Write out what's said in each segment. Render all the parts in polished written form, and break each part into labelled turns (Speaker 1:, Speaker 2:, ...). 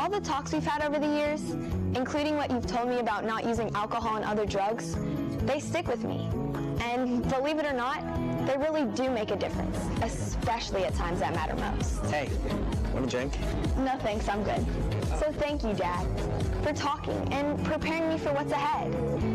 Speaker 1: All the talks we've had over the years, including what you've told me about not using alcohol and other drugs, they stick with me. And believe it or not, they really do make a difference, especially at times that matter most.
Speaker 2: Hey, want a drink?
Speaker 1: No thanks, I'm good. So thank you, Dad, for talking and preparing me for what's ahead.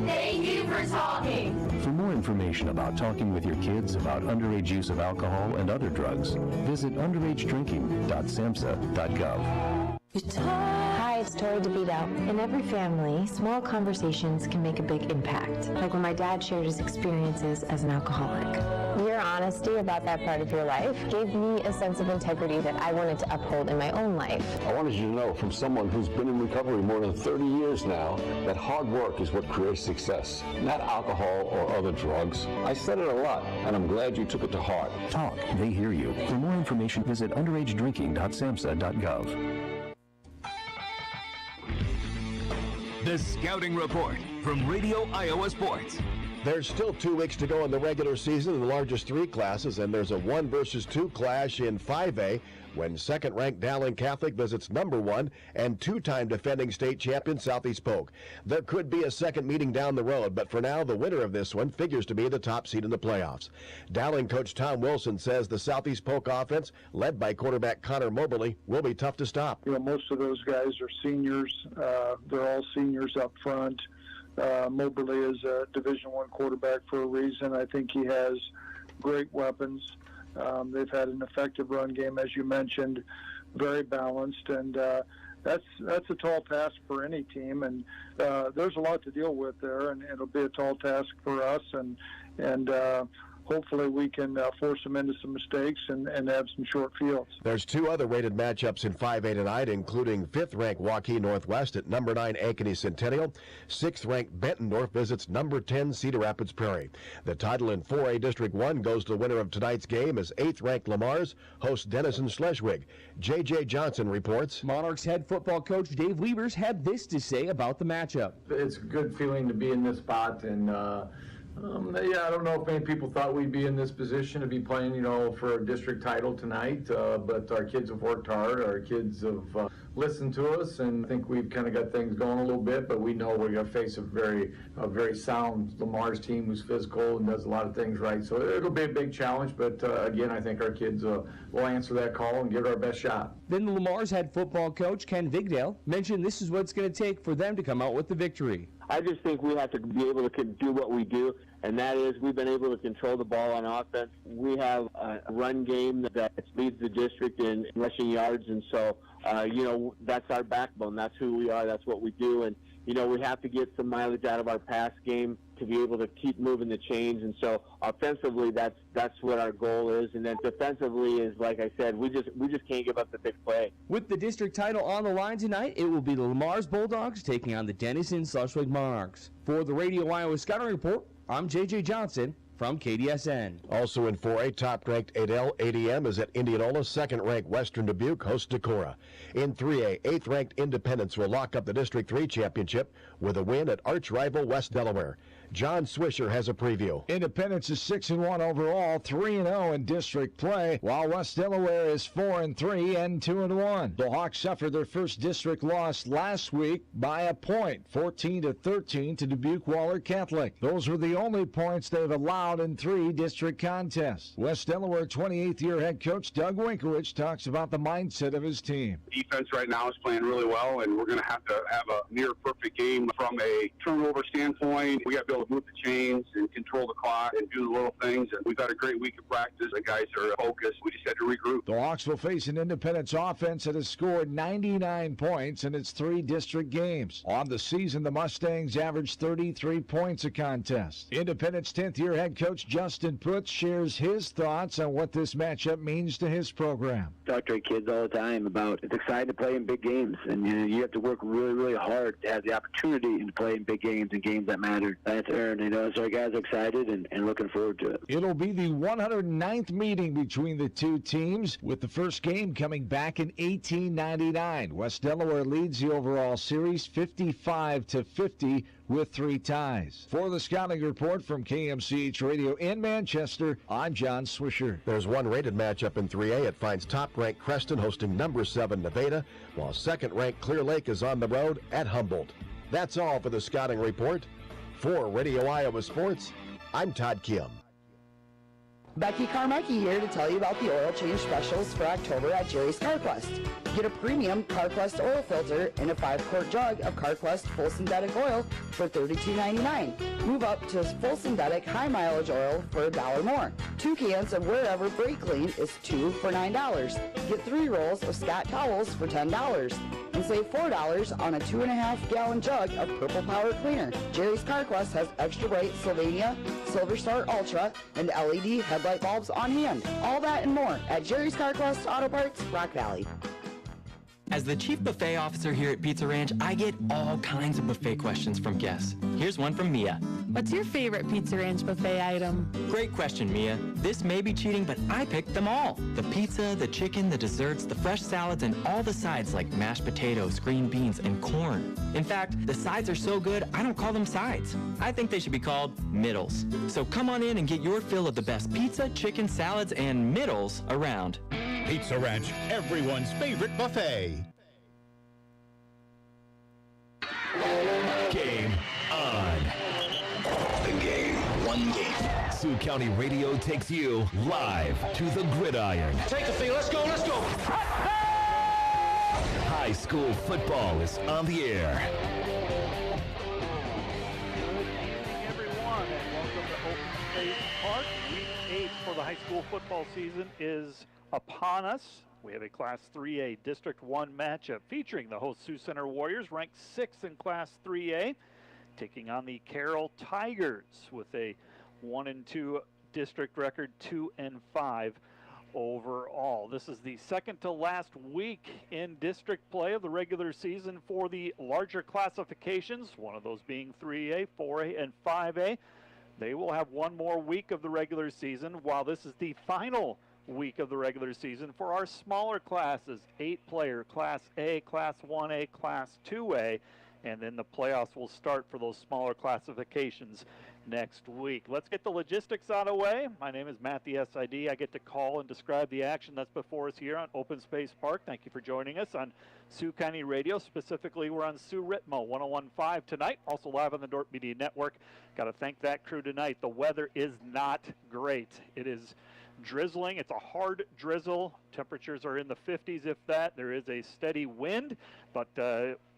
Speaker 3: Thank you for talking.
Speaker 4: For more information about talking with your kids about underage use of alcohol and other drugs, visit underagedrinking.samhsa.gov.
Speaker 5: Hi, it's Tori DeVito. In every family, small conversations can make a big impact, like when my dad shared his experiences as an alcoholic. Your honesty about that part of your life gave me a sense of integrity that I wanted to uphold in my own life.
Speaker 6: I wanted you to know from someone who's been in recovery more than 30 years now that hard work is what creates success, not alcohol or other drugs. I said it a lot, and I'm glad you took it to heart.
Speaker 4: Talk, they hear you. For more information, visit underagedrinking.samhsa.gov.
Speaker 7: The Scouting Report from Radio Iowa Sports.
Speaker 8: There's still 2 weeks to go in the regular season in the largest 3 classes, and there's a 1 versus 2 clash in 5A when second-ranked Dowling Catholic visits number 1 and 2-time defending state champion Southeast Polk. There could be a second meeting down the road, but for now, the winner of this one figures to be the top seed in the playoffs. Dowling coach Tom Wilson says the Southeast Polk offense, led by quarterback Connor Moberly, will be tough to stop.
Speaker 9: You know, most of those guys are seniors. They're all seniors up front. Moberly is a Division I quarterback for a reason. I think he has great weapons. They've had an effective run game, as you mentioned, very balanced, and that's a tall task for any team. And there's a lot to deal with there, and it'll be a tall task for us. And hopefully we can force them into some mistakes and have some short fields.
Speaker 8: There's 2 other rated matchups in 5A tonight, including 5th-ranked Waukee Northwest at number 9 Ankeny Centennial. 6th-ranked Bettendorf visits number 10 Cedar Rapids Prairie. The title in 4A District 1 goes to the winner of tonight's game as 8th-ranked Lamar's hosts Denison Schleswig. J.J. Johnson reports.
Speaker 10: Monarchs head football coach Dave Weavers had this to say about the matchup.
Speaker 11: It's a good feeling to be in this spot, and I don't know if many people thought we'd be in this position to be playing, for a district title tonight, but our kids have worked hard. Our kids have listened to us, and I think we've kind of got things going a little bit, but we know we're going to face a very sound Lamar's team who's physical and does a lot of things right. So it'll be a big challenge, but again, I think our kids will answer that call and give it our best shot.
Speaker 10: Then the Lamar's head football coach Ken Vigdale mentioned this is what it's going to take for them to come out with the victory.
Speaker 12: I just think we have to be able to do what we do, and that is we've been able to control the ball on offense. We have a run game that leads the district in rushing yards, and so, that's our backbone. That's who we are. That's what we do, and, we have to get some mileage out of our pass game to be able to keep moving the chains, and so offensively that's what our goal is, and then defensively is, like I said, we just can't give up the big play.
Speaker 10: With the district title on the line tonight, it will be the Lamar's Bulldogs taking on the Denison Schleswig Monarchs. For the Radio Iowa Scouting Report, I'm J.J. Johnson from KDSN.
Speaker 8: Also in 4A, top-ranked Adel ADM is at Indianola. Second-ranked Western Dubuque hosts Decorah. In 3A, 8th-ranked Independence will lock up the District 3 championship with a win at arch-rival West Delaware. John Swisher has a preview.
Speaker 13: Independence is 6-1 overall, 3-0 in district play, while West Delaware is 4-3 and 2-1. The Hawks suffered their first district loss last week by a point, 14-13 to Dubuque Waller Catholic. Those were the only points they've allowed in 3 district contests. West Delaware 28th-year head coach Doug Winkowicz talks about the mindset of his team.
Speaker 14: Defense right now is playing really well, and we're going to have a near-perfect game from a turnover standpoint. We got to be able to move the chains and control the clock and do the little things. And we've had a great week of practice. The guys are focused. We just had to regroup.
Speaker 13: The Hawks will face an Independence offense that has scored 99 points in its 3 district games. On the season, the Mustangs averaged 33 points a contest. Independence 10th-year head coach Justin Putz shares his thoughts on what this matchup means to his program.
Speaker 12: Talk to our kids all the time about it's exciting to play in big games, and you have to work really, really hard to have the opportunity to play in big games and games that matter. And there, and so our guys are excited and looking forward to it.
Speaker 13: It'll be the 109th meeting between the two teams, with the first game coming back in 1899. West Delaware leads the overall series 55-50 with 3 ties. For the Scouting Report from KMCH Radio in Manchester, I'm John Swisher.
Speaker 8: There's one rated matchup in 3A. It finds top-ranked Creston hosting number 7 Nevada, while second-ranked Clear Lake is on the road at Humboldt. That's all for the Scouting Report. For Radio Iowa Sports, I'm Todd Kim.
Speaker 2: Becky Carmecki here to tell you about the oil change specials for October at Jerry's CarQuest. Get a premium CarQuest oil filter in a 5-quart jug of CarQuest full synthetic oil for $32.99. Move up to full synthetic high mileage oil for $1 more. 2 cans of Wherever Brake Clean is 2 for $9. Get 3 rolls of Scott towels for $10. And save $4 on a 2.5-gallon jug of Purple Power Cleaner. Jerry's CarQuest has extra bright Sylvania, Silver Star Ultra, and LED headlight bulbs on hand. All that and more at Jerry's CarQuest Auto Parts, Rock Valley.
Speaker 15: As the chief buffet officer here at Pizza Ranch, I get all kinds of buffet questions from guests. Here's one from Mia.
Speaker 16: What's your favorite Pizza Ranch buffet item?
Speaker 15: Great question, Mia. This may be cheating, but I picked them all. The pizza, the chicken, the desserts, the fresh salads, and all the sides like mashed potatoes, green beans, and corn. In fact, the sides are so good, I don't call them sides. I think they should be called middles. So come on in and get your fill of the best pizza, chicken, salads, and middles around.
Speaker 7: Pizza Ranch, everyone's favorite buffet. Game on. The game, one game. Sioux County Radio takes you live to the gridiron.
Speaker 17: Take the field, let's go, let's go.
Speaker 7: High school football is on the air.
Speaker 18: Everyone, and welcome to Open Space Park. Week 8 for the high school football season is upon us. We have a Class 3A District 1 matchup featuring the host Sioux Center Warriors, ranked 6th in Class 3A, taking on the Carroll Tigers with a 1-2 district record, 2-5 overall. This is the second to last week in district play of the regular season for the larger classifications, one of those being 3A, 4A, and 5A. They will have one more week of the regular season, while this is the final week of the regular season for our smaller classes, 8-player, Class A, Class 1A, Class 2A, and then the playoffs will start for those smaller classifications next week. Let's get the logistics out of the way. My name is Matt, the SID. I get to call and describe the action that's before us here on Open Space Park. Thank you for joining us on Sioux County Radio. Specifically, we're on Sioux Ritmo 101.5 tonight, also live on the Dorp Media Network. Got to thank that crew tonight. The weather is not great. It is drizzling. It's a hard drizzle. Temperatures are in the 50s, if that. There is a steady wind, but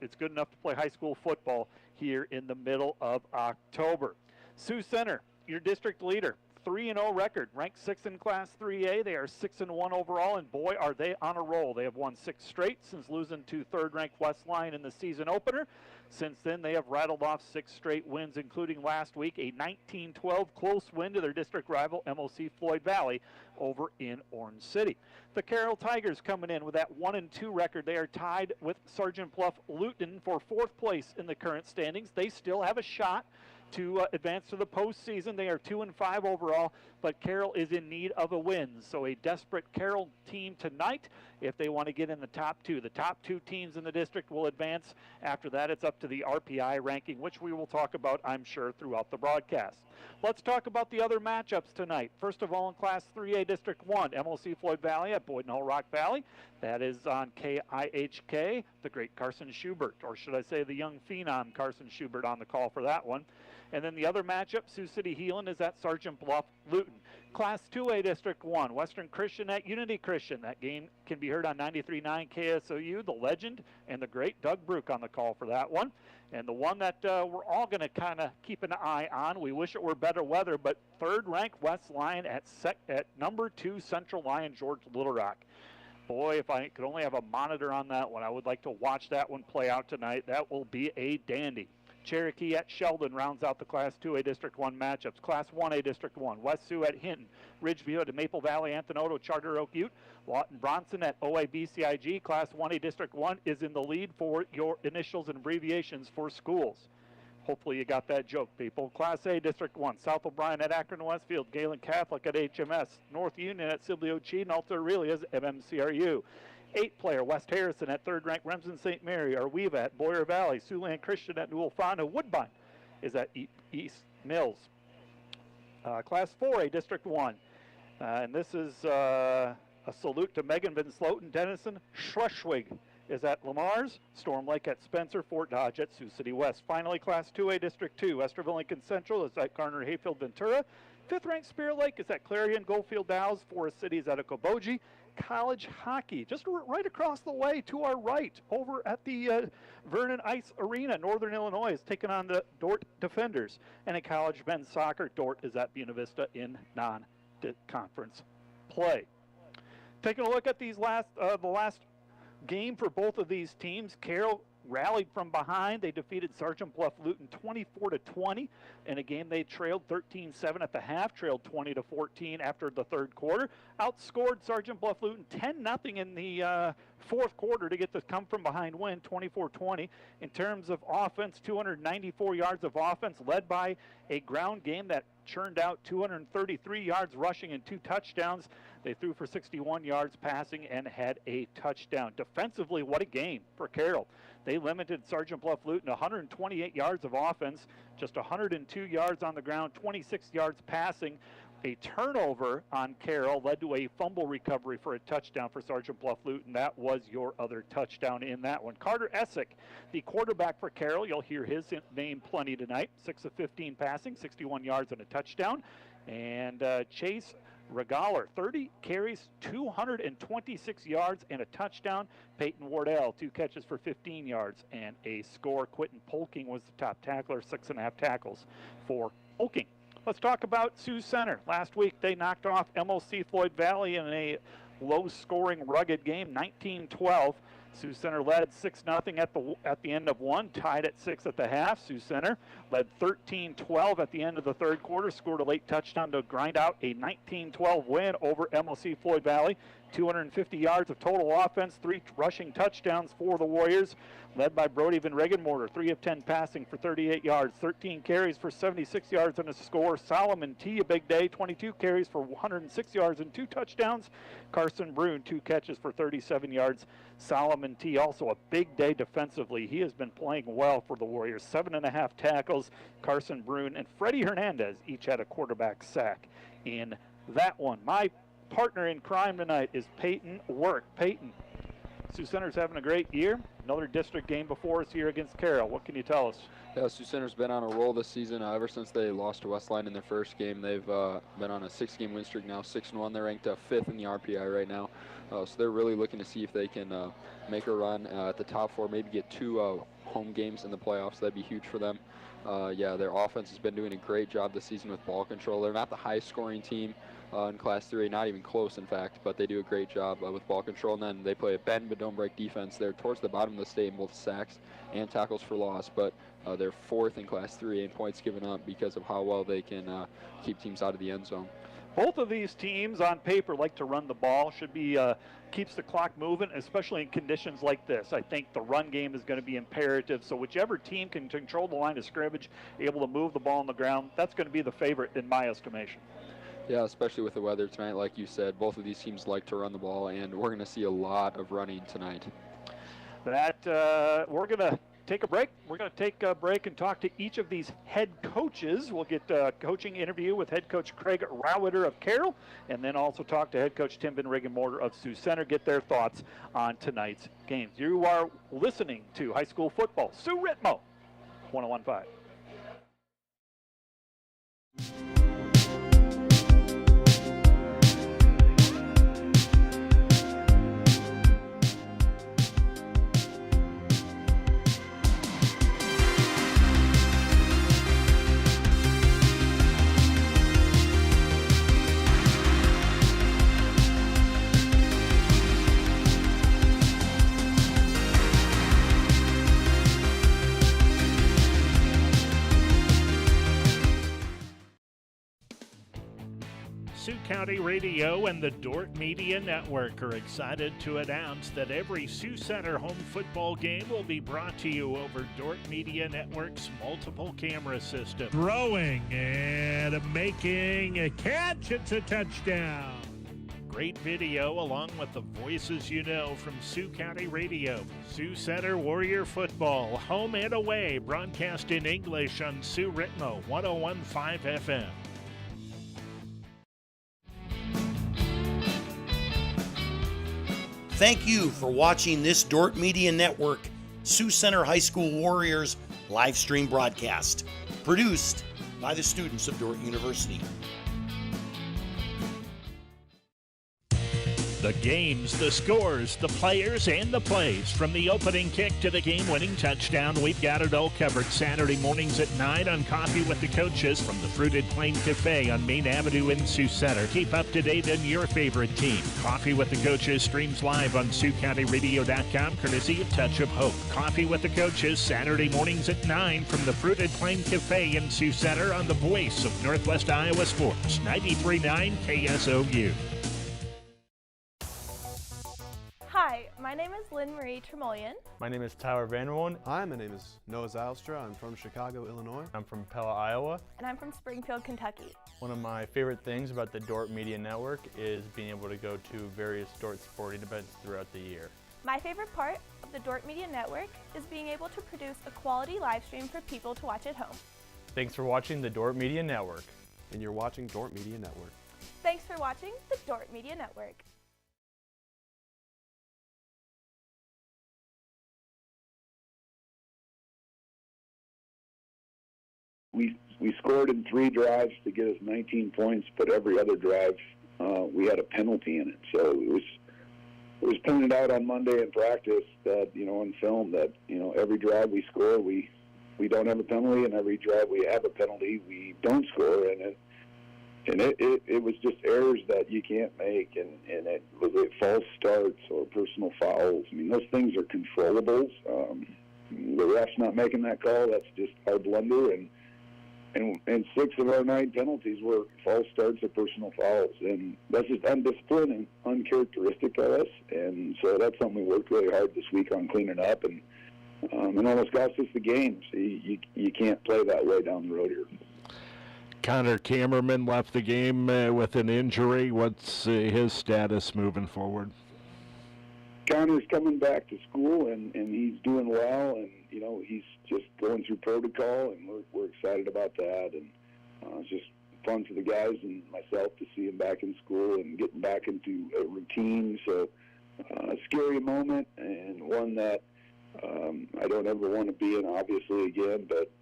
Speaker 18: it's good enough to play high school football here in the middle of October. Sioux Center, your district leader, 3-0 record, ranked 6th in Class 3A. They are 6-1 overall, and boy, are they on a roll. They have won 6 straight since losing to third-ranked Westline in the season opener. Since then, they have rattled off 6 straight wins, including last week a 19-12 close win to their district rival, MOC Floyd Valley, over in Orange City. The Carroll Tigers coming in with that 1-2 record. They are tied with Sergeant Bluff Luton for 4th place in the current standings. They still have a shot to advance to the postseason. They are 2-5 overall, but Carroll is in need of a win. So a desperate Carroll team tonight if they want to get in the top 2. The top 2 teams in the district will advance. After that, it's up to the RPI ranking, which we will talk about, I'm sure, throughout the broadcast. Let's talk about the other matchups tonight. First of all, in Class 3A District 1, MOC Floyd Valley at Boyden Hull Rock Valley. That is on KIHK, the great Carson Schubert, or should I say the young phenom Carson Schubert on the call for that one. And then the other matchup, Sioux City Heelan, is at Sergeant Bluff Luton. Class 2A District 1, Western Christian at Unity Christian. That game can be heard on 93.9 KSOU, the legend and the great Doug Brook on the call for that one. And the one that we're all going to kind of keep an eye on, we wish it were better weather, but third-ranked West Lion at number 2 Central Lion George Little Rock. Boy, if I could only have a monitor on that one, I would like to watch that one play out tonight. That will be a dandy. Cherokee at Sheldon rounds out the Class 2A District 1 matchups. Class 1A District 1, West Sioux at Hinton, Ridgeview at Maple Valley, Anthenoto, Charter Oak Ute, Lawton Bronson at OABCIG. Class 1A District 1 is in the lead for your initials and abbreviations for schools. Hopefully you got that joke, people. Class A, District 1, South O'Brien at Akron Westfield, Galen Catholic at HMS, North Union at Sibley Ochee, and Alta Aurelia's MMCRU. 8-player, West Harrison at third-ranked Remsen St. Mary, Arweva at Boyer Valley, Siouxland Christian at Newell Fonda, Woodbine is at East Mills. Class 4A, District 1, and this is a salute to Megan Van Sloten, Dennison Schleswig is at Lamar's, Storm Lake at Spencer, Fort Dodge at Sioux City West. Finally, Class 2A, District 2, Westerville Lincoln Central is at Garner Hayfield Ventura. 5th-ranked Spirit Lake is at Clarion, Goldfield Dow's, Forest City is at Okoboji. College hockey, just right across the way to our right, over at the Vernon Ice Arena, Northern Illinois, is taking on the Dort Defenders. And in college men's soccer, Dort is at Buena Vista in non-conference play. Taking a look at these the last game for both of these teams, Carroll rallied from behind. They defeated Sergeant Bluff Luton 24-20 in a game they trailed 13-7 at the half, trailed 20-14 after the third quarter. Outscored Sergeant Bluff Luton 10-0 in the fourth quarter to get the come from behind win, 24-20. In terms of offense, 294 yards of offense, led by a ground game that churned out 233 yards rushing and 2 touchdowns. They threw for 61 yards passing and had a touchdown. Defensively, what a game for Carroll. They limited Sergeant Bluff Luton 128 yards of offense, just 102 yards on the ground, 26 yards passing. A turnover on Carroll led to a fumble recovery for a touchdown for Sergeant Bluff Luton. That was your other touchdown in that one. Carter Essick, the quarterback for Carroll, you'll hear his name plenty tonight. 6 of 15 passing, 61 yards and a touchdown. And Chase Regaler, 30 carries, 226 yards and a touchdown. Peyton Wardell, 2 catches for 15 yards and a score. Quentin Polking was the top tackler, 6.5 tackles for Polking. Let's talk about Sioux Center. Last week they knocked off MOC Floyd Valley in a low-scoring, rugged game, 19-12. Sioux Center led 6-0 at the end of one, tied at 6 at the half. Sioux Center led 13-12 at the end of the third quarter, scored a late touchdown to grind out a 19-12 win over MOC Floyd Valley. 250 yards of total offense, 3 rushing touchdowns for the Warriors, led by Brody Van Regenmorter, 3 of 10 passing for 38 yards, 13 carries for 76 yards and a score. Solomon T, a big day, 22 carries for 106 yards and 2 touchdowns. Carson Brune, 2 catches for 37 yards. Solomon T, also a big day defensively. He has been playing well for the Warriors. 7.5 tackles. Carson Brune and Freddie Hernandez each had a quarterback sack in that one. My partner in crime tonight is Peyton Work. Peyton, Sioux Center's having a great year. Another district game before us here against Carroll. What can you tell us?
Speaker 17: Yeah, Sioux Center's been on a roll this season. Ever since they lost to Westline in their first game, they've been on a 6-game win streak now, 6-1. They're ranked 5th in the RPI right now. So they're really looking to see if they can make a run at the top 4, maybe get 2 home games in the playoffs. That'd be huge for them. Yeah, their offense has been doing a great job this season with ball control. They're not the highest-scoring team in Class 3A, not even close, in fact, but they do a great job with ball control. And then they play a bend but don't break defense. They're towards the bottom of the state in both sacks and tackles for loss, but they're 4th in Class 3A in points given up because of how well they can keep teams out of the end zone.
Speaker 18: Both of these teams on paper like to run the ball, should be keeps the clock moving, especially in conditions like this. I think the run game is going to be imperative, so whichever team can control the line of scrimmage, able to move the ball on the ground, that's going to be the favorite in my estimation.
Speaker 17: Yeah, especially with the weather tonight, like you said, both of these teams like to run the ball, and we're going to see a lot of running tonight.
Speaker 18: We're going to take a break. We're going to take a break and talk to each of these head coaches. We'll get a coaching interview with head coach Craig Rowitter of Carroll, and then also talk to head coach Tim Van Regenmorter of Sioux Center, get their thoughts on tonight's games. You are listening to high school football. Sioux Ritmo, 101.5.
Speaker 19: County Radio and the Dordt Media Network are excited to announce that every Sioux Center home football game will be brought to you over Dordt Media Network's multiple camera system.
Speaker 20: Throwing and making a catch. It's a touchdown.
Speaker 19: Great video along with the voices you know from Sioux County Radio. Sioux Center Warrior Football, home and away, broadcast in English on Sioux Ritmo 101.5 FM.
Speaker 21: Thank you for watching this Dordt Media Network Sioux Center High School Warriors live stream broadcast, produced by the students of Dordt University.
Speaker 19: The games, the scores, the players, and the plays. From the opening kick to the game-winning touchdown, we've got it all covered Saturday mornings at 9 on Coffee with the Coaches from the Fruited Plain Cafe on Main Avenue in Sioux Center. Keep up to date on your favorite team. Coffee with the Coaches streams live on SiouxCountyRadio.com, courtesy of Touch of Hope. Coffee with the Coaches, Saturday mornings at 9 from the Fruited Plain Cafe in Sioux Center on the voice of Northwest Iowa Sports, 93.9 KSOU.
Speaker 22: Hi, my name is Lynn Marie Tremolian.
Speaker 23: My name is Tyler Vanderwoon.
Speaker 24: Hi, my name is Noah Zylstra. I'm from Chicago, Illinois.
Speaker 23: I'm from Pella, Iowa.
Speaker 22: And I'm from Springfield, Kentucky.
Speaker 23: One of my favorite things about the Dordt Media Network is being able to go to various Dordt sporting events throughout the year.
Speaker 22: My favorite part of the Dordt Media Network is being able to produce a quality live stream for people to watch at home.
Speaker 23: Thanks for watching the Dordt Media Network.
Speaker 24: And you're watching Dordt Media Network.
Speaker 22: Thanks for watching the Dordt Media Network.
Speaker 25: We scored in 3 drives to get us 19 points, but every other drive we had a penalty in it. So it was pointed out on Monday in practice that, in film that, every drive we score, we don't have a penalty, and every drive we have a penalty, we don't score. And it was just errors that you can't make, and it was false starts or personal fouls. I mean, those things are controllables. The ref's not making that call. That's just our blunder, and 6 of our 9 penalties were false starts or personal fouls, and that's just undisciplined and uncharacteristic of us. And so that's something we worked really hard this week on cleaning up, and almost cost us the game. So you can't play that way down the road here.
Speaker 26: Connor Kammerman left the game with an injury. What's his status moving forward?
Speaker 25: Connor's coming back to school, and he's doing well, and he's just going through protocol, and we're excited about that. And it's just fun for the guys and myself to see him back in school and getting back into a routine. So a scary moment, and one that I don't ever want to be in, obviously, again. But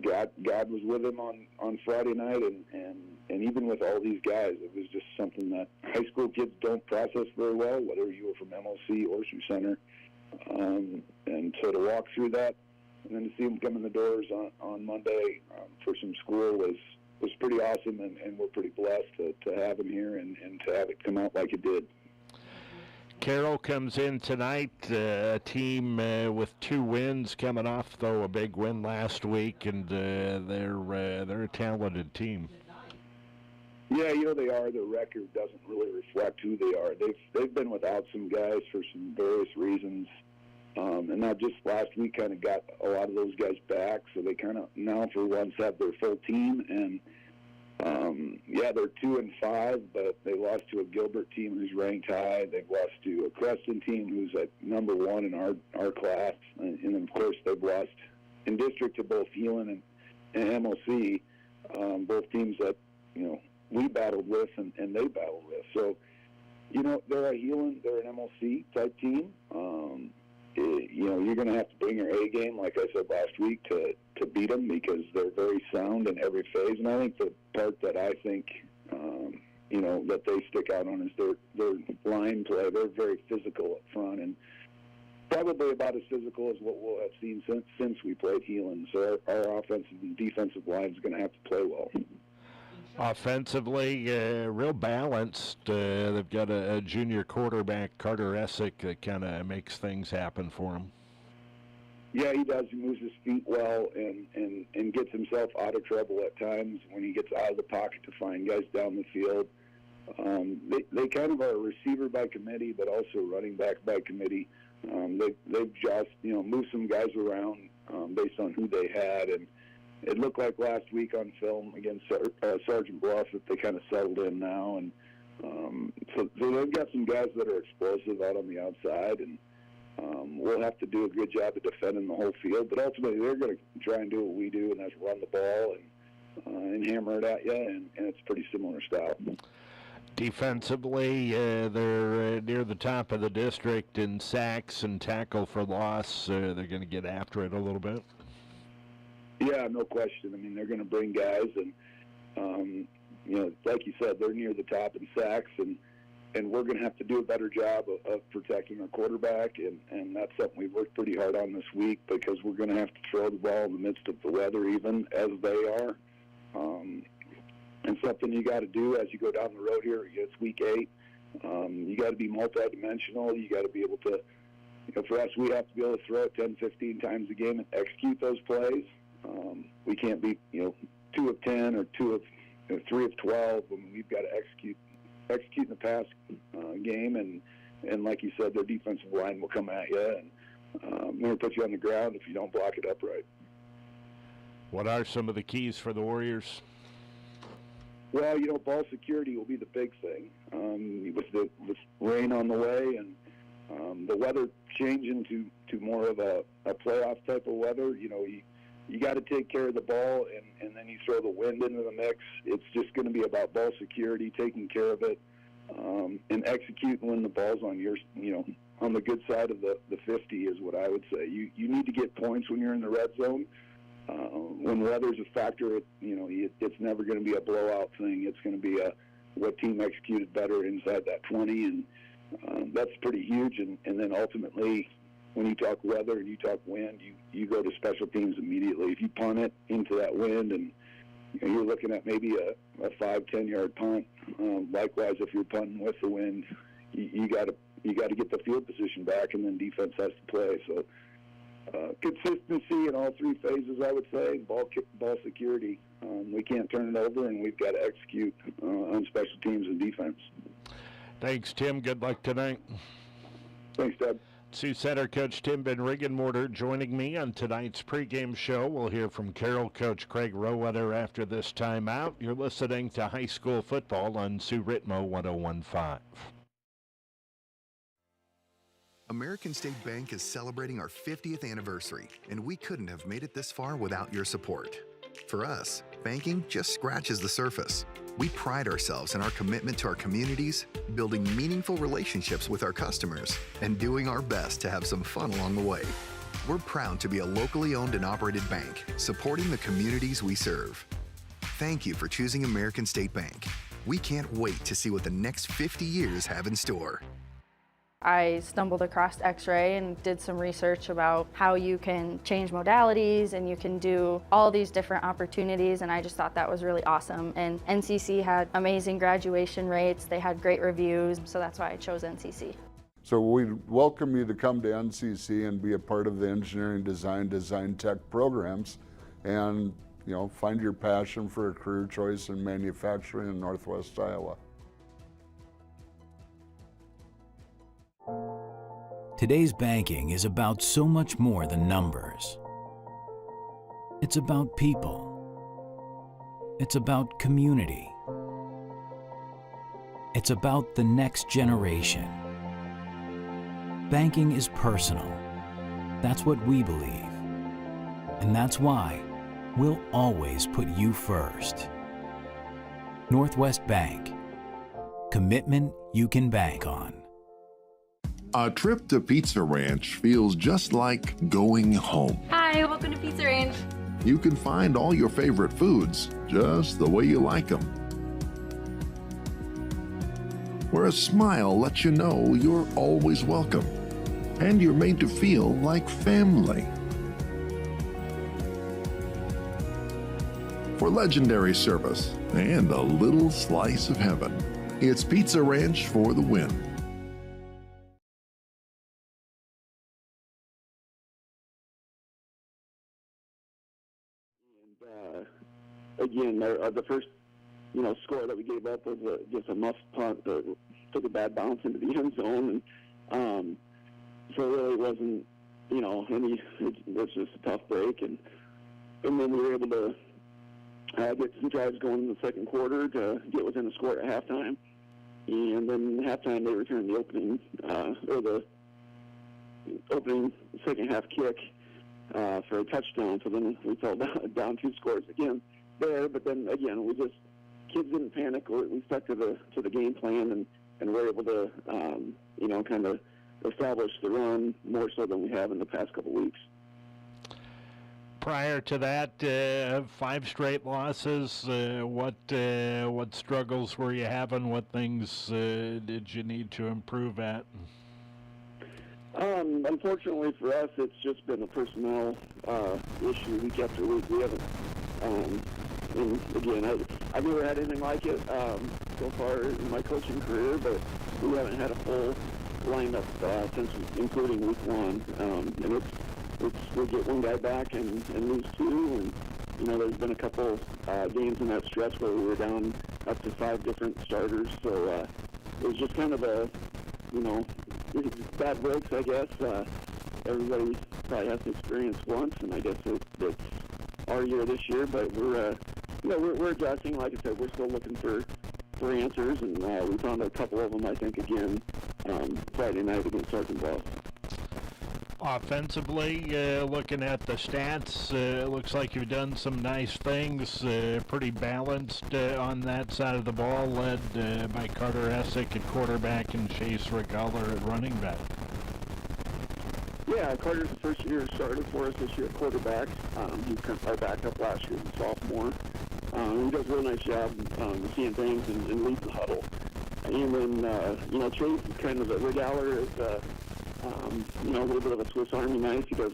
Speaker 25: God was with him on Friday night, and even with all these guys, it was just something that high school kids don't process very well, whether you were from MLC or Sioux Center. And so to walk through that, and then to see him come in the doors on Monday for some school was pretty awesome, and we're pretty blessed to have him here and to have it come out like it did.
Speaker 26: Carroll comes in tonight, a team with 2 wins, coming off, though, a big win last week, and they're a talented team.
Speaker 25: Yeah, they are. Their record doesn't really reflect who they are. They've been without some guys for some various reasons, and now just last week kind of got a lot of those guys back, so they kind of now for once have their full team. And they're 2-5, but they lost to a Gilbert team who's ranked high. They've lost to a Creston team who's at number 1 in our class, and then of course they've lost in district to both Heelan and MLC, both teams that we battled with and they battled with. So, they're a Heelan, they're an MLC type team. You're going to have to bring your A game, like I said last week, to beat them, because they're very sound in every phase. And I think the part that I think, that they stick out on is their line play. They're very physical up front, and probably about as physical as what we'll have seen since we played Heelan. So our offensive and defensive line is going to have to play well.
Speaker 26: Offensively, real balanced. They've got a junior quarterback, Carter Essick, that kind of makes things happen for them.
Speaker 25: Yeah, he does. He moves his feet well and gets himself out of trouble at times when he gets out of the pocket to find guys down the field. They kind of are a receiver by committee, but also running back by committee. They've just, moved some guys around based on who they had, and it looked like last week on film against Sergeant Bluff that they kind of settled in now, and so they've got some guys that are explosive out on the outside, and we'll have to do a good job of defending the whole field. But ultimately, they're going to try and do what we do, and that's run the ball and hammer it at you, and it's a pretty similar style.
Speaker 26: Defensively, they're near the top of the district in sacks and tackle for loss. They're going to get after it a little bit.
Speaker 25: Yeah, no question. I mean, they're going to bring guys, and like you said, they're near the top in sacks, and we're going to have to do a better job of protecting our quarterback, and that's something we've worked pretty hard on this week because we're going to have to throw the ball in the midst of the weather, even as they are. And something you got to do as you go down the road here. It's week 8. You got to be multidimensional. You got to be able to, for us, we have to be able to throw it 10, 15 times a game and execute those plays. We can't be, 2 of 10 or 3 of 12. I mean, we've got to execute in the pass game, and like you said, their defensive line will come at you, and we're going to put you on the ground if you don't block it up right.
Speaker 26: What are some of the keys for the Warriors?
Speaker 25: Well, ball security will be the big thing. With rain on the way and the weather changing to more of a playoff type of weather, you got to take care of the ball, and then you throw the wind into the mix. It's just going to be about ball security, taking care of it, and executing when the ball's on your, on the good side of the 50 is what I would say. You need to get points when you're in the red zone. When weather's a factor, it's never going to be a blowout thing. It's going to be what team executed better inside that 20, and that's pretty huge. And then ultimately, when you talk weather and you talk wind, you go to special teams immediately. If you punt it into that wind, and you're looking at maybe a 5-10 yard punt. Likewise, if you're punting with the wind, you got to get the field position back, and then defense has to play. So. Consistency in all 3 phases, I would say. Ball security. We can't turn it over, and we've got to execute on special teams and defense.
Speaker 26: Thanks, Tim. Good luck tonight.
Speaker 25: Thanks, Doug.
Speaker 26: Sioux Center coach Tim Van Riggenmorter joining me on tonight's pregame show. We'll hear from Carroll coach Craig Rowetter after this timeout. You're listening to high school football on Sioux Ritmo 101.5.
Speaker 1: American State Bank is celebrating our 50th anniversary, and we couldn't have made it this far without your support. For us, banking just scratches the surface. We pride ourselves in our commitment to our communities, building meaningful relationships with our customers, and doing our best to have some fun along the way. We're proud to be a locally owned and operated bank, supporting the communities we serve. Thank you for choosing American State Bank. We can't wait to see what the next 50 years have in store.
Speaker 3: I stumbled across X-ray and did some research about how you can change modalities and you can do all these different opportunities, and I just thought that was really awesome. And NCC had amazing graduation rates, they had great reviews, so that's why I chose NCC.
Speaker 4: So we welcome you to come to NCC and be a part of the engineering design tech programs, and find your passion for a career choice in manufacturing in Northwest Iowa.
Speaker 5: Today's banking is about so much more than numbers. It's about people. It's about community. It's about the next generation. Banking is personal. That's what we believe. And that's why we'll always put you first. Northwest Bank. Commitment you can bank on.
Speaker 6: A trip to Pizza Ranch feels just like going home.
Speaker 9: Hi, welcome to Pizza Ranch.
Speaker 6: You can find all your favorite foods just the way you like them. Where a smile lets you know you're always welcome, and you're made to feel like family. For legendary service and a little slice of heaven, it's Pizza Ranch for the win.
Speaker 25: again, the first, score that we gave up was just a muff punt that took a bad bounce into the end zone, and so it really wasn't, it was just a tough break, and then we were able to get some drives going in the second quarter to get within the score at halftime, and then at halftime they returned the opening second half kick for a touchdown. So then we fell down 2 scores again there. But then again, kids didn't panic. We stuck to the game plan and were able to kind of establish the run more so than we have in the past couple weeks.
Speaker 26: Prior to that, 5 straight losses. What struggles were you having? What things did you need to improve at?
Speaker 25: Unfortunately for us, it's just been a personnel issue week after week. We haven't, and again, I've never had anything like it so far in my coaching career, but we haven't had a full lineup since, including week 1, and we get one guy back and lose 2, and there's been a couple games in that stretch where we were down up to 5 different starters, so it was just kind of a bad breaks, I guess. Everybody probably has to experience once, and I guess it's our year this year. But we're adjusting. Like I said, we're still looking for answers, and we found a couple of them, I think, again Friday night against Arkansas.
Speaker 26: Offensively, looking at the stats, it looks like you've done some nice things, pretty balanced on that side of the ball, led by Carter Essick at quarterback and Chase Regaller at running back.
Speaker 25: Yeah, Carter's the first-year starter for us this year at quarterback. He's kind of our backup last year as a sophomore. He does a real nice job seeing things and leads the huddle. And then, Chase is kind of Regaller is a little bit of a Swiss Army knife. He can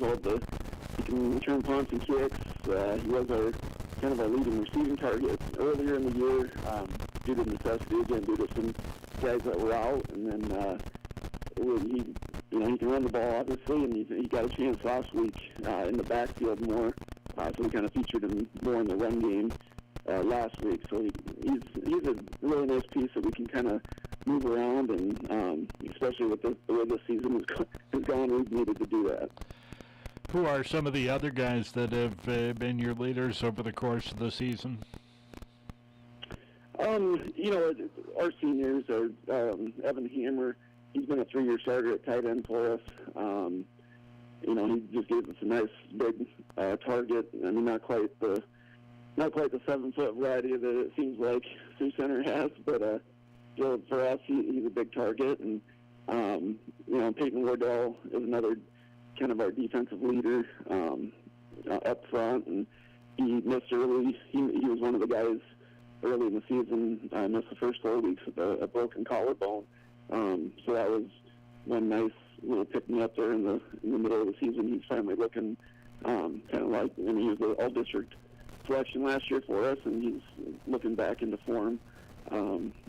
Speaker 25: return punts and kicks. He was kind of our leading receiving target earlier in the year due to necessity, again, due to some guys that were out. And then he can run the ball, obviously, and he got a chance last week in the backfield more. So we kind of featured him more in the run game last week. So he's a really nice piece that we can kind of move around, and especially with the way this season has gone, we've needed to do that.
Speaker 26: Who are some of the other guys that have been your leaders over the course of the season?
Speaker 25: Our seniors are Evan Hammer. He's been a 3-year starter at tight end for us. He just gave us a nice big target. I mean, not quite the 7-foot variety that it seems like Sioux Center has, but so for us, he's a big target. And Peyton Wardell is another kind of our defensive leader up front, and he missed early. He was one of the guys early in the season. Missed the first 4 weeks with a broken collarbone. So that was one nice little pick-me-up there in the middle of the season. He's finally looking kind of like, he was the all-district selection last year for us, and he's looking back into form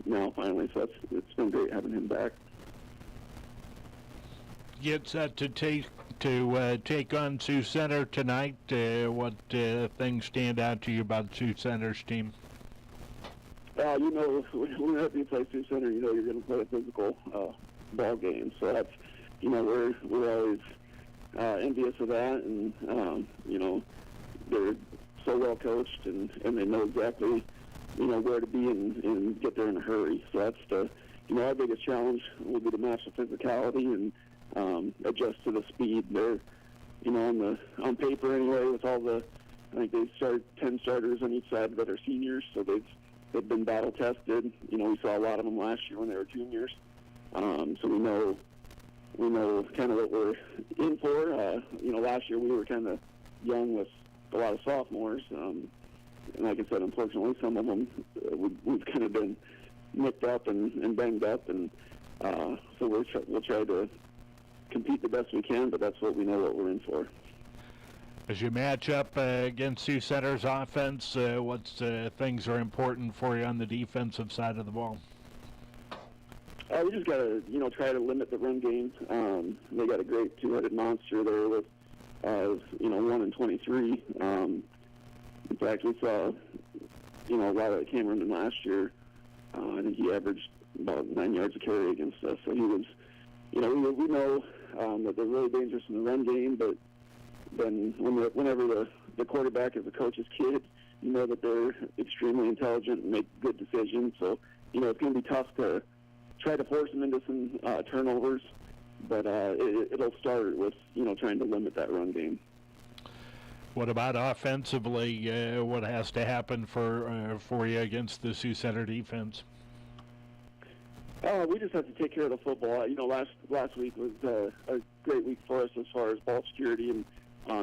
Speaker 25: now finally. So it's been great having him back.
Speaker 26: Get set to take on Sioux Center tonight. What things stand out to you about Sioux Center's team?
Speaker 25: Whenever you play Sioux Center, you're going to play a physical ball game. So that's, we're always envious of that, and they're so well coached, and they know exactly where to be and get there in a hurry. So that's our biggest challenge will be to match the physicality and adjust to the speed. They're on paper anyway, with all the, I think they start 10 starters on each side that are seniors, so they've been battle tested. We saw a lot of them last year when they were juniors. So we know kind of what we're in for. Last year we were kind of young with a lot of sophomores. And like I said, unfortunately, some of them we've kind of been nicked up and banged up, and so we'll try to compete the best we can, but that's what we know what we're in for.
Speaker 26: As you match up against Sioux Center's offense, what things are important for you on the defensive side of the ball?
Speaker 25: We just got to, try to limit the run game. They got a great two-headed monster there with, 1 and 23.
Speaker 9: In fact, we saw, a lot of Cameron last year. I think he averaged about 9 yards a carry against us. So he was, we know that they're really dangerous in the run game, but then whenever the quarterback is a coach's kid, you know that they're extremely intelligent and make good decisions. So, it's going to be tough to try to force them into some turnovers, but it'll start with, trying to limit that run game.
Speaker 26: What about offensively? What has to happen for you against the Sioux Center defense?
Speaker 9: We just have to take care of the football. Last week was a great week for us as far as ball security and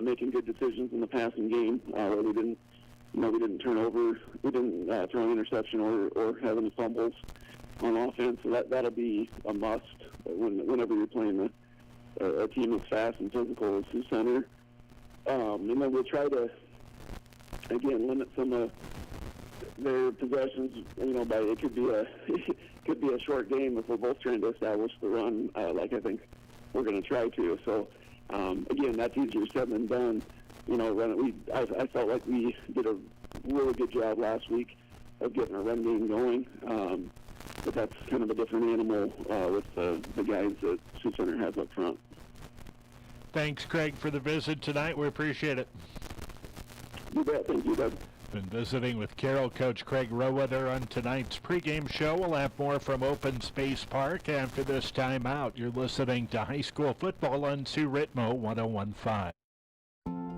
Speaker 9: making good decisions in the passing game. Where we didn't turn over, we didn't throw an interception or have any fumbles on offense. So that'll be a must whenever you're playing a team that's fast and physical as Sioux Center. And then we'll try to, again, limit some of their possessions. By it could be a short game if we're both trying to establish the run, like I think we're going to try to. So again, that's easier said than done. I felt like we did a really good job last week of getting our run game going. But that's kind of a different animal with the guys that Sioux Center has up front.
Speaker 26: Thanks, Craig, for the visit tonight. We appreciate it.
Speaker 9: You bet. Thank you, Doug.
Speaker 26: Been visiting with Carroll coach Craig Roweather on tonight's pregame show. We'll have more from Open Space Park after this timeout. You're listening to high school football on Sioux Ritmo 101.5.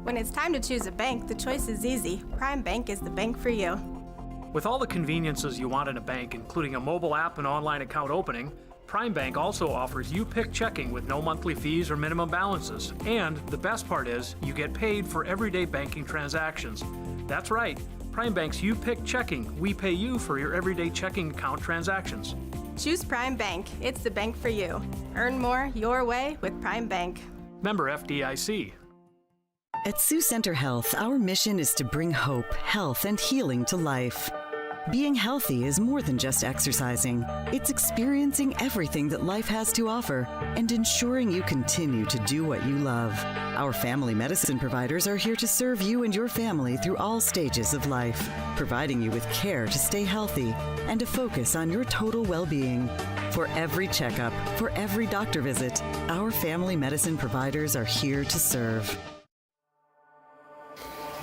Speaker 22: When it's time to choose a bank, the choice is easy. Prime Bank is the bank for you.
Speaker 10: With all the conveniences you want in a bank, including a mobile app and online account opening, Prime Bank also offers you-pick checking with no monthly fees or minimum balances. And the best part is, you get paid for everyday banking transactions. That's right, Prime Bank's you-pick checking. We pay you for your everyday checking account transactions.
Speaker 22: Choose Prime Bank. It's the bank for you. Earn more your way with Prime Bank.
Speaker 10: Member FDIC.
Speaker 11: At Sioux Center Health, our mission is to bring hope, health, and healing to life. Being healthy is more than just exercising. It's experiencing everything that life has to offer and ensuring you continue to do what you love. Our family medicine providers are here to serve you and your family through all stages of life, providing you with care to stay healthy and to focus on your total well-being. For every checkup, for every doctor visit, our family medicine providers are here to serve.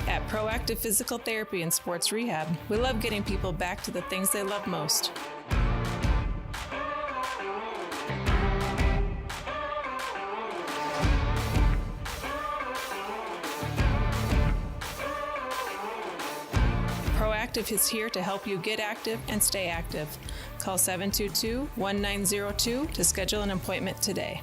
Speaker 12: At Proactive Physical Therapy and Sports Rehab, we love getting people back to the things they love most. Proactive is here to help you get active and stay active. Call 722-1902 to schedule an appointment today.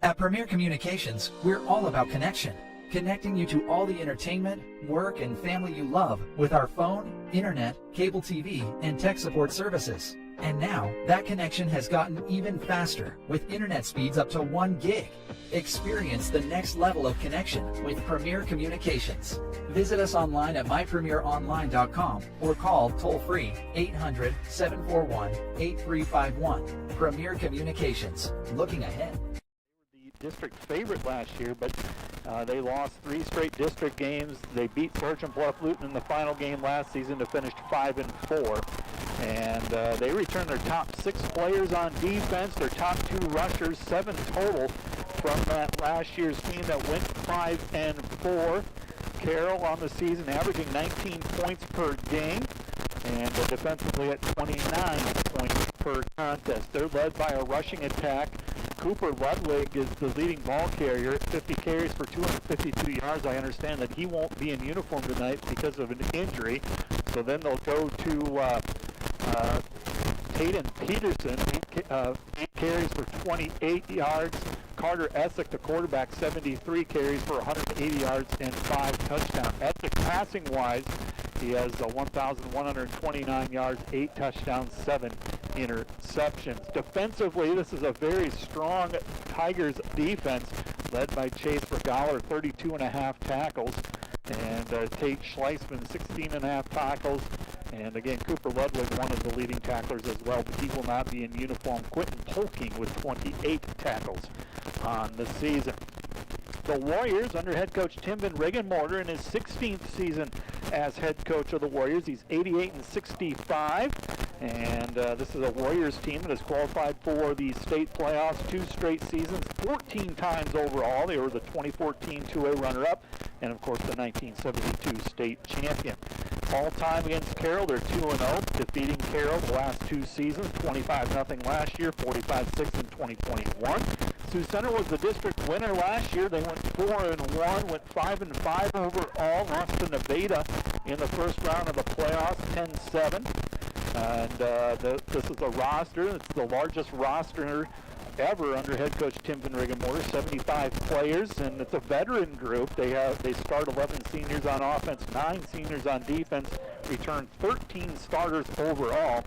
Speaker 13: At Premier Communications, we're all about connection, connecting you to all the entertainment, work, and family you love with our phone, internet, cable TV, and tech support services. And now, that connection has gotten even faster with internet speeds up to 1 gig. Experience the next level of connection with Premier Communications. Visit us online at mypremieronline.com or call toll-free 800-741-8351. Premier Communications, looking ahead.
Speaker 18: District favorite last year, but they lost 3 straight district games. They beat Sergeant Bluff Luton in the final game last season to finish 5-4. And they returned their top 6 players on defense, their top 2 rushers, 7 total from that last year's team that went 5-4. Carroll on the season averaging 19 points per game, and defensively at 29 points per contest. They're led by a rushing attack. Cooper Ludwig is the leading ball carrier at 50 carries for 252 yards. I understand that he won't be in uniform tonight because of an injury. So then they'll go to Hayden Peterson, 8 carries for 28 yards. Carter Essick, the quarterback, 73 carries for 180 yards and 5 touchdowns. Essick passing-wise, he has 1,129 yards, 8 touchdowns, 7 interceptions. Defensively, this is a very strong Tigers defense led by Chase Regaller, 32.5 tackles, and Tate Schleisman, 16.5 tackles. And again, Cooper Ludwig, one of the leading tacklers as well, but he will not be in uniform. Quentin Polking with 28 tackles on the season. The Warriors, under head coach Tim Van Regenmorter, in his 16th season as head coach of the Warriors. He's 88-65, and this is a Warriors team that has qualified for the state playoffs 2 straight seasons, 14 times overall. They were the 2014 2A runner-up, and of course the 1972 state champion. All-time against Carroll, they're 2-0, defeating Carroll the last 2 seasons, 25-0 last year, 45-6 in 2021. Sioux Center was the district winner last year. They went 4-1, went 5-5 overall, lost to Nevada in the first round of the playoffs, 10-7. And this is a roster. It's the largest roster ever under head coach Tim Van Regenmorter, 75 players, and it's a veteran group. They start 11 seniors on offense, 9 seniors on defense, return 13 starters overall.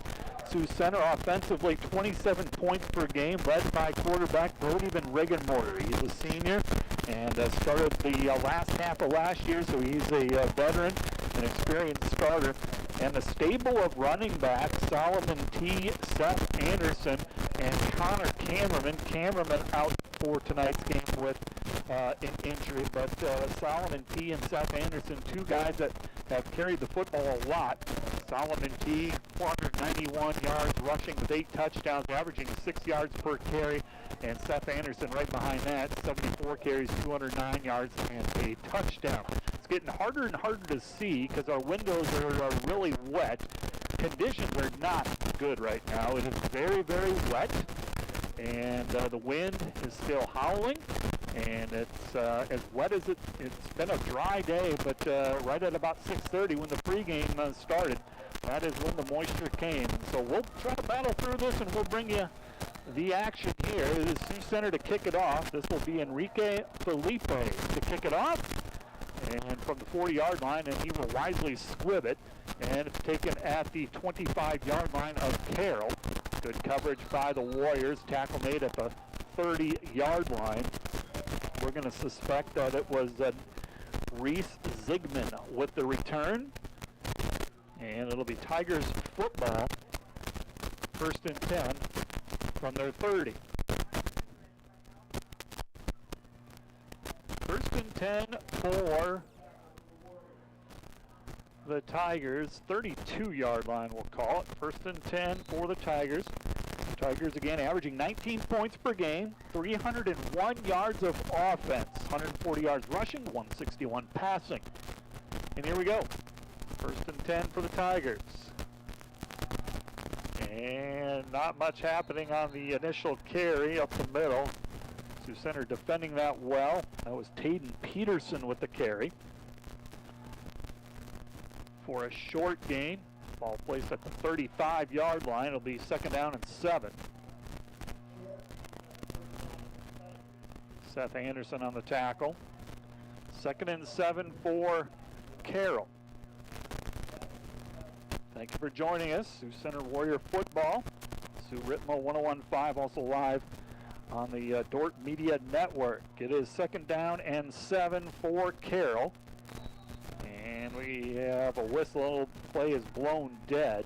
Speaker 18: Sioux Center offensively 27 points per game, led by quarterback Brody Van Regenmorter. He's a senior and started the last half of last year, so he's a veteran, an experienced starter. And the stable of running backs, Solomon T., Seth Anderson, and Connor Cameraman. Cameraman out for tonight's game with an injury, but Solomon T. and Seth Anderson, 2 guys that have carried the football a lot. Solomon T., 491 yards rushing with 8 touchdowns, averaging 6 yards per carry. And Seth Anderson right behind that, 74 carries, 209 yards, and a touchdown. It's getting harder and harder to see because our windows are really wet. Conditions are not good right now. It is very, very wet, and the wind is still howling, and it's as wet as it's been a dry day, but right at about 6:30 when the pregame started, that is when the moisture came. So we'll try to battle through this, and we'll bring you the action here. It is Sioux Center to kick it off. This will be Enrique Felipe to kick it off, and from the 40-yard line, and he will wisely squib it, and it's taken at the 25-yard line of Carroll. Good coverage by the Warriors. Tackle made at the 30-yard line. We're going to suspect that it was Reese Zigman with the return, and it'll be Tigers football, 1st and 10 from their 30. 1st and 10 for the Tigers, 32-yard line we'll call it. 1st and 10 for the Tigers. Tigers again averaging 19 points per game, 301 yards of offense, 140 yards rushing, 161 passing. And here we go. 1st and 10 for the Tigers. And not much happening on the initial carry up the middle. Sioux Center defending that well. That was Tayden Peterson with the carry. For a short gain, ball placed at the 35-yard line. It'll be 2nd down and 7. Seth Anderson on the tackle. 2nd and 7 for Carroll. Thank you for joining us. Sioux Center Warrior Football. Sioux Ritmo 101.5, also live on the Dort Media Network. It is 2nd down and 7 for Carroll. And we have a whistle. Play is blown dead.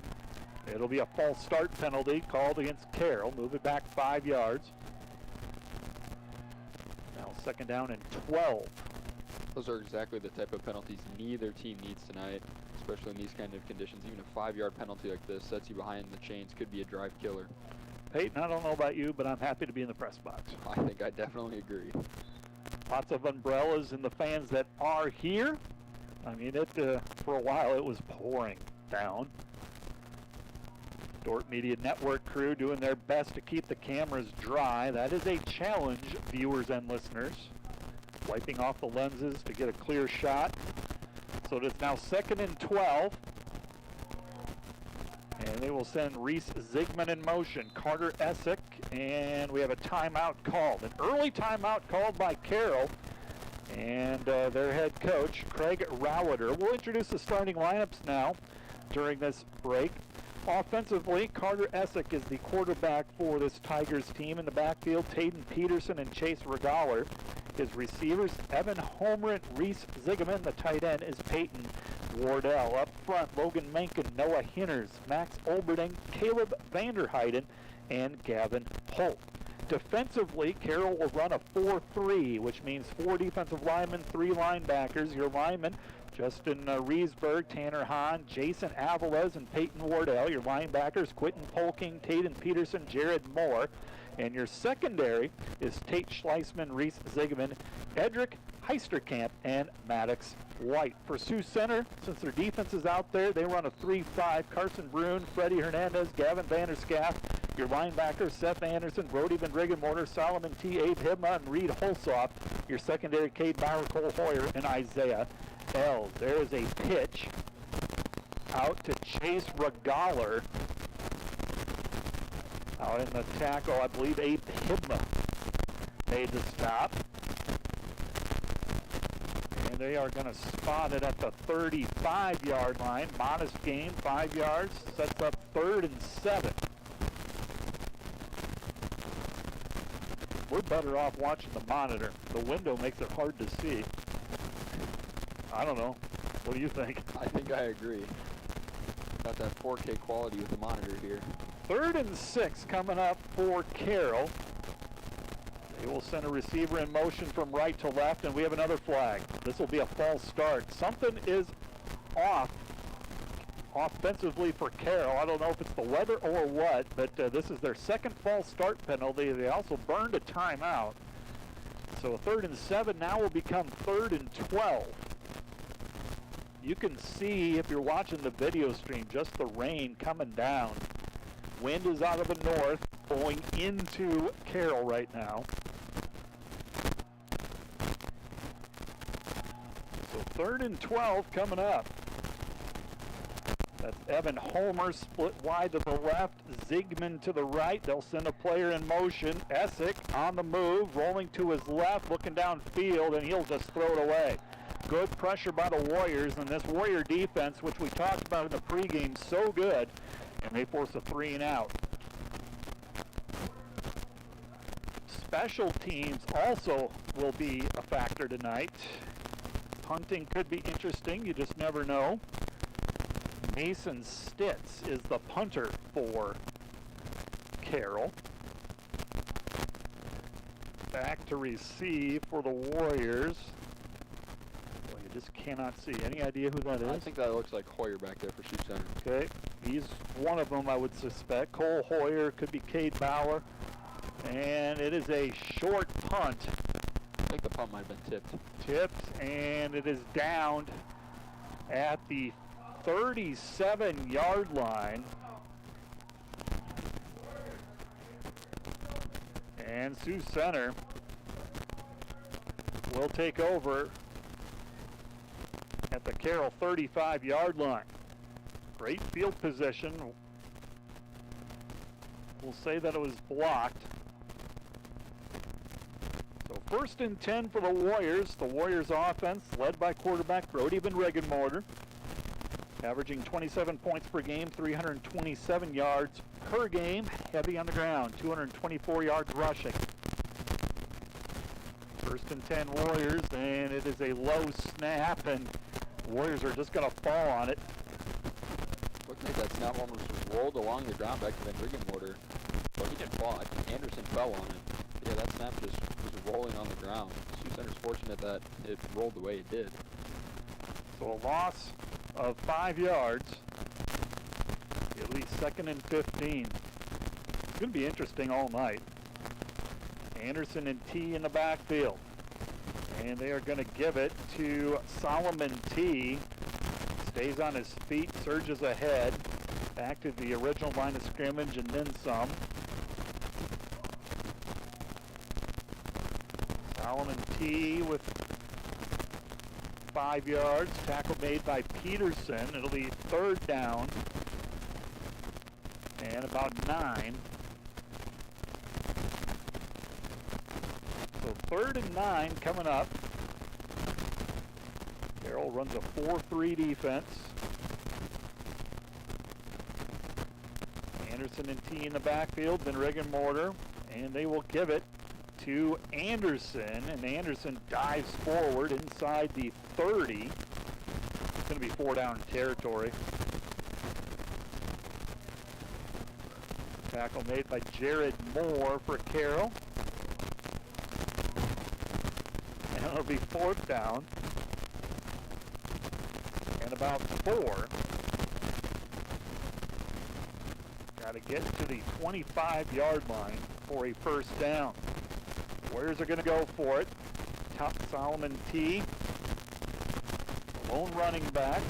Speaker 18: It'll be a false start penalty called against Carroll. Move it back 5 yards. Now 2nd down and 12.
Speaker 17: Those are exactly the type of penalties neither team needs tonight, especially in these kind of conditions. Even a 5-yard penalty like this sets you behind the chains, could be a drive killer.
Speaker 18: Peyton, I don't know about you, but I'm happy to be in the press box.
Speaker 17: I think I definitely agree.
Speaker 18: Lots of umbrellas and the fans that are here. I mean, for a while it was pouring down. Dort Media Network crew doing their best to keep the cameras dry. That is a challenge, viewers and listeners. Wiping off the lenses to get a clear shot. So it is now 2nd and 12. And they will send Reese Zigman in motion. Carter Essick, and we have a timeout called. An early timeout called by Carroll and their head coach, Craig Rowater. We'll introduce the starting lineups now during this break. Offensively, Carter Essick is the quarterback for this Tigers team. In the backfield, Tayden Peterson and Chase Regaler. His receivers, Evan Homer and Reese Zigman. The tight end is Peyton Wardell. Up front, Logan Menken, Noah Hinners, Max Olberding, Caleb Vanderheiden, and Gavin Holt. Defensively, Carroll will run a 4-3, which means 4 defensive linemen, 3 linebackers. Your linemen, Justin Riesberg, Tanner Hahn, Jason Aviles, and Peyton Wardell. Your linebackers, Quentin Polking, Taden Peterson, Jared Moore. And your secondary is Tate Schleisman, Reese Ziegman, Edric Heisterkamp, and Maddox White. For Sioux Center, since their defense is out there, they run a 3-5. Carson Brune, Freddie Hernandez, Gavin Vanderscaff. Your linebackers, Seth Anderson, Brody Van Riggenmorter, Solomon T. Abe Hibma, and Reed Holsoff. Your secondary, Cade Bauer, Cole Hoyer, and Isaiah Ells. There is a pitch out to Chase Regaler. Out in the tackle, I believe Abe Hibma made the stop. And they are going to spot it at the 35-yard line. Modest gain, 5 yards. Sets up 3rd and 7. We're better off watching the monitor. The window makes it hard to see. I don't know. What do you think?
Speaker 17: I think I agree. Got that 4K quality with the monitor here.
Speaker 18: 3rd and 6 coming up for Carroll. They will send a receiver in motion from right to left, and we have another flag. This will be a false start. Something is off offensively for Carroll. I don't know if it's the weather or what, but this is their second false start penalty. They also burned a timeout. So 3rd and 7 now will become 3rd and 12. You can see, if you're watching the video stream, just the rain coming down. Wind is out of the north, blowing into Carroll right now. So 3rd and 12 coming up. That's Evan Homer split wide to the left, Ziegman to the right. They'll send a player in motion. Essick on the move, rolling to his left, looking downfield, and he'll just throw it away. Good pressure by the Warriors, and this Warrior defense, which we talked about in the pregame, so good, and they force a 3 and out. Special teams also will be a factor tonight. Punting could be interesting, you just never know. Mason Stitz is the punter for Carroll. Back to receive for the Warriors. Well, you just cannot see. Any idea who that is?
Speaker 17: I think that looks like Hoyer back there for Sioux Center.
Speaker 18: Okay, he's one of them I would suspect. Cole Hoyer, could be Cade Bauer. And it is a short punt.
Speaker 17: I think the punt might have been tipped.
Speaker 18: Tipped, and it is downed at the 37-yard line. And Sioux Center will take over at the Carroll 35-yard line. Great field position. We'll say that it was blocked. So 1st and 10 for the Warriors. The Warriors offense led by quarterback Brody Van Riggenmorter, averaging 27 points per game, 327 yards per game, heavy on the ground, 224 yards rushing. 1st and 10 Warriors, and it is a low snap, and Warriors are just going to fall on it.
Speaker 17: Looked like that snap almost rolled along the ground back to Van Riggenmorter, but he didn't fall. I think Anderson fell on it. Yeah, that snap just was rolling on the ground. Sioux Center's fortunate that it rolled the way it did.
Speaker 18: So a loss of 5 yards, at least 2nd and 15. It's going to be interesting all night. Anderson and T in the backfield. And they are going to give it to Solomon T. Stays on his feet, surges ahead, back to the original line of scrimmage and then some. Solomon T with 5 yards. Tackle made by Peterson. It'll be 3rd down and about 9. So 3rd and 9 coming up. Carroll runs a 4-3 defense. Anderson and T in the backfield, Van Riggenmorter, and they will give it to Anderson, and Anderson dives forward inside the 30. It's going to be 4 down territory. Tackle made by Jared Moore for Carroll. it'll be 4th down. And about 4. Got to get to the 25-yard line for a 1st down. Warriors are going to go for it. Solomon T, lone running back.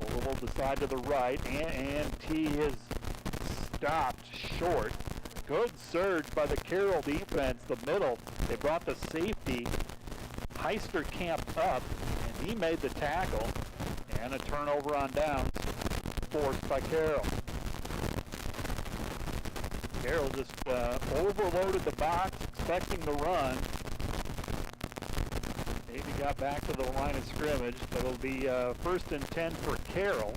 Speaker 18: A little to the side to the right, and T is stopped short. Good surge by the Carroll defense, the middle. They brought the safety, Heisterkamp, up, and he made the tackle. And a turnover on downs, forced by Carroll. Carroll just overloaded the box, expecting the run. Maybe got back to the line of scrimmage, but it'll be 1st and 10 for Carroll.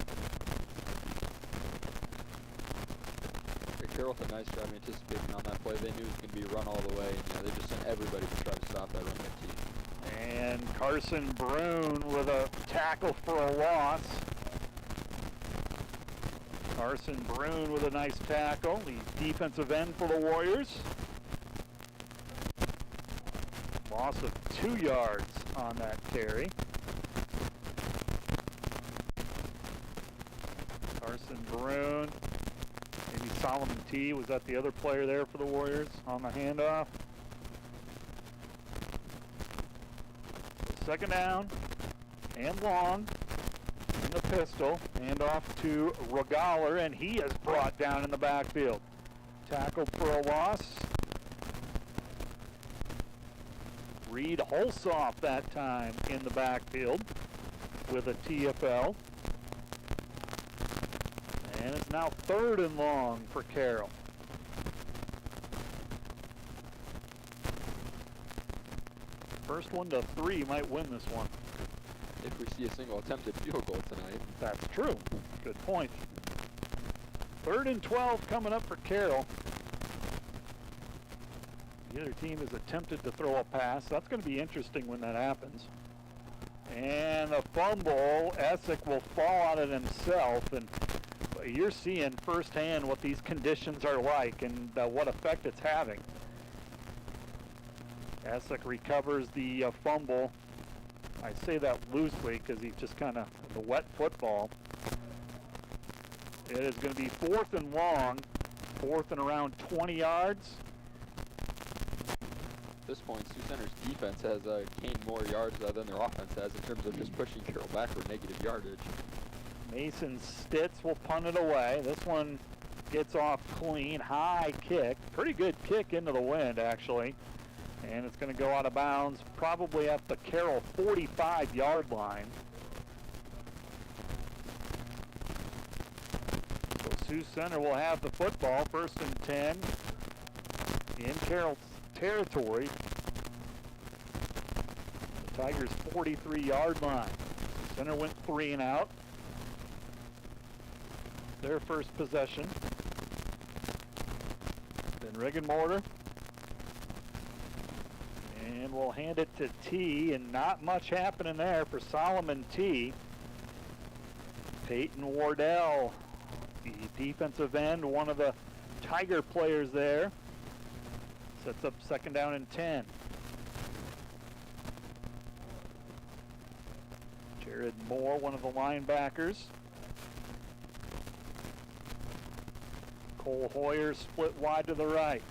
Speaker 17: Carroll did a nice job anticipating on that play. They knew it was going to be run all the way, and they just sent everybody to try to stop that run by T.
Speaker 18: And Carson Brune with a tackle for a loss. Carson Brune with a nice tackle, the defensive end for the Warriors. Loss of 2 yards on that carry. Carson Brune, maybe Solomon T, was that the other player there for the Warriors on the handoff? 2nd down and long. In the pistol, hand off to Regaler, and he is brought down in the backfield. Tackled for a loss. Reed Holsoff that time in the backfield with a TFL. And it's now 3rd and long for Carroll. First one to 3 might win this one.
Speaker 17: If we see a single attempted field goal tonight.
Speaker 18: That's true. Good point. 3rd and 12 coming up for Carroll. The other team has attempted to throw a pass. That's going to be interesting when that happens. And a fumble. Essick will fall on it himself. And you're seeing firsthand what these conditions are like and what effect it's having. Essick recovers the fumble. I say that loosely because he's just kind of the wet football. It is going to be 4th and long, 4th and around 20 yards.
Speaker 17: At this point, Sioux Center's defense has gained more yards than their offense has in terms of just pushing Carroll back for negative yardage.
Speaker 18: Mason Stitz will punt it away. This one gets off clean, high kick. Pretty good kick into the wind, actually. And it's going to go out of bounds, probably at the Carroll 45-yard line. So Sioux Center will have the football, 1st and 10 in Carroll's territory. The Tigers' 43-yard line. Center went 3 and out. Their first possession. Then Riggenmortar. And we'll hand it to T, and not much happening there for Solomon T. Peyton Wardell, the defensive end, one of the Tiger players there. Sets up 2nd down and 10. Jared Moore, one of the linebackers. Cole Hoyer split wide to the right.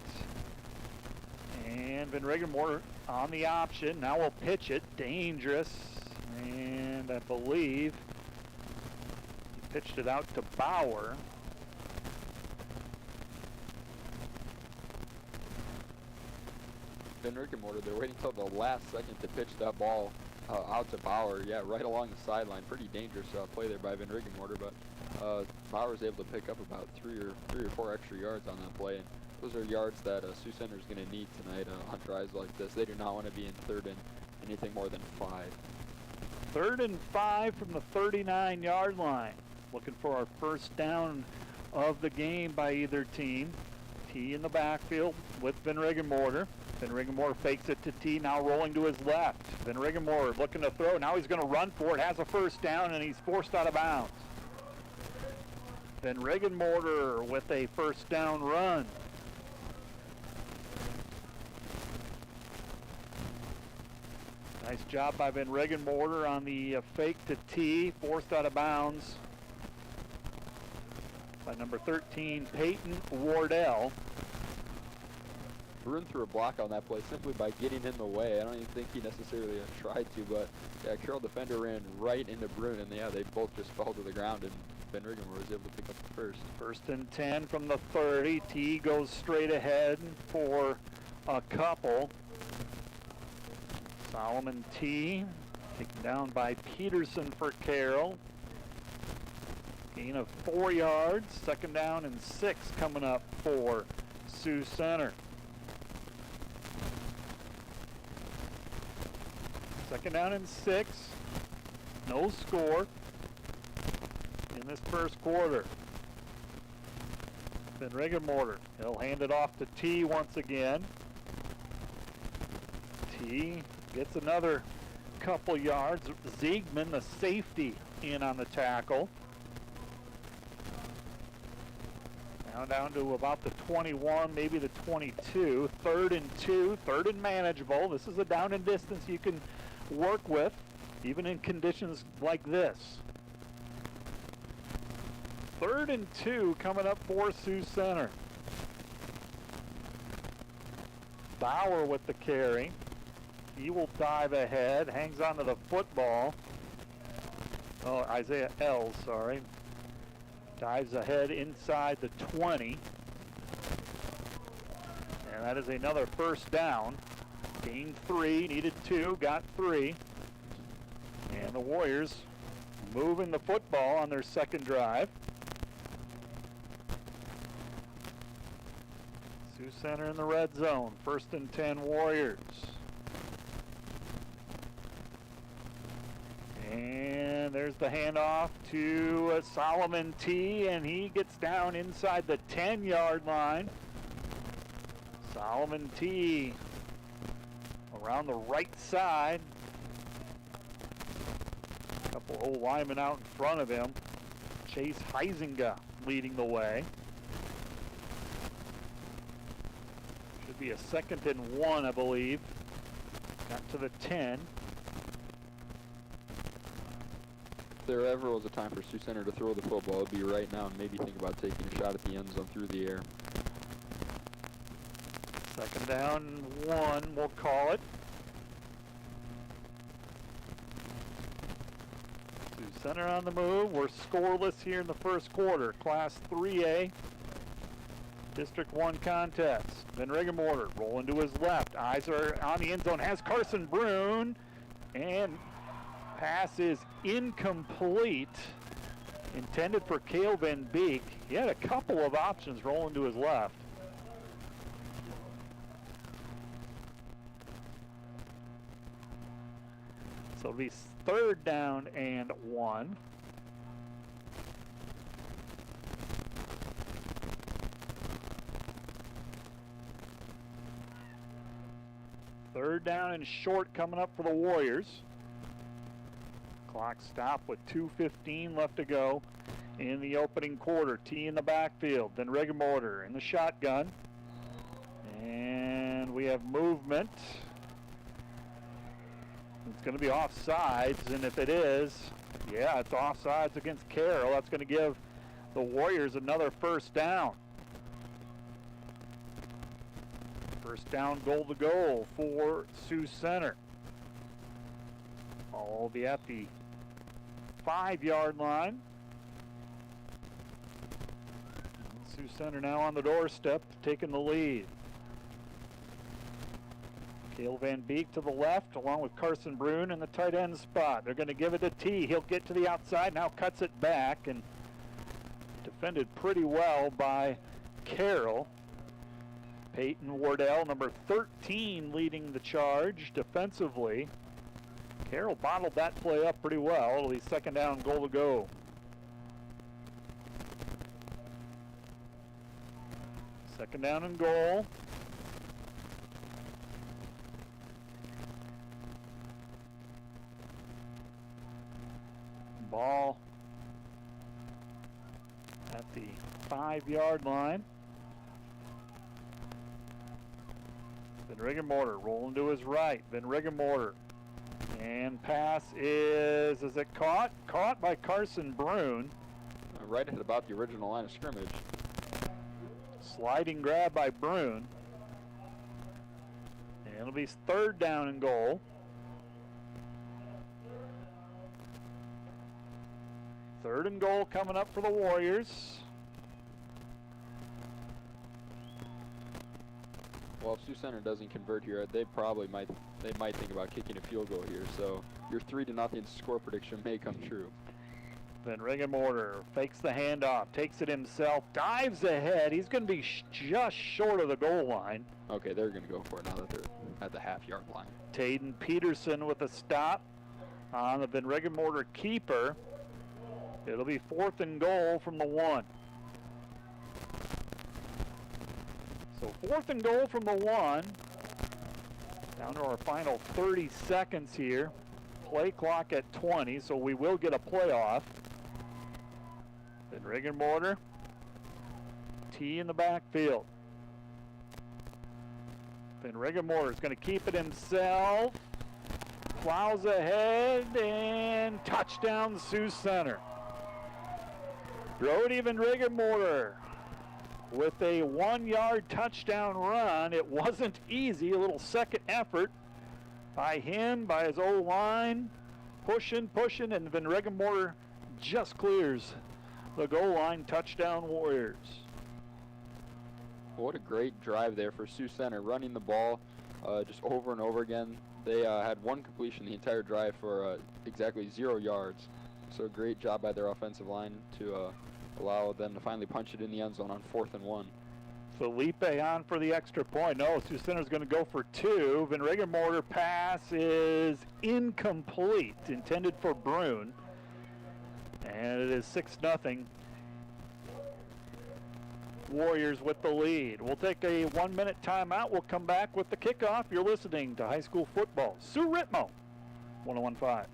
Speaker 18: And Van Riggenmortar on the option. Now we'll pitch it. Dangerous. And I believe he pitched it out to Bauer.
Speaker 17: Van Riggenmortar, they're waiting until the last second to pitch that ball out to Bauer. Yeah, right along the sideline. Pretty dangerous play there by Van Riggenmortar, but Bauer was able to pick up about 3 or 4 extra yards on that play. And those are yards that Sioux Center is going to need tonight on drives like this. They do not want to be in 3rd and anything more than 5.
Speaker 18: 3rd and 5 from the 39-yard line. Looking for our first down of the game by either team. T in the backfield with Van Riggenmortar. Van Riggenmortar fakes it to T, now rolling to his left. Van Riggenmortar looking to throw. Now he's going to run for it. Has a first down, and he's forced out of bounds. Van Riggenmortar with a first down run. Nice job by Van Regenmorter on the fake to T, forced out of bounds by number 13, Peyton Wardell.
Speaker 17: Bruin threw a block on that play simply by getting in the way. I don't even think he necessarily tried to, but yeah, Carroll defender ran right into Bruin, and yeah, they both just fell to the ground, and Van Regenmorter was able to pick up the first.
Speaker 18: 1st and 10 from the 30. T goes straight ahead for a couple. Solomon T taken down by Peterson for Carroll. Gain of 4 yards. 2nd down and 6 coming up for Sioux Center. 2nd down and 6. No score in this first quarter. Van Regenmorter, he'll hand it off to T once again. T gets another couple yards. Ziegman, the safety, in on the tackle. Now down to about the 21, maybe the 22. 3rd and 2, 3rd and manageable. This is a down and distance you can work with, even in conditions like this. 3rd and 2 coming up for Sioux Center. Bauer with the carry. He will dive ahead, hangs onto the football. Oh, Isaiah L, sorry. Dives ahead inside the 20. And that is another 1st down. Gained 3, needed 2, got 3. And the Warriors moving the football on their 2nd drive. Sioux Center in the red zone. 1st and 10 Warriors. And there's the handoff to Solomon T, and he gets down inside the 10-yard line. Solomon T around the right side. A couple old linemen out in front of him. Chase Heisinga leading the way. Should be a 2nd and 1, I believe. Got to the 10.
Speaker 17: If there ever was a time for Sioux Center to throw the football, it'd be right now, and maybe think about taking a shot at the end zone through the air.
Speaker 18: 2nd down, 1, we'll call it. Sioux Center on the move. We're scoreless here in the first quarter. Class 3A, District 1 contest. Van Regenmorter rolling to his left. Eyes are on the end zone. Has Carson Bruin, and pass is incomplete. Intended for Cale Van Beek. He had a couple of options rolling to his left. So it'll be 3rd down and 1. Third down and short coming up for the Warriors. Clock stopped with 2:15 left to go in the opening quarter. T in the backfield. Then Regenmorter in the shotgun. And we have movement. It's going to be offsides, and if it is, yeah, it's offsides against Carroll. That's going to give the Warriors another 1st down. 1st down, goal to goal for Sioux Center. Ball will be at the 5-yard line. Sioux Center now on the doorstep, taking the lead. Cale Van Beek to the left, along with Carson Bruin in the tight end spot. They're going to give it to T. He'll get to the outside, now cuts it back, and defended pretty well by Carroll. Peyton Wardell, number 13, leading the charge defensively. Carroll bottled that play up pretty well. It'll be 2nd down, goal to go. Second down and goal. Ball at the 5-yard line. Van Regenmorter rolling to his right. Van Regenmorter And pass is it caught? Caught by Carson Brune.
Speaker 17: Right at about the original line of scrimmage.
Speaker 18: Sliding grab by Brune. And it'll be 3rd down and goal. 3rd and goal coming up for the Warriors.
Speaker 17: Well, if Sioux Center doesn't convert here, they might think about kicking a field goal here. So your 3-0 score prediction may come true.
Speaker 18: Van Regenmorter fakes the handoff, takes it himself, dives ahead. He's going to be just short of the goal line.
Speaker 17: Okay, they're going to go for it now that they're at the half-yard line.
Speaker 18: Taden Peterson with a stop on the Van Regenmorter keeper. It'll be 4th and goal from the 1. So 4th and goal from the 1. Down to our final 30 seconds here. Play clock at 20, so we will get a playoff. Van Regenmorter. T in the backfield. Van Regenmorter is going to keep it himself. Plows ahead and touchdown Sioux Center. Brody Van Regenmorter with a 1-yard touchdown run. It wasn't easy, a little second effort by him, by his O-line. Pushing, and Van Regenmorter just clears the goal line. Touchdown Warriors.
Speaker 17: What a great drive there for Sioux Center, running the ball just over and over again. They had one completion the entire drive for exactly 0 yards. So great job by their offensive line to allow them to finally punch it in the end zone on 4th and 1.
Speaker 18: Felipe on for the extra point. No, Sioux Center's going to go for 2. Van Regenmorter pass is incomplete, intended for Brune. And it is 6-0. Warriors with the lead. We'll take a 1-minute timeout. We'll come back with the kickoff. You're listening to high school football. Sioux Ritmo, 101.5.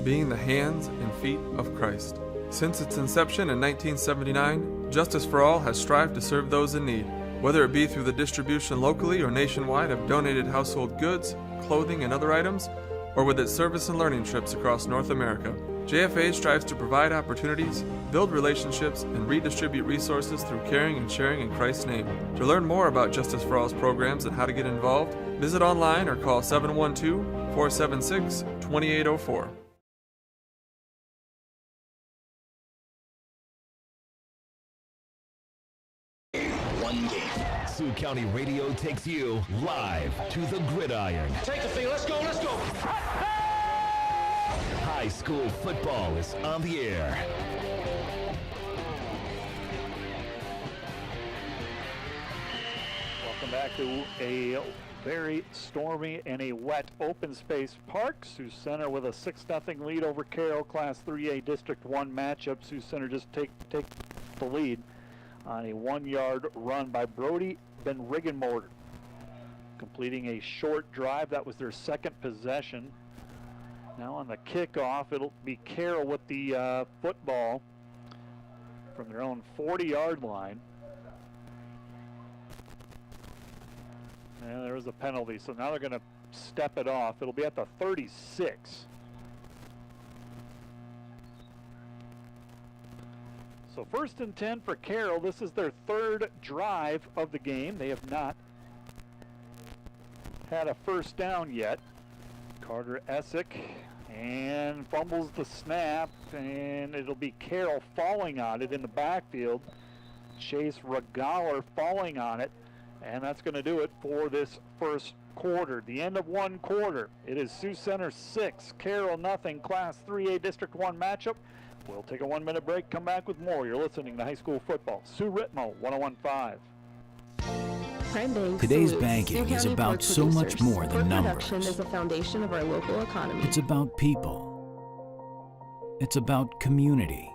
Speaker 2: Being the hands and feet of Christ. Since its inception in 1979, Justice for All has strived to serve those in need, whether it be through the distribution locally or nationwide of donated household goods, clothing, and other items, or with its service and learning trips across North America. JFA strives to provide opportunities, build relationships, and redistribute resources through caring and sharing in Christ's name. To learn more about Justice for All's programs and how to get involved, visit online or call 712-476-2804.
Speaker 7: One game. Sioux County Radio takes you live to the gridiron.
Speaker 8: Take the field, let's go, let's go!
Speaker 7: High school football is on the air.
Speaker 18: Welcome back to a very stormy and a wet open space park. Sioux Center with a 6-0 lead over Carroll, Class 3A District 1 matchup. Sioux Center just take the lead on a 1-yard run by Brody Van Regenmorter, completing a short drive. That was their second possession. Now on the kickoff, it'll be Carroll with the football from their own 40-yard line. And there was a penalty, so now they're going to step it off. It'll be at the 36. So 1st and 10 for Carroll. This is their 3rd drive of the game. They have not had a first down yet. Carter Essick and fumbles the snap, and it'll be Carroll falling on it in the backfield. Chase Regaler falling on it, and that's going to do it for this first quarter. The end of one quarter. It is Sioux Center 6, Carroll nothing. Class 3A District 1 matchup. We'll take a 1-minute break, come back with more. You're listening to high school football. Sioux Ritmo, 101.5.
Speaker 8: Prime Bank
Speaker 5: Today's
Speaker 8: salutes
Speaker 5: banking
Speaker 8: Sioux
Speaker 5: is
Speaker 8: County
Speaker 5: about
Speaker 8: pork
Speaker 5: so much
Speaker 8: producers.
Speaker 5: more than
Speaker 8: Pork
Speaker 5: numbers.
Speaker 8: production is the foundation of our local economy.
Speaker 5: It's about people. It's about community.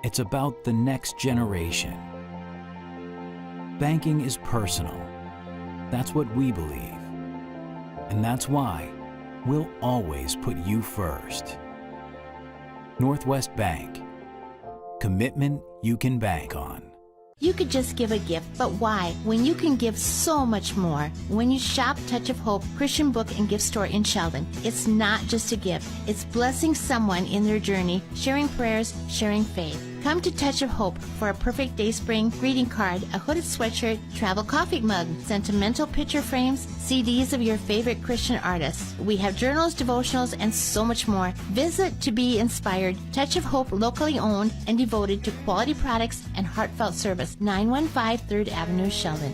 Speaker 5: It's about the next generation. Banking is personal. That's what we believe. And that's why we'll always put you first. Northwest Bank. Commitment you can bank on.
Speaker 14: You could just give a gift, but why? When you can give so much more. When you shop Touch of Hope Christian Book and Gift Store in Sheldon, it's not just a gift. It's blessing someone in their journey, sharing prayers, sharing faith. Come to Touch of Hope for a perfect day spring greeting card, a hooded sweatshirt, travel coffee mug, sentimental picture frames, CDs of your favorite Christian artists. We have journals, devotionals, and so much more. Visit to be inspired. Touch of Hope, locally owned and devoted to quality products and heartfelt service. 915 3rd Avenue, Sheldon.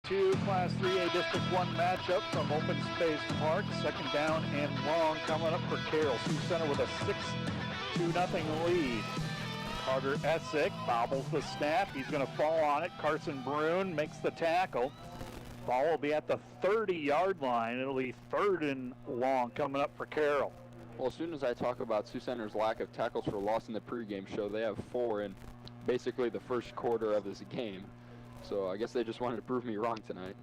Speaker 18: Two Class 3A District 1 matchup from Open Space Park. Second down and long coming up for Carroll. Sioux Center with a 6-0 lead. Carter Essick bobbles the snap. He's going to fall on it. Carson Brune makes the tackle. Ball will be at the 30-yard line. It'll be 3rd and long coming up for Carroll.
Speaker 17: Well, as soon as I talk about Sioux Center's lack of tackles for loss in the pregame show, they have 4 in basically the first quarter of this game. So I guess they just wanted to prove me wrong tonight.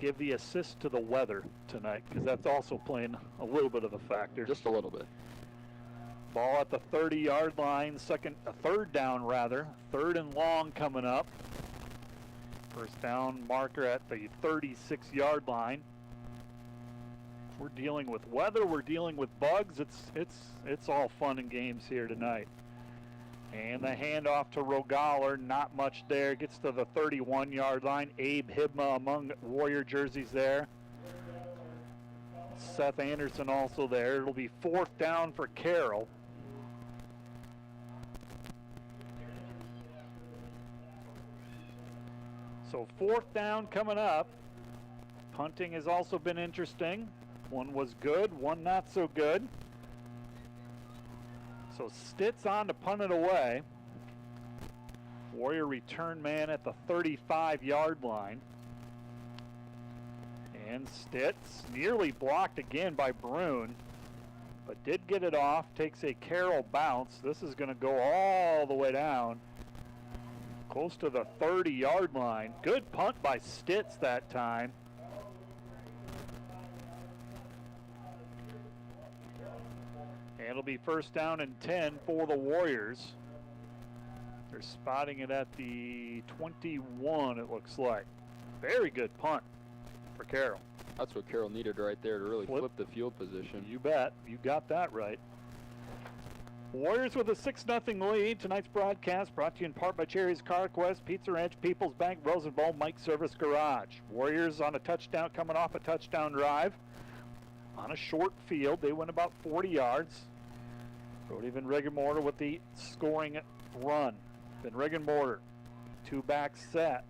Speaker 18: Give the assist to the weather tonight, because that's also playing a little bit of a factor.
Speaker 17: Just a little bit.
Speaker 18: Ball at the 30-yard line, 3rd down rather. 3rd and long coming up. First down marker at the 36-yard line. We're dealing with weather, we're dealing with bugs. It's all fun and games here tonight. And the handoff to Rogaller, not much there. Gets to the 31-yard line. Abe Hibma among Warrior jerseys there. Seth Anderson also there. It'll be 4th down for Carroll. So 4th down coming up. Punting has also been interesting. One was good, one not so good. So Stitz on to punt it away. Warrior return man at the 35-yard line. And Stitz nearly blocked again by Brune, but did get it off, takes a Carroll bounce. This is going to go all the way down, close to the 30-yard line. Good punt by Stitz that time. And it'll be 1st down and 10 for the Warriors. They're spotting it at the 21, it looks like. Very good punt for Carroll.
Speaker 17: That's what Carroll needed right there to really flip the field position.
Speaker 18: You bet. You got that right. Warriors with a 6-0 lead. Tonight's broadcast brought to you in part by Cherry's Car Quest, Pizza Ranch, People's Bank, Rosenbaum, Mike Service Garage. Warriors on a touchdown, coming off a touchdown drive. On a short field, they went about 40 yards. Brody Van Regenmorter with the scoring run. Van Regenmorter, 2-back set,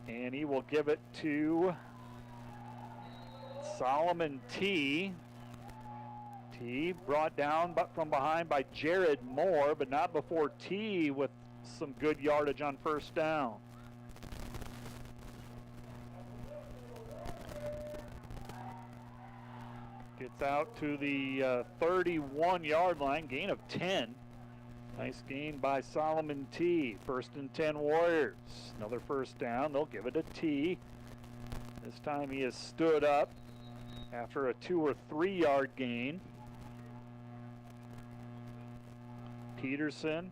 Speaker 18: and he will give it to Solomon T. T brought down but from behind by Jared Moore, but not before T with some good yardage on 1st down. Gets out to the 31-yard line, gain of 10. Nice gain by Solomon T. 1st and 10 Warriors. Another 1st down, they'll give it to T. This time he has stood up after a 2 or 3 yard gain. Peterson,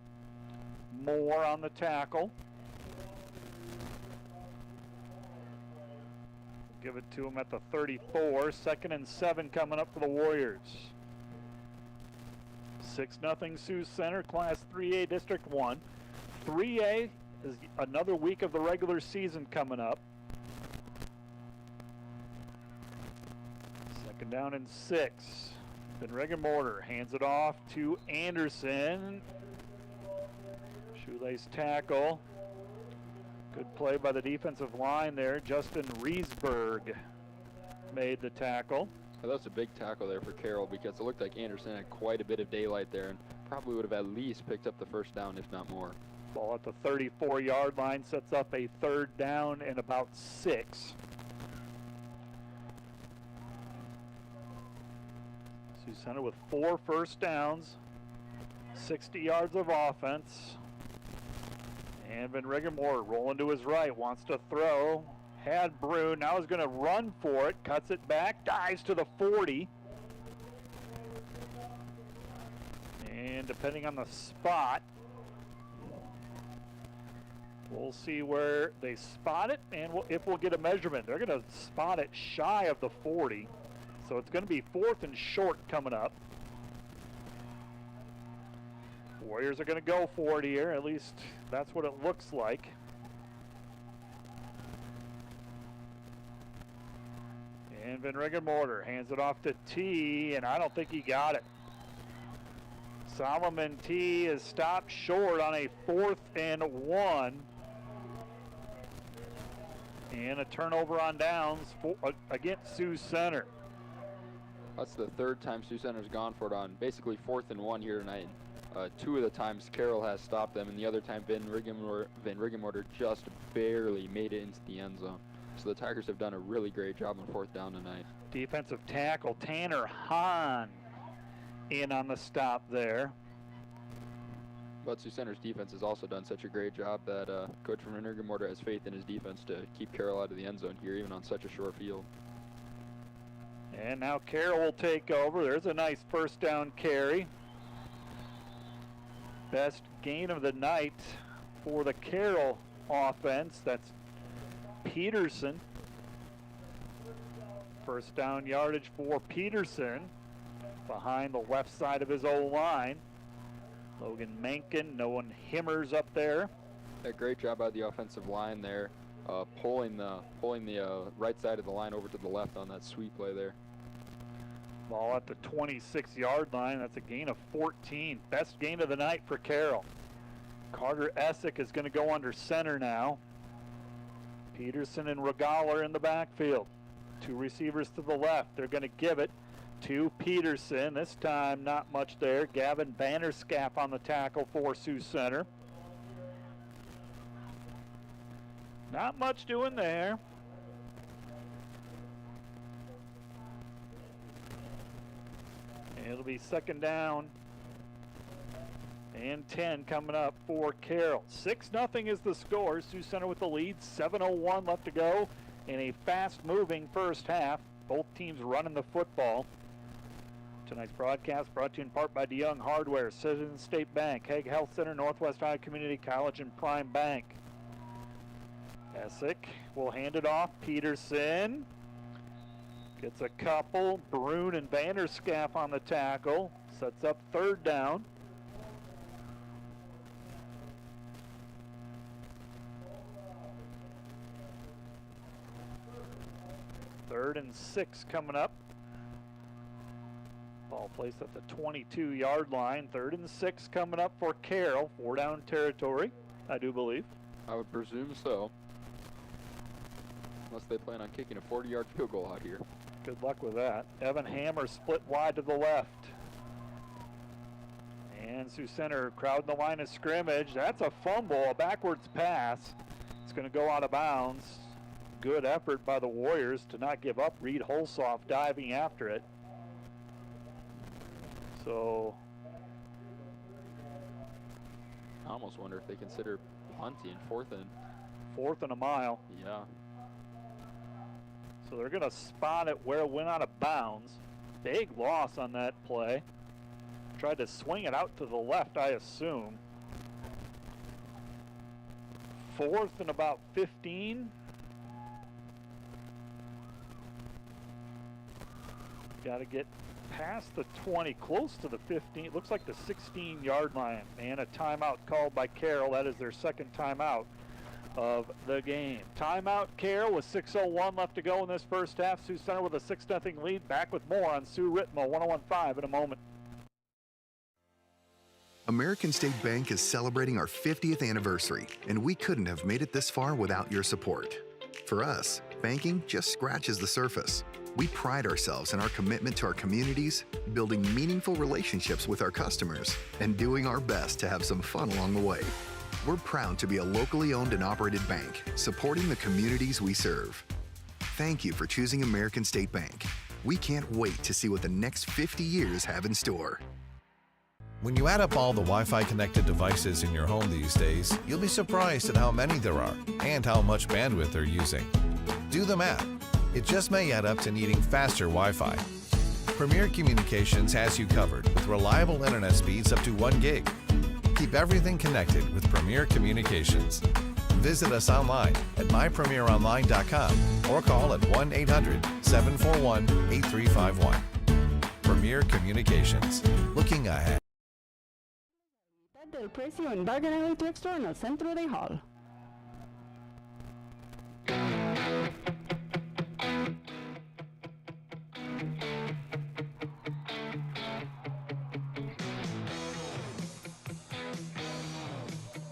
Speaker 18: Moore on the tackle. Give it to him at the 34. 2nd and 7 coming up for the Warriors. 6-0 Sioux Center, Class 3A District 1. 3A is another week of the regular season coming up. 2nd down and 6. Van Regenmorter hands it off to Anderson. Shoelace tackle. Good play by the defensive line there. Justin Riesberg made the tackle.
Speaker 17: Well, that's a big tackle there for Carroll because it looked like Anderson had quite a bit of daylight there and probably would have at least picked up the first down, if not more.
Speaker 18: Ball at the 34-yard line sets up a 3rd down and about 6. Sioux Center with 4 first downs, 60 yards of offense. And Van Riggenmoor rolling to his right, wants to throw. Had Brune, now is going to run for it, cuts it back, dives to the 40. And depending on the spot, we'll see where they spot it and if we'll get a measurement. They're going to spot it shy of the 40. So it's going to be 4th and short coming up. Warriors are going to go for it here. At least that's what it looks like. And Van Riggenmoor hands it off to T, and I don't think he got it. Solomon T is stopped short on a 4th and 1. And a turnover on downs against Sioux Center.
Speaker 17: That's the 3rd time Sioux Center's gone for it on basically 4th and 1 here tonight. 2 of the times Carroll has stopped them, and the other time Van Riggenmoor just barely made it into the end zone. So the Tigers have done a really great job on 4th down tonight.
Speaker 18: Defensive tackle Tanner Hahn in on the stop there.
Speaker 17: But Sioux Center's defense has also done such a great job that Coach Van Riggenmoor has faith in his defense to keep Carroll out of the end zone here, even on such a short field.
Speaker 18: And now Carroll will take over. There's a nice first down carry. Best gain of the night for the Carroll offense. That's Peterson. First down yardage for Peterson behind the left side of his O-line. Logan Menken, Noah Himmers up there.
Speaker 17: A great job by the offensive line there, pulling the right side of the line over to the left on that sweep play there.
Speaker 18: Ball at the 26-yard line. That's a gain of 14. Best gain of the night for Carroll. Carter Essick is going to go under center now. Peterson and Regaler in the backfield. 2 receivers to the left. They're going to give it to Peterson. This time not much there. Gavin Bannerscap on the tackle for Sioux Center. Not much doing there. It'll be 2nd down and 10 coming up for Carroll. 6-0 is the score. Sioux Center with the lead. 7:01 left to go in a fast-moving first half. Both teams running the football. Tonight's broadcast brought to you in part by DeYoung Hardware, Citizen State Bank, Hague Health Center, Northwest Ohio Community College, and Prime Bank. Essick will hand it off. Peterson gets a couple. Brune and Vanderscaff on the tackle. Sets up 3rd down. Third and 6 coming up. Ball placed at the 22-yard line. 3rd and 6 coming up for Carroll. 4-down territory, I do believe.
Speaker 17: I would presume so. Unless they plan on kicking a 40-yard field goal out here.
Speaker 18: Good luck with that. Evan Hammer split wide to the left. And Sioux Center crowding the line of scrimmage. That's a fumble, a backwards pass. It's going to go out of bounds. Good effort by the Warriors to not give up. Reed Holsoff diving after it. So
Speaker 17: I almost wonder if they consider punting 4th
Speaker 18: and a mile.
Speaker 17: Yeah.
Speaker 18: So they're going to spot it where it went out of bounds. Big loss on that play. Tried to swing it out to the left, I assume. 4th and about 15. Got to get past the 20, close to the 15. It looks like the 16-yard line. And a timeout called by Carroll. That is their 2nd timeout of the game. Timeout Carroll with 6:01 left to go in this first half. Sioux Center with a 6-0 lead. Back with more on Sioux Ritmo 101.5 in a moment.
Speaker 1: American State Bank is celebrating our 50th anniversary, and we couldn't have made it this far without your support. For us, banking just scratches the surface. We pride ourselves in our commitment to our communities, building meaningful relationships with our customers, and doing our best to have some fun along the way. We're proud to be a locally owned and operated bank, supporting the communities we serve. Thank you for choosing American State Bank. We can't wait to see what the next 50 years have in store.
Speaker 15: When you add up all the Wi-Fi connected devices in your home these days, you'll be surprised at how many there are and how much bandwidth they're using. Do the math. It just may add up to needing faster Wi-Fi. Premier Communications has you covered with reliable internet speeds up to 1 gig. Keep everything connected with Premier Communications. Visit us online at mypremieronline.com or call at 1-800-741-8351. Premier Communications. Looking ahead.
Speaker 16: Del precio en Bargain Electric Store en el centro de Hall.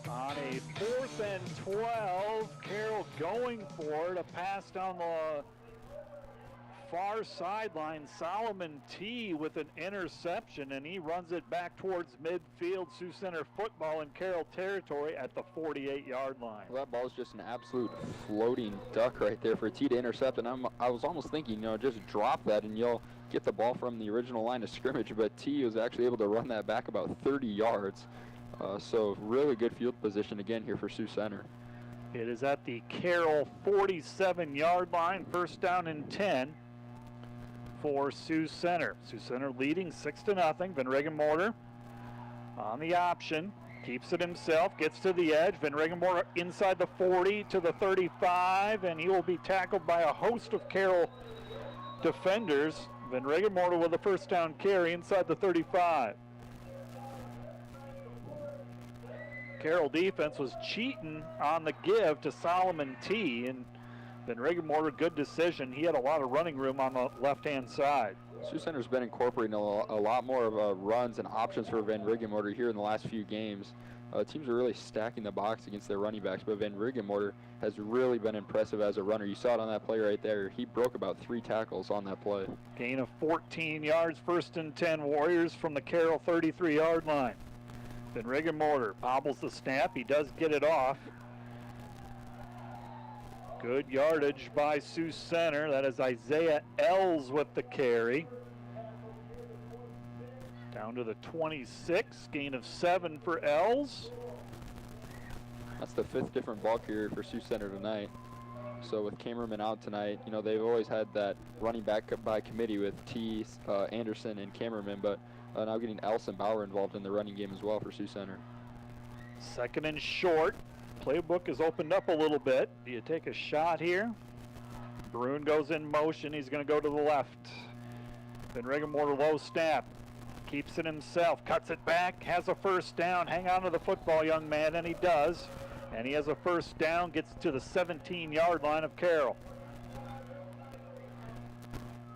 Speaker 18: On a 4th and 12, Carroll going for it. A pass down the far sideline. Solomon T with an interception, and he runs it back towards midfield. Sioux Center football in Carroll territory at the 48-yard line.
Speaker 17: Well, that ball is just an absolute floating duck right there for T to intercept, and I was almost thinking, just drop that and you'll get the ball from the original line of scrimmage, but T was actually able to run that back about 30 yards. So really good field position again here for Sioux Center.
Speaker 18: It is at the Carroll 47-yard line, 1st down and 10 for Sioux Center. Sioux Center leading 6-0. Van Regenmorter on the option, keeps it himself, gets to the edge. Van Regenmorter inside the 40 to the 35, and he will be tackled by a host of Carroll defenders. Van Regenmorter with a 1st down carry inside the 35. Carroll defense was cheating on the give to Solomon T, and Van Regenmorter, good decision. He had a lot of running room on the left-hand side.
Speaker 17: Sioux Center's been incorporating a lot more of runs and options for Van Regenmorter here in the last few games. Teams are really stacking the box against their running backs, but Van Regenmorter has really been impressive as a runner. You saw it on that play right there. He broke about 3 tackles on that play.
Speaker 18: Gain of 14 yards, 1st and 10 Warriors from the Carroll 33-yard line. Van Regenmorter bobbles the snap. He does get it off. Good yardage by Sioux Center. That is Isaiah Ells with the carry. Down to the 26, gain of 7 for Ells.
Speaker 17: That's the 5th different ball carrier for Sioux Center tonight. So with Camerman out tonight, they've always had that running back by committee with T, Anderson, and Camerman, but now getting Elson Bauer involved in the running game as well for Sioux Center.
Speaker 18: 2nd and short. Playbook is opened up a little bit. Do you take a shot here? Bruin goes in motion. He's going to go to the left. Van Regenmorter low snap. Keeps it himself. Cuts it back. Has a 1st down. Hang on to the football, young man, and he does. And he has a 1st down. Gets to the 17-yard line of Carroll.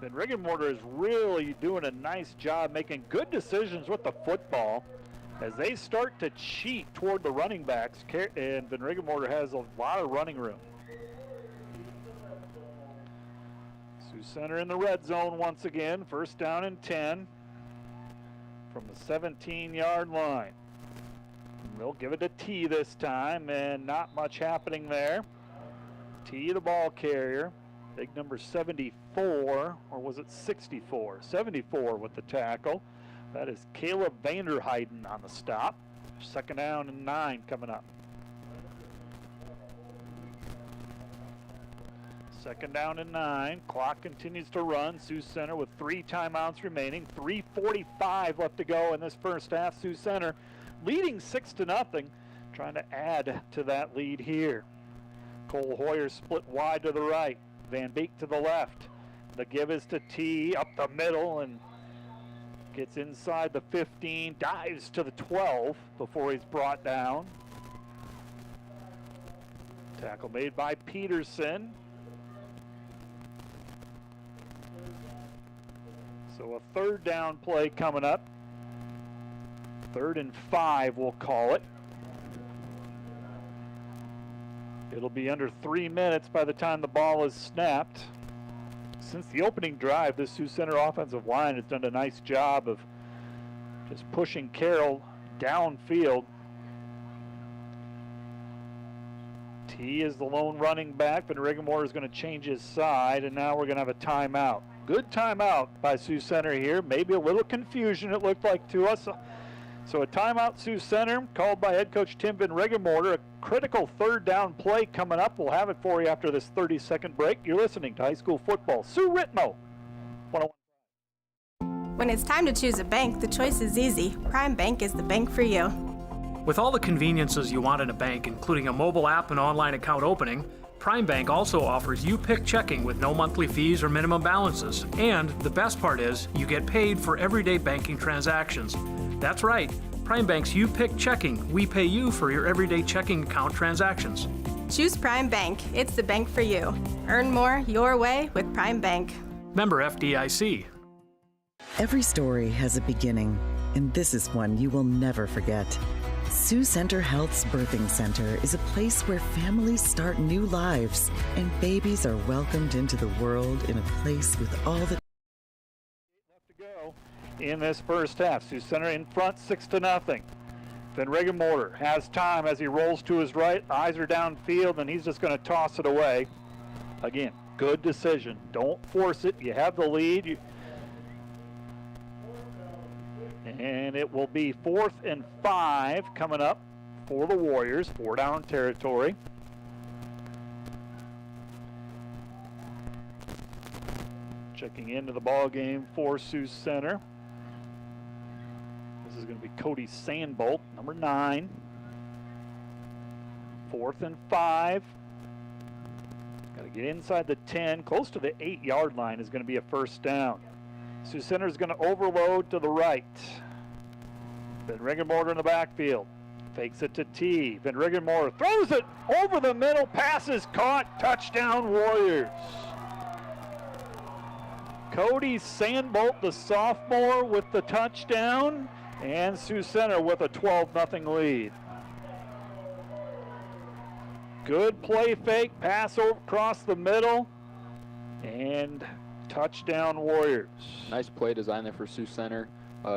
Speaker 18: Van Regenmorter is really doing a nice job making good decisions with the football. As they start to cheat toward the running backs, and Van Regenmorter has a lot of running room. Sioux Center in the red zone once again, 1st down and 10 from the 17-yard line. They'll give it to T this time, and not much happening there. T, the ball carrier, big number 74, or was it 64? 74 with the tackle. That is Caleb Vanderheiden on the stop. 2nd down and 9 coming up. 2nd down and 9. Clock continues to run. Sioux Center with 3 timeouts remaining. 3:45 left to go in this 1st half. Sioux Center leading 6-0. Trying to add to that lead here. Cole Hoyer split wide to the right. Van Beek to the left. The give is to T up the middle and gets inside the 15, dives to the 12 before he's brought down. Tackle made by Peterson. So a 3rd down play coming up. 3rd and 5, we'll call it. It'll be under 3 minutes by the time the ball is snapped. since the opening drive, this Sioux Center offensive line has done a nice job of just pushing Carroll downfield. He is the lone running back, but Riggamore is going to change his side, and now we're going to have a timeout. Good timeout by Sioux Center here. Maybe a little confusion, it looked like to us. So a timeout, Sioux Center, called by head coach Tim Van Riggemorter. A critical third down play coming up. We'll have it for you after this 30-second break. You're listening to High School Football. Sioux Ritmo.
Speaker 3: When it's time to choose a bank, the choice is easy. Prime Bank is the bank for you.
Speaker 10: With all the conveniences you want in a bank, including a mobile app and online account opening, Prime Bank also offers you-pick checking with no monthly fees or minimum balances. And the best part is, you get paid for everyday banking transactions. That's right, Prime Bank's you-pick checking. We pay you for your everyday checking account transactions.
Speaker 3: Choose Prime Bank. It's the bank for you. Earn more your way with Prime Bank.
Speaker 10: Member FDIC.
Speaker 11: Every story has a beginning, and this is one you will never forget. Sioux Center Health's Birthing Center is a place where families start new lives and babies are welcomed into the world in a place with all the
Speaker 18: in this first half. Sioux Center in front 6-0. Van Riggemorter has time as he rolls to his right. Eyes are downfield, and he's just going to toss it away. Again, good decision. Don't force it. You have the lead. And it will be 4th and 5 coming up for the Warriors. 4-down territory. Checking into the ball game for Sioux Center. This is going to be Cody Sandbolt, number 9. 4th and 5. Got to get inside the 10. Close to the 8-yard line is going to be a first down. Sioux Center is going to overload to the right. Van Riggemorter in the backfield. Fakes it to T. Van Riggemorter throws it over the middle. Pass is caught. Touchdown Warriors. Cody Sandbolt, the sophomore, with the touchdown. And Sioux Center with a 12-0 lead. Good play fake. Pass over across the middle. And touchdown Warriors.
Speaker 17: Nice play design there for Sioux Center.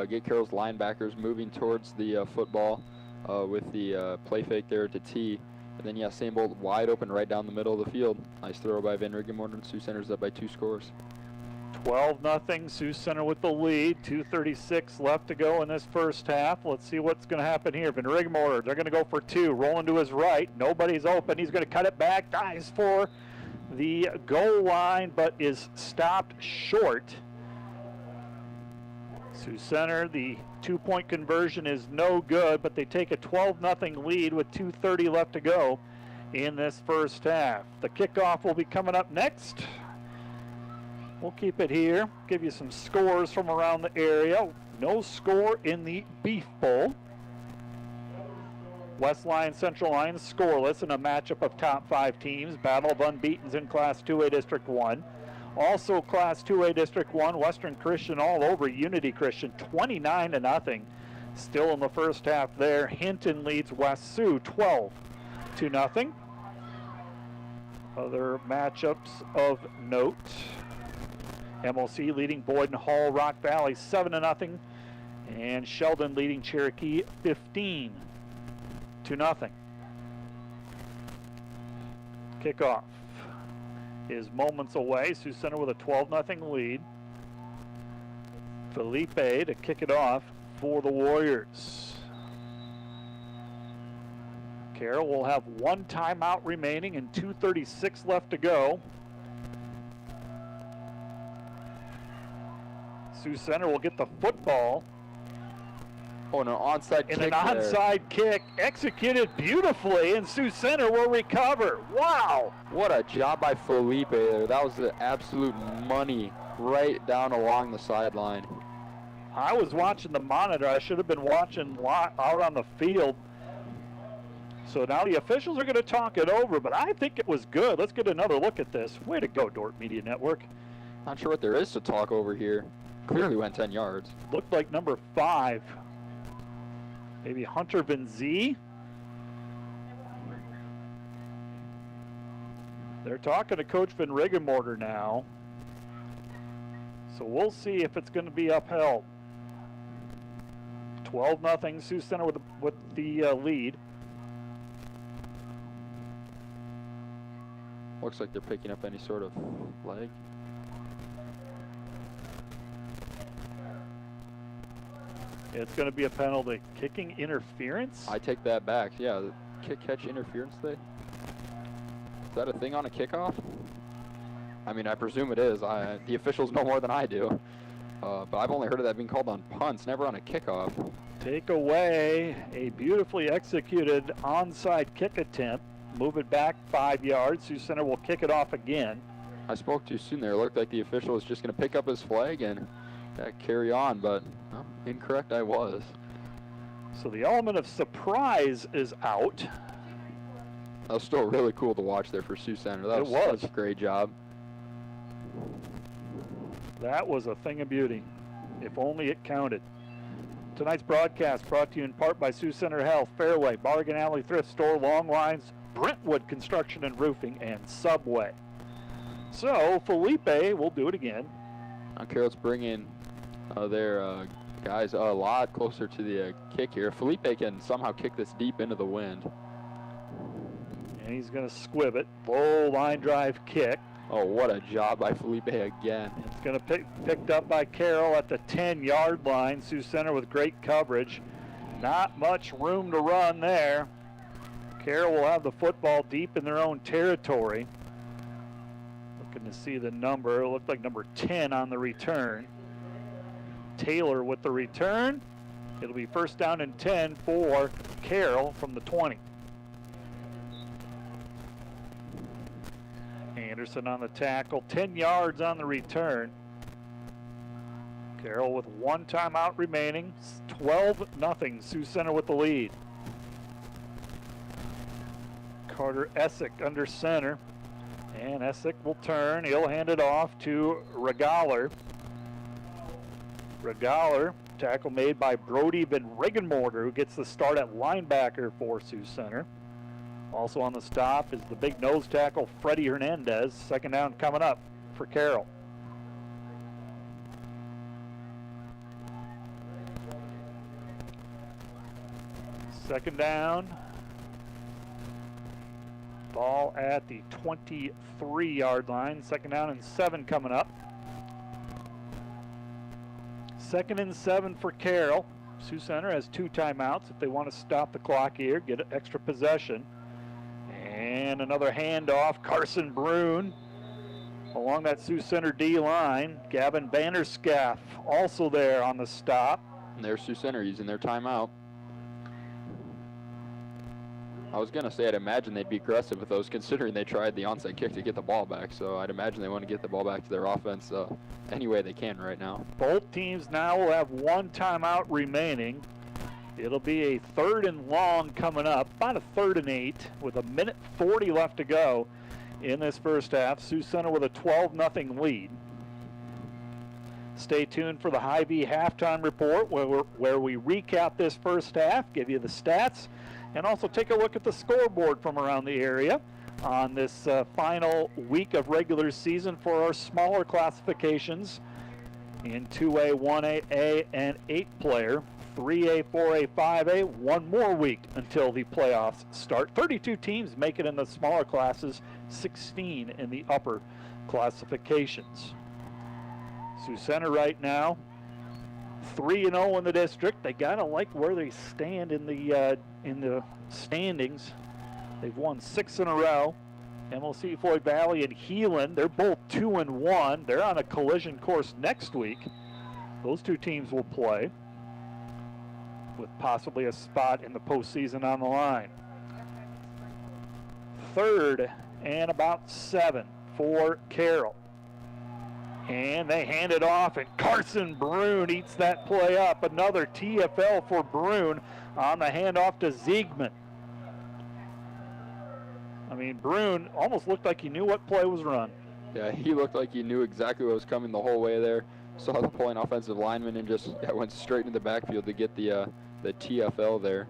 Speaker 17: Get Carroll's linebackers moving towards the football with the play fake there to T. And then, yeah, Sandbolt wide open right down the middle of the field. Nice throw by Van Riggemorter, and Sioux Center's up by 2 scores.
Speaker 18: 12-0, Sioux Center with the lead. 2:36 left to go in this first half. Let's see what's going to happen here. Van Riggemorter, they're going to go for 2. Rolling to his right. Nobody's open. He's going to cut it back. Dives for the goal line, but is stopped short. Sioux Center, the 2-point conversion is no good, but they take a 12-0 lead with 2:30 left to go in this first half. The kickoff will be coming up next. We'll keep it here, give you some scores from around the area. No score in the Beef Bowl. West Lions, Central Lions scoreless in a matchup of top 5 teams. Battle of unbeatens in Class 2A District 1. Also Class 2A District 1, Western Christian all over Unity Christian, 29-0. Still in the first half there. Hinton leads West Sioux 12-0. Other matchups of note. MLC leading Boyden Hall Rock Valley 7-0. And Sheldon leading Cherokee 15-0. Kickoff is moments away. Sioux Center with a 12-0 lead. Felipe to kick it off for the Warriors. Carroll will have 1 timeout remaining and 2:36 left to go. Sioux Center will get the football.
Speaker 17: Oh, an onside kick.
Speaker 18: And an onside kick executed beautifully, and Sioux Center will recover. Wow!
Speaker 17: What a job by Felipe there. That was the absolute money right down along the sideline.
Speaker 18: I was watching the monitor. I should have been watching out on the field. So now the officials are going to talk it over, but I think it was good. Let's get another look at this. Way to go, Dordt Media Network.
Speaker 17: Not sure what there is to talk over here. Clearly went 10 yards.
Speaker 18: Looked like number 5. Maybe Hunter Benzie. They're talking to Coach Van Riggemorter now. So we'll see if it's going to be upheld. 12-0 Sioux Center with the lead.
Speaker 17: Looks like they're picking up any sort of flag.
Speaker 18: It's going to be a penalty. Kicking interference?
Speaker 17: I take that back. Yeah, the kick-catch interference thing. Is that a thing on a kickoff? I mean, I presume it is. The officials know more than I do. But I've only heard of that being called on punts, never on a kickoff.
Speaker 18: Take away a beautifully executed onside kick attempt. Move it back 5 yards. Sioux Center will kick it off again.
Speaker 17: I spoke too soon there. It looked like the official was just going to pick up his flag and carry on, but incorrect I was.
Speaker 18: So the element of surprise is out.
Speaker 17: That was still really cool to watch there for Sioux Center. That was such a great job.
Speaker 18: That was a thing of beauty, if only it counted. Tonight's broadcast brought to you in part by Sioux Center Health, Fairway, Bargain Alley Thrift Store, Long Lines, Brentwood Construction and Roofing, and Subway. So Felipe will do it again.
Speaker 17: Now Carroll's bringing their guys a lot closer to the kick here. Felipe can somehow kick this deep into the wind.
Speaker 18: And he's going to squib it. Low line drive kick.
Speaker 17: Oh, what a job by Felipe again.
Speaker 18: It's going to picked up by Carroll at the 10-yard line. Sioux Center with great coverage. Not much room to run there. Carroll will have the football deep in their own territory. Looking to see the number. It looked like number 10 on the return. Taylor with the return. It'll be first down and 10 for Carroll from the 20. Anderson on the tackle, 10 yards on the return. Carroll with one timeout remaining, 12-0, Sioux Center with the lead. Carter Essick under center, and Essick will turn. He'll hand it off to Regaler. Regaler, tackle made by Brody Van Regenmorter, who gets the start at linebacker for Sioux Center. Also on the stop is the big nose tackle, Freddie Hernandez. Second down coming up for Carroll. Second down. Ball at the 23-yard line. Second down and 7 coming up. 2nd and 7 for Carroll. Sioux Center has 2 timeouts if they want to stop the clock here, get an extra possession. And another handoff, Carson Brune along that Sioux Center D-line. Gavin Vanderscaff also there on the stop.
Speaker 17: And there's Sioux Center using their timeout. I was going to say I'd imagine they'd be aggressive with those considering they tried the onside kick to get the ball back. So I'd imagine they want to get the ball back to their offense any way they can right now.
Speaker 18: Both teams now will have 1 timeout remaining. It'll be a 3rd and long coming up, about a 3rd and 8 with 1:40 left to go in this first half. Sioux Center with a 12-0 lead. Stay tuned for the Hy-Vee halftime report where we recap this first half, give you the stats, and also take a look at the scoreboard from around the area on this final week of regular season for our smaller classifications in 2A, 1A, A, and 8-player. 3A, 4A, 5A, one more week until the playoffs start. 32 teams make it in the smaller classes, 16 in the upper classifications. Sioux Center right now, 3-0 in the district. They gotta like where they stand in the standings. They've won 6 in a row. MLC Floyd Valley and Heelan, they're both 2-1. They're on a collision course next week. Those 2 teams will play, with possibly a spot in the postseason on the line. 3rd and about 7 for Carroll. And they hand it off, and Carson Brune eats that play up. Another TFL for Brune on the handoff to Ziegman. I mean, Brune almost looked like he knew what play was run.
Speaker 17: Yeah, he looked like he knew exactly what was coming the whole way there. Saw the pulling offensive lineman and just went straight into the backfield to get the TFL there.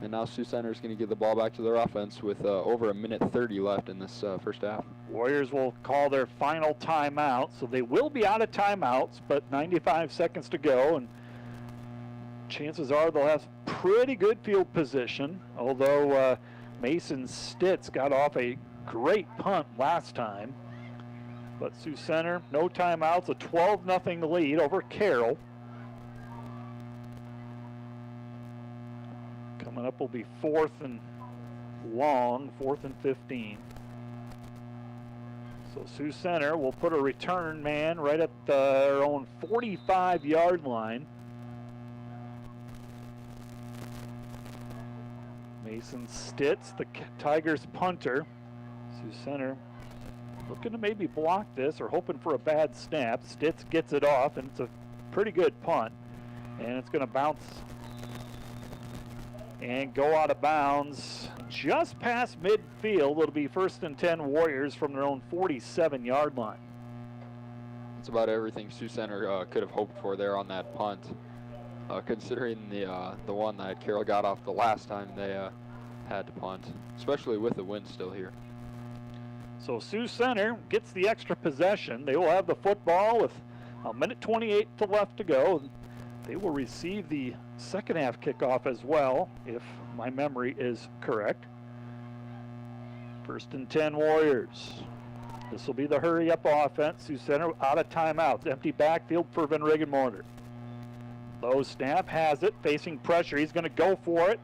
Speaker 17: And now Sioux Center is going to give the ball back to their offense with over 1:30 left in this first half.
Speaker 18: Warriors will call their final timeout, so they will be out of timeouts, but 95 seconds to go, and chances are they'll have pretty good field position, although Mason Stitz got off a great punt last time. But Sioux Center, no timeouts, a 12-0 lead over Carroll. Coming up will be 4th and long, 4th and 15. So Sioux Center will put a return man right at their own 45-yard line. Mason Stitz, the Tigers punter. Sioux Center looking to maybe block this or hoping for a bad snap. Stitz gets it off, and it's a pretty good punt. And it's going to bounce and go out of bounds just past midfield. It'll be 1st and 10 Warriors from their own 47-yard line.
Speaker 17: That's about everything Sioux Center could have hoped for there on that punt. Considering the one that Carroll got off the last time they had to punt, especially with the wind still here.
Speaker 18: So Sioux Center gets the extra possession. They will have the football with 1:28 left to go. They will receive the second half kickoff as well, if my memory is correct. 1st and 10 Warriors. This will be the hurry-up offense. Sioux Center out of timeouts. Empty backfield for Van Riggenmorter. Low snap, has it, facing pressure. He's going to go for it.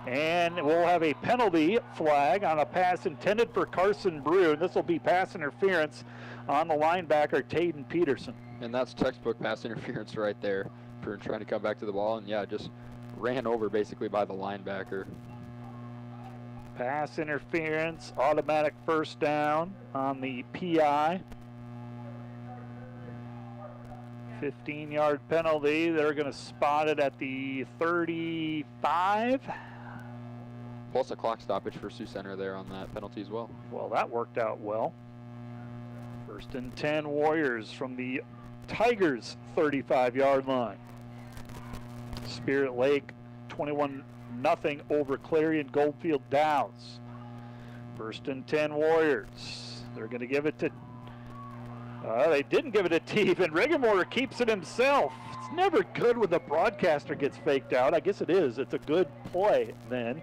Speaker 18: And we'll have a penalty flag on a pass intended for Carson Brune. This will be pass interference on the linebacker, Taden Peterson.
Speaker 17: And that's textbook pass interference right there for trying to come back to the ball. And, yeah, just ran over basically by the linebacker.
Speaker 18: Pass interference, automatic first down on the PI. 15-yard penalty. They're going to spot it at the 35.
Speaker 17: Plus a clock stoppage for Sioux Center there on that penalty as well.
Speaker 18: Well, that worked out well. 1st and 10 Warriors from the Tigers' 35-yard line. Spirit Lake 21-0 over Clarion Goldfield Downs. 1st and 10 Warriors. They're going to give it to they didn't give it to T. Van Riggenmorter keeps it himself. It's never good when the broadcaster gets faked out. I guess it is. It's a good play then.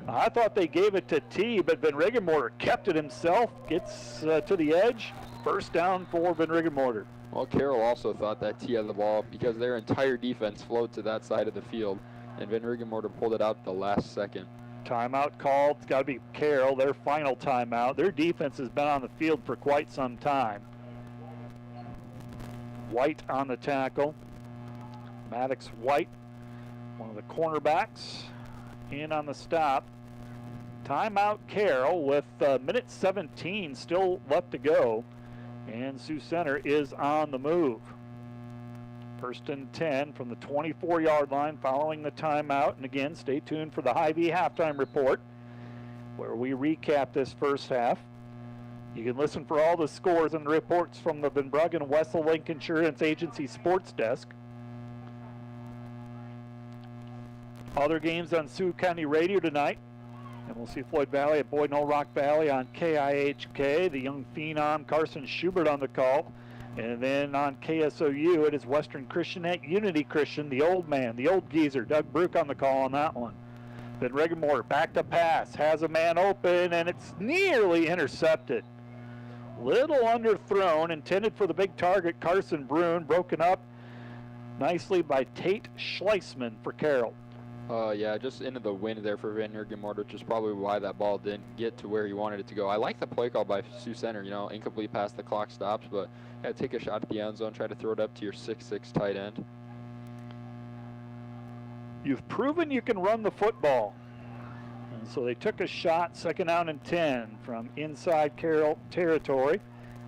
Speaker 18: I thought they gave it to T, but Van Riggenmorter kept it himself. Gets to the edge. First down for Van Riggenmorter.
Speaker 17: Well, Carroll also thought that T had the ball because their entire defense flowed to that side of the field, and Van Riggenmorter pulled it out at the last second.
Speaker 18: Timeout called. It's got to be Carroll, their final timeout. Their defense has been on the field for quite some time. White on the tackle. Maddox White, one of the cornerbacks, in on the stop. Timeout Carroll with 1:17 still left to go. And Sioux Center is on the move. 1st and 10 from the 24-yard line following the timeout. And again, stay tuned for the Hy-Vee halftime report, where we recap this first half. You can listen for all the scores and the reports from the Van Bruggen Wesselink Insurance Agency Sports Desk. Other games on Sioux County Radio tonight. And we'll see Floyd Valley at Boyd Knoll Rock Valley on KIHK. The young phenom Carson Schubert on the call. And then on KSOU, it is Western Christian at Unity Christian, the old man, the old geezer, Doug Brook on the call on that one. Then Riggenmorter back to pass, has a man open, and it's nearly intercepted. Little underthrown, intended for the big target, Carson Brune, broken up nicely by Tate Schleisman for Carroll.
Speaker 17: Yeah, just into the wind there for Van Riggenmorter, which is probably why that ball didn't get to where he wanted it to go. I like the play call by Sioux Center, incomplete pass, the clock stops, but yeah, take a shot at the end zone, try to throw it up to your 6'6" tight end.
Speaker 18: You've proven you can run the football. And so they took a shot, 2nd down and 10 from inside Carroll territory.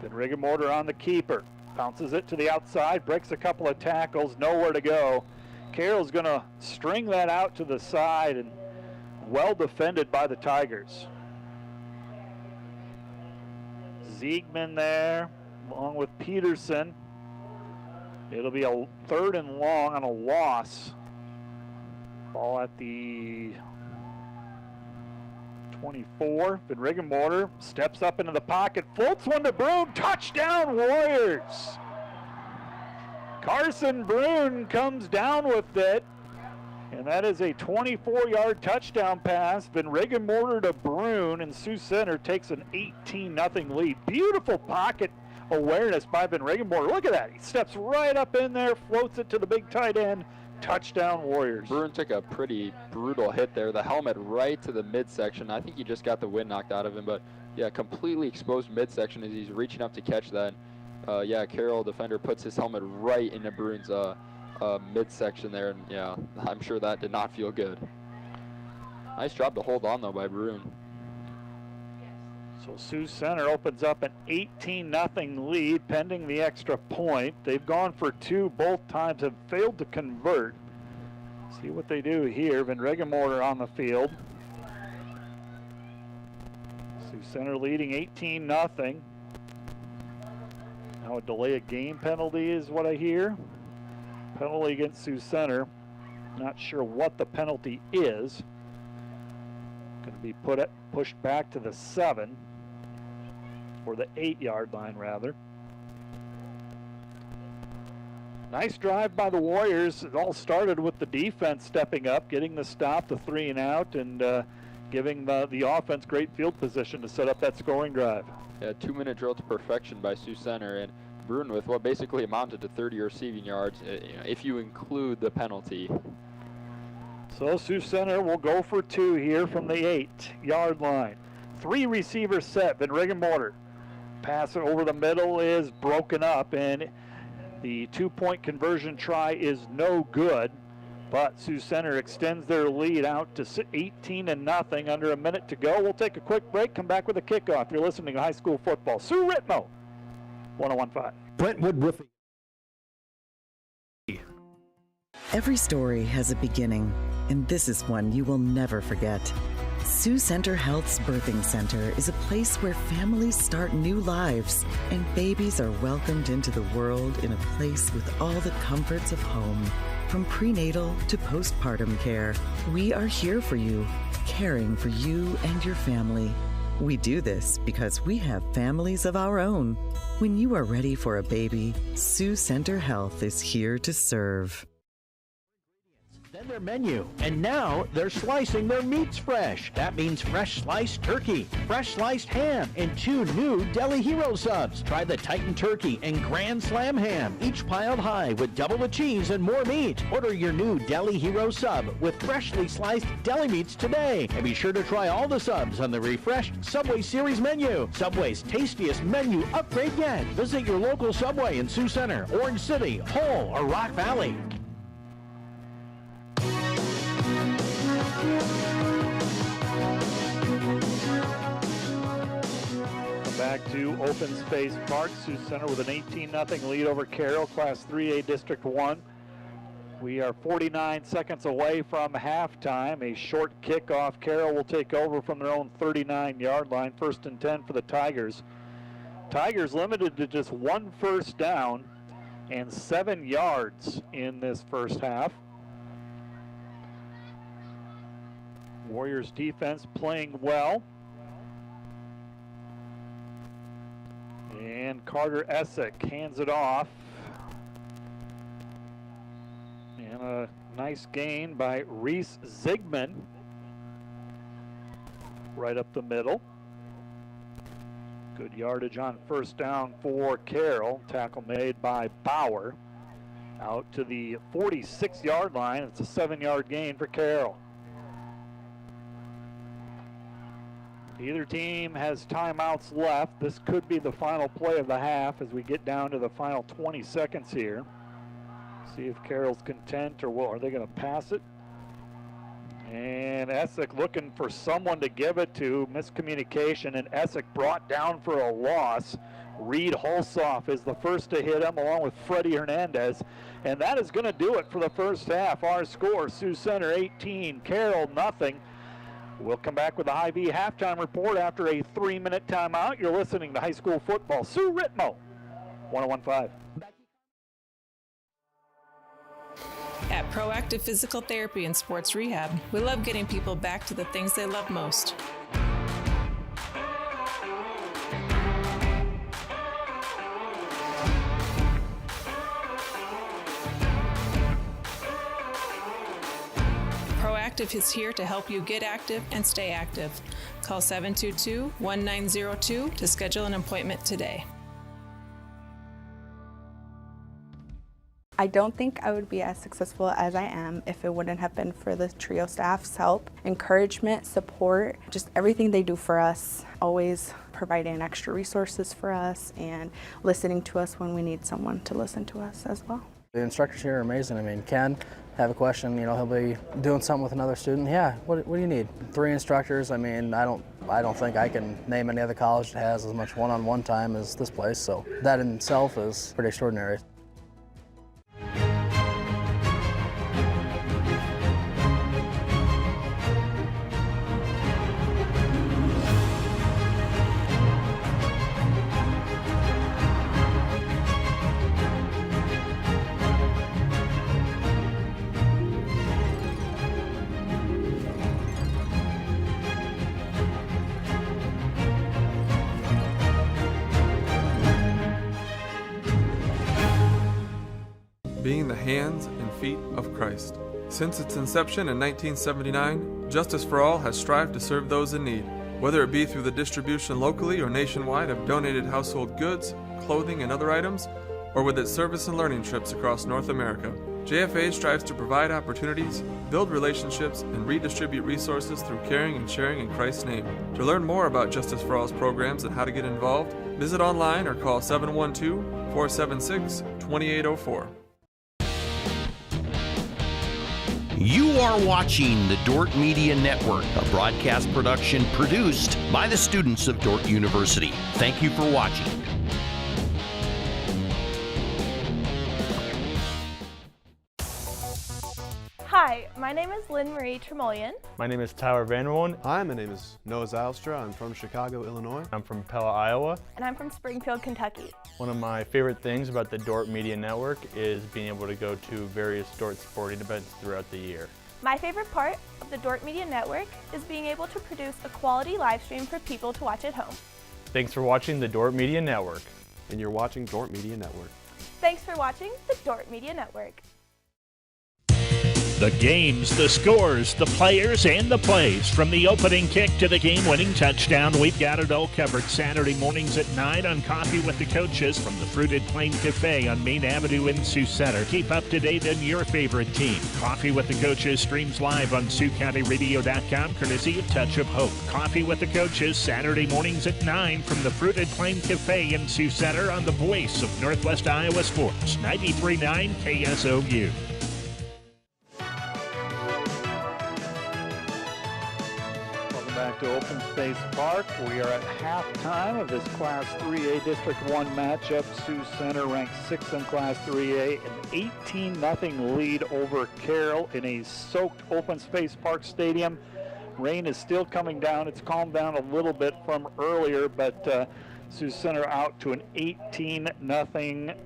Speaker 18: Van Riggenmorter on the keeper. Bounces it to the outside, breaks a couple of tackles, nowhere to go. Carroll's going to string that out to the side, and well defended by the Tigers. Ziegman there, along with Peterson. It'll be a 3rd and long on a loss. Ball at the 24. Van Regenborder steps up into the pocket, floats one to Brune, touchdown Warriors! Carson Brune comes down with it, and that is a 24-yard touchdown pass. Van Regenborder to Brune, and Sioux Center takes an 18-0 lead. Beautiful pocket awareness by Van Regenborder. Look at that. He steps right up in there, floats it to the big tight end. Touchdown Warriors.
Speaker 17: Brune took a pretty brutal hit there. The helmet right to the midsection. I think he just got the wind knocked out of him, but yeah, completely exposed midsection as he's reaching up to catch that. Yeah, Carroll defender puts his helmet right into Brune's midsection there, and yeah, I'm sure that did not feel good. Nice job to hold on though by Brune.
Speaker 18: So Sioux Center opens up an 18-0 lead pending the extra point. They've gone for two, both times have failed to convert. See what they do here. Van Regenborder on the field. Sioux Center leading 18-0. Now a delay of game penalty is what I hear. Penalty against Sioux Center. Not sure what the penalty is. Going to be pushed back to the 7, or the 8-yard line rather. Nice drive by the Warriors. It all started with the defense stepping up, getting the stop, the 3 and out, and giving the offense great field position to set up that scoring drive.
Speaker 17: Yeah, 2-minute drill to perfection by Sioux Center, and Brune with what basically amounted to 30 receiving yards, if you include the penalty.
Speaker 18: So Sioux Center will go for 2 here from the 8-yard line. 3 receivers set. Van Regenborder. Pass over the middle is broken up, and the 2-point conversion try is no good. But Sioux Center extends their lead out to 18-0, under a minute to go. We'll take a quick break, come back with a kickoff. You're listening to high school football. Sioux Ritmo, 101.5.
Speaker 4: Brentwood Roofing.
Speaker 11: Every story has a beginning, and this is one you will never forget. Sioux Center Health's Birthing Center is a place where families start new lives and babies are welcomed into the world in a place with all the comforts of home. From prenatal to postpartum care, we are here for you, caring for you and your family. We do this because we have families of our own. When you are ready for a baby, Sioux Center Health is here to serve.
Speaker 4: Then their menu, and now they're slicing their meats fresh. That means fresh sliced turkey, fresh sliced ham, and 2 new Deli Hero subs. Try the Titan Turkey and Grand Slam ham, each piled high with double the cheese and more meat. Order your new Deli Hero sub with freshly sliced deli meats today. And be sure to try all the subs on the refreshed Subway Series menu. Subway's tastiest menu upgrade yet. Visit your local Subway in Sioux Center, Orange City, Hull, or Rock Valley.
Speaker 18: Back to Open Space Park. Sioux Center with an 18-0 lead over Carroll, Class 3A District 1. We are 49 seconds away from halftime. A short kickoff. Carroll will take over from their own 39-yard line. 1st and 10 for the Tigers. Tigers limited to just 1 first down and 7 yards in this first half. Warriors defense playing well. And Carter Essick hands it off. And a nice gain by Reese Zigman. Right up the middle. Good yardage on 1st down for Carroll. Tackle made by Bauer. Out to the 46-yard line. It's a 7-yard gain for Carroll. Either team has timeouts left. This could be the final play of the half as we get down to the final 20 seconds here. See if Carroll's content, or are they going to pass it? And Essick looking for someone to give it to. Miscommunication, and Essick brought down for a loss. Reed Hulsoff is the first to hit him, along with Freddie Hernandez. And that is going to do it for the first half. Our score, Sioux Center 18, Carroll nothing. We'll come back with the Hy-Vee halftime report after a 3-minute timeout. You're listening to high school football. Sioux Ritmo, 101.5.
Speaker 12: At Proactive Physical Therapy and Sports Rehab, we love getting people back to the things they love most. Active is here to help you get active and stay active. Call 722-1902 to schedule an appointment today.
Speaker 6: I don't think I would be as successful as I am if it wouldn't have been for the TRIO staff's help, encouragement, support, just everything they do for us, always providing extra resources for us and listening to us when we need someone to listen to us as well.
Speaker 19: The instructors here are amazing. I mean, Ken, have a question, he'll be doing something with another student. Yeah, what do you need? 3 instructors. I mean, I don't think I can name any other college that has as much one-on-one time as this place, so that in itself is pretty extraordinary.
Speaker 2: Being the hands and feet of Christ. Since its inception in 1979, Justice for All has strived to serve those in need, whether it be through the distribution locally or nationwide of donated household goods, clothing, and other items, or with its service and learning trips across North America. JFA strives to provide opportunities, build relationships, and redistribute resources through caring and sharing in Christ's name. To learn more about Justice for All's programs and how to get involved, visit online or call 712-476-2804.
Speaker 20: You are watching the Dordt Media Network, a broadcast production produced by the students of Dordt University. Thank you for watching.
Speaker 22: Hi, my name is Lynn Marie Tremolian.
Speaker 21: My name is Tyler Vanderwoon.
Speaker 23: Hi, my name is Noah Zylstra. I'm from Chicago, Illinois.
Speaker 21: I'm from Pella, Iowa.
Speaker 22: And I'm from Springfield, Kentucky.
Speaker 21: One of my favorite things about the Dordt Media Network is being able to go to various Dordt sporting events throughout the year.
Speaker 22: My favorite part of the Dordt Media Network is being able to produce a quality live stream for people to watch at home.
Speaker 21: Thanks for watching the Dordt Media Network.
Speaker 23: And you're watching Dordt Media Network.
Speaker 22: Thanks for watching the Dordt Media Network.
Speaker 4: The games, the scores, the players, and the plays. From the opening kick to the game-winning touchdown, we've got it all covered Saturday mornings at 9 on Coffee with the Coaches from the Fruited Plain Cafe on Main Avenue in Sioux Center. Keep up to date on your favorite team. Coffee with the Coaches streams live on SiouxCountyRadio.com, courtesy of Touch of Hope. Coffee with the Coaches, Saturday mornings at 9 from the Fruited Plain Cafe in Sioux Center on the voice of Northwest Iowa Sports, 93.9 KSOU.
Speaker 18: Back to Open Space Park. We are at halftime of this Class 3A District 1 matchup. Sioux Center ranked 6th in Class 3A, an 18-0 lead over Carroll in a soaked Open Space Park stadium. Rain is still coming down. It's calmed down a little bit from earlier, but Sioux Center out to an 18-0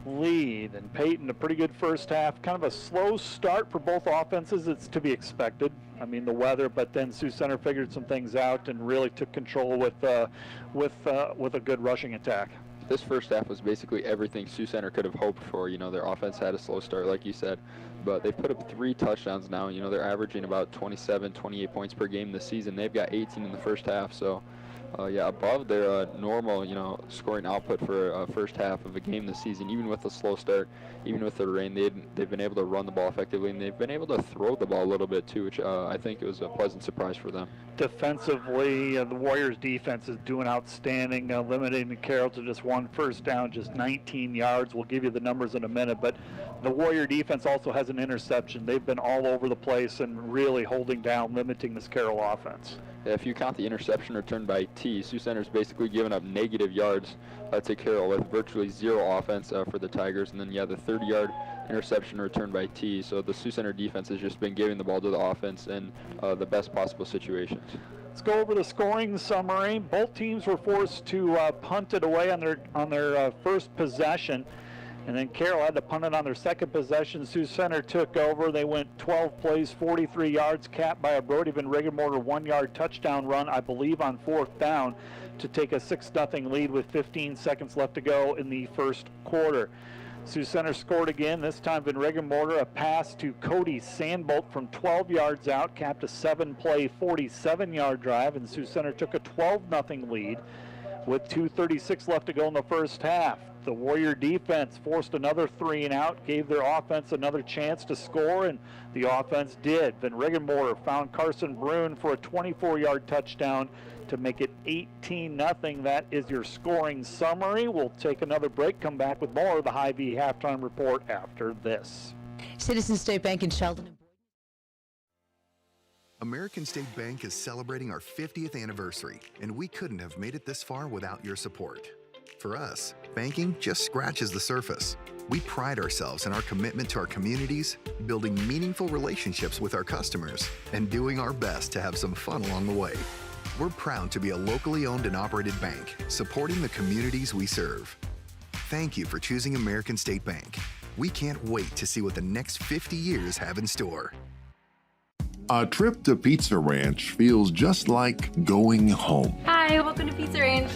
Speaker 18: lead. And Peyton, a pretty good first half. Kind of a slow start for both offenses. It's to be expected. I mean, the weather, but then Sioux Center figured some things out and really took control with a good rushing attack.
Speaker 17: This first half was basically everything Sioux Center could have hoped for. Their offense had a slow start, like you said, but they put up 3 touchdowns now. They're averaging about 27, 28 points per game this season. They've got 18 in the first half, so above their normal, scoring output for a first half of a game this season. Even with a slow start, even with the rain, they've been able to run the ball effectively, and they've been able to throw the ball a little bit too, which I think it was a pleasant surprise for them.
Speaker 18: Defensively, the Warriors' defense is doing outstanding, limiting the Carroll to just 1 first down, just 19 yards. We'll give you the numbers in a minute, but the Warrior defense also has an interception. They've been all over the place and really holding down, limiting this Carroll offense.
Speaker 17: Yeah, if you count the interception returned by T, Sioux Center's basically given up negative yards to Carroll with virtually 0 offense for the Tigers. And then, the 30-yard interception returned by T. So the Sioux Center defense has just been giving the ball to the offense in the best possible situations.
Speaker 18: Let's go over the scoring summary. Both teams were forced to punt it away on their first possession. And then Carroll had to punt it on their second possession. Sioux Center took over. They went 12 plays, 43 yards, capped by a Brody Van Riggenmorter 1-yard touchdown run, I believe on 4th down, to take a 6-0 lead with 15 seconds left to go in the first quarter. Sioux Center scored again, this time Van Regenborder, a pass to Cody Sandbolt from 12 yards out, capped a 7-play, 47-yard drive, and Sioux Center took a 12-0 lead with 2:36 left to go in the first half. The Warrior defense forced another 3 and out, gave their offense another chance to score, and the offense did. Van Regenborder found Carson Brune for a 24-yard touchdown to make it 18-0. That is your scoring summary. We'll take another break, come back with more of the Hy-Vee halftime report after this.
Speaker 7: Citizens State Bank in Sheldon.
Speaker 1: American State Bank is celebrating our 50th anniversary, and we couldn't have made it this far without your support. For us, banking just scratches the surface. We pride ourselves in our commitment to our communities, building meaningful relationships with our customers, and doing our best to have some fun along the way. We're proud to be a locally owned and operated bank, supporting the communities we serve. Thank you for choosing American State Bank. We can't wait to see what the next 50 years have in store.
Speaker 9: A trip to Pizza Ranch feels just like going home.
Speaker 13: Hi, welcome to Pizza Ranch.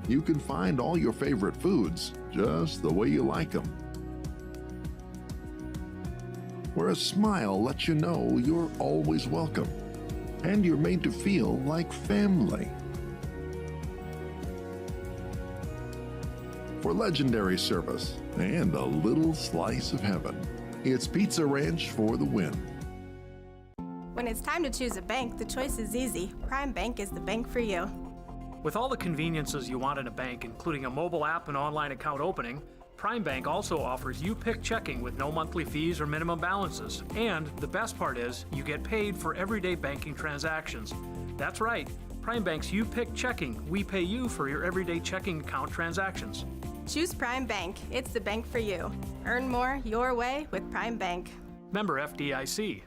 Speaker 9: You can find all your favorite foods just the way you like them. Where a smile lets you know you're always welcome, and you're made to feel like family. For legendary service and a little slice of heaven, it's Pizza Ranch for the win.
Speaker 3: When it's time to choose a bank, the choice is easy. Prime Bank is the bank for you.
Speaker 10: With all the conveniences you want in a bank, including a mobile app and online account opening, Prime Bank also offers U-Pick checking with no monthly fees or minimum balances. And the best part is, you get paid for everyday banking transactions. That's right, Prime Bank's U-Pick checking. We pay you for your everyday checking account transactions.
Speaker 3: Choose Prime Bank. It's the bank for you. Earn more your way with Prime Bank.
Speaker 10: Member FDIC.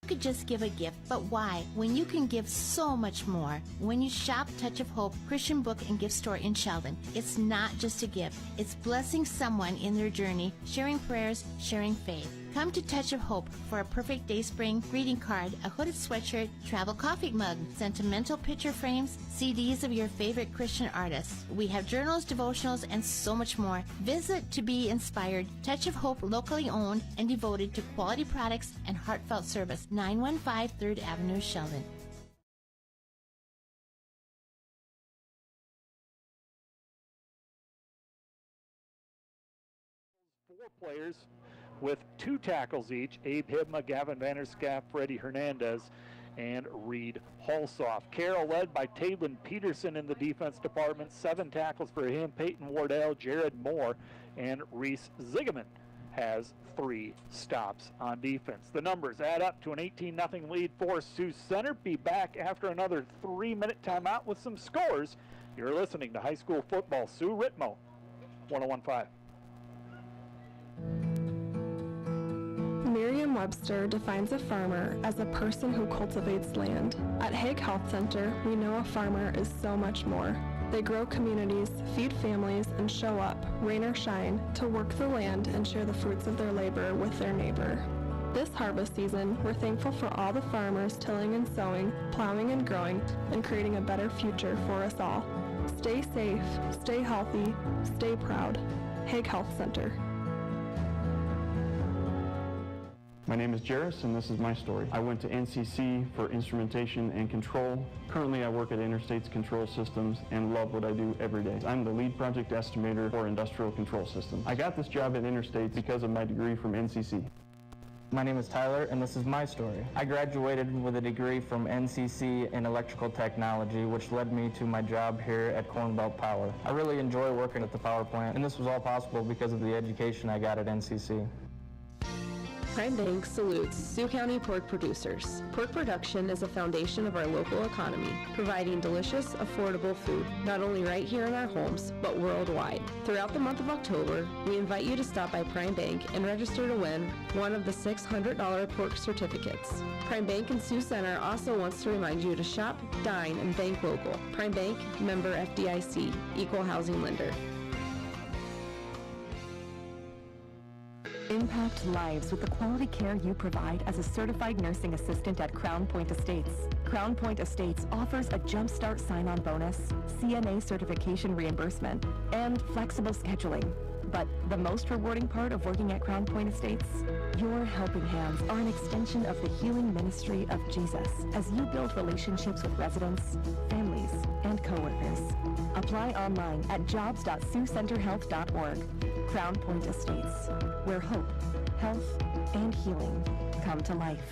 Speaker 14: You could just give a gift, but why? When you can give so much more. When you shop Touch of Hope Christian Book and Gift Store in Sheldon, it's not just a gift. It's blessing someone in their journey, sharing prayers, sharing faith. Come to Touch of Hope for a perfect day spring greeting card, a hooded sweatshirt, travel coffee mug, sentimental picture frames, CDs of your favorite Christian artists. We have journals, devotionals, and so much more. Visit to be inspired. Touch of Hope, locally owned and devoted to quality products and heartfelt service. 915 3rd Avenue, Sheldon.
Speaker 18: Four players with 2 tackles each: Abe Hibma, Gavin Vanderschaff, Freddie Hernandez, and Reed Halsoff. Carroll led by Taylin Peterson in the defense department. 7 tackles for him. Peyton Wardell, Jared Moore, and Reese Zigeman has 3 stops on defense. The numbers add up to an 18-0 lead for Sioux Center. Be back after another 3-minute timeout with some scores. You're listening to high school football. Sioux Ritmo, 101.5.
Speaker 8: Merriam-Webster defines a farmer as a person who cultivates land. At Hague Health Center, we know a farmer is so much more. They grow communities, feed families, and show up, rain or shine, to work the land and share the fruits of their labor with their neighbor. This harvest season, we're thankful for all the farmers tilling and sowing, plowing and growing, and creating a better future for us all. Stay safe, stay healthy, stay proud. Hague Health Center.
Speaker 24: My name is Jairus, and this is my story. I went to NCC for instrumentation and control. Currently, I work at Interstate's Control Systems and love what I do every day. I'm the lead project estimator for industrial control systems. I got this job at Interstate because of my degree from NCC.
Speaker 25: My name is Tyler, and this is my story. I graduated with a degree from NCC in electrical technology, which led me to my job here at Cornbelt Power. I really enjoy working at the power plant, and this was all possible because of the education I got at NCC.
Speaker 8: Prime Bank salutes Sioux County pork producers. Pork production is a foundation of our local economy, providing delicious, affordable food, not only right here in our homes, but worldwide. Throughout the month of October, we invite you to stop by Prime Bank and register to win one of the $600 pork certificates. Prime Bank in Sioux Center also wants to remind you to shop, dine, and bank local. Prime Bank, member FDIC, equal housing lender.
Speaker 26: Impact lives with the quality care you provide as a certified nursing assistant at Crown Point Estates. Crown Point Estates offers a Jumpstart sign-on bonus, CNA certification reimbursement, and flexible scheduling. But the most rewarding part of working at Crown Point Estates? Your helping hands are an extension of the healing ministry of Jesus as you build relationships with residents, families, and coworkers. Apply online at jobs.siouxcenterhealth.org. Crown Point Estates, where hope, health, and healing come to life.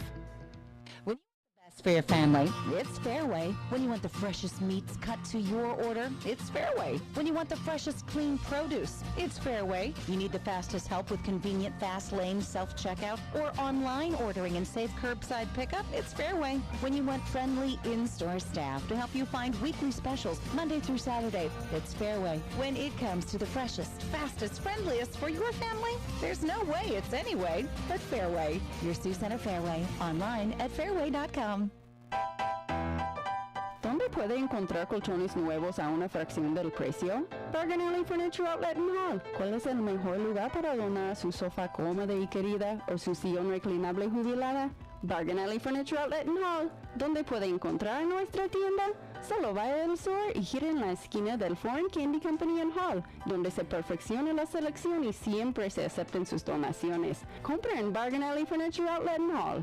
Speaker 7: For your family, it's Fairway. When you want the freshest meats cut to your order, it's Fairway. When you want the freshest clean produce, it's Fairway. You need the fastest help with convenient fast lane self-checkout or online ordering and safe curbside pickup, it's Fairway. When you want friendly in-store staff to help you find weekly specials Monday through Saturday, it's Fairway. When it comes to the freshest, fastest, friendliest for your family, there's no way it's anyway but Fairway. Your Sioux Center Fairway, online at fairway.com.
Speaker 26: ¿Dónde puede encontrar colchones nuevos a una fracción del precio? Bargain Alley Furniture Outlet and Hall. ¿Cuál es el mejor lugar para donar su sofá cómoda y querida o su sillón reclinable jubilada? Bargain Alley Furniture Outlet and Hall. ¿Dónde puede encontrar nuestra tienda? Solo vaya del sur y gire en la esquina del Foreign Candy Company and Hall, donde se perfecciona la selección y siempre se aceptan sus donaciones. Compre en Bargain Alley Furniture Outlet and Hall.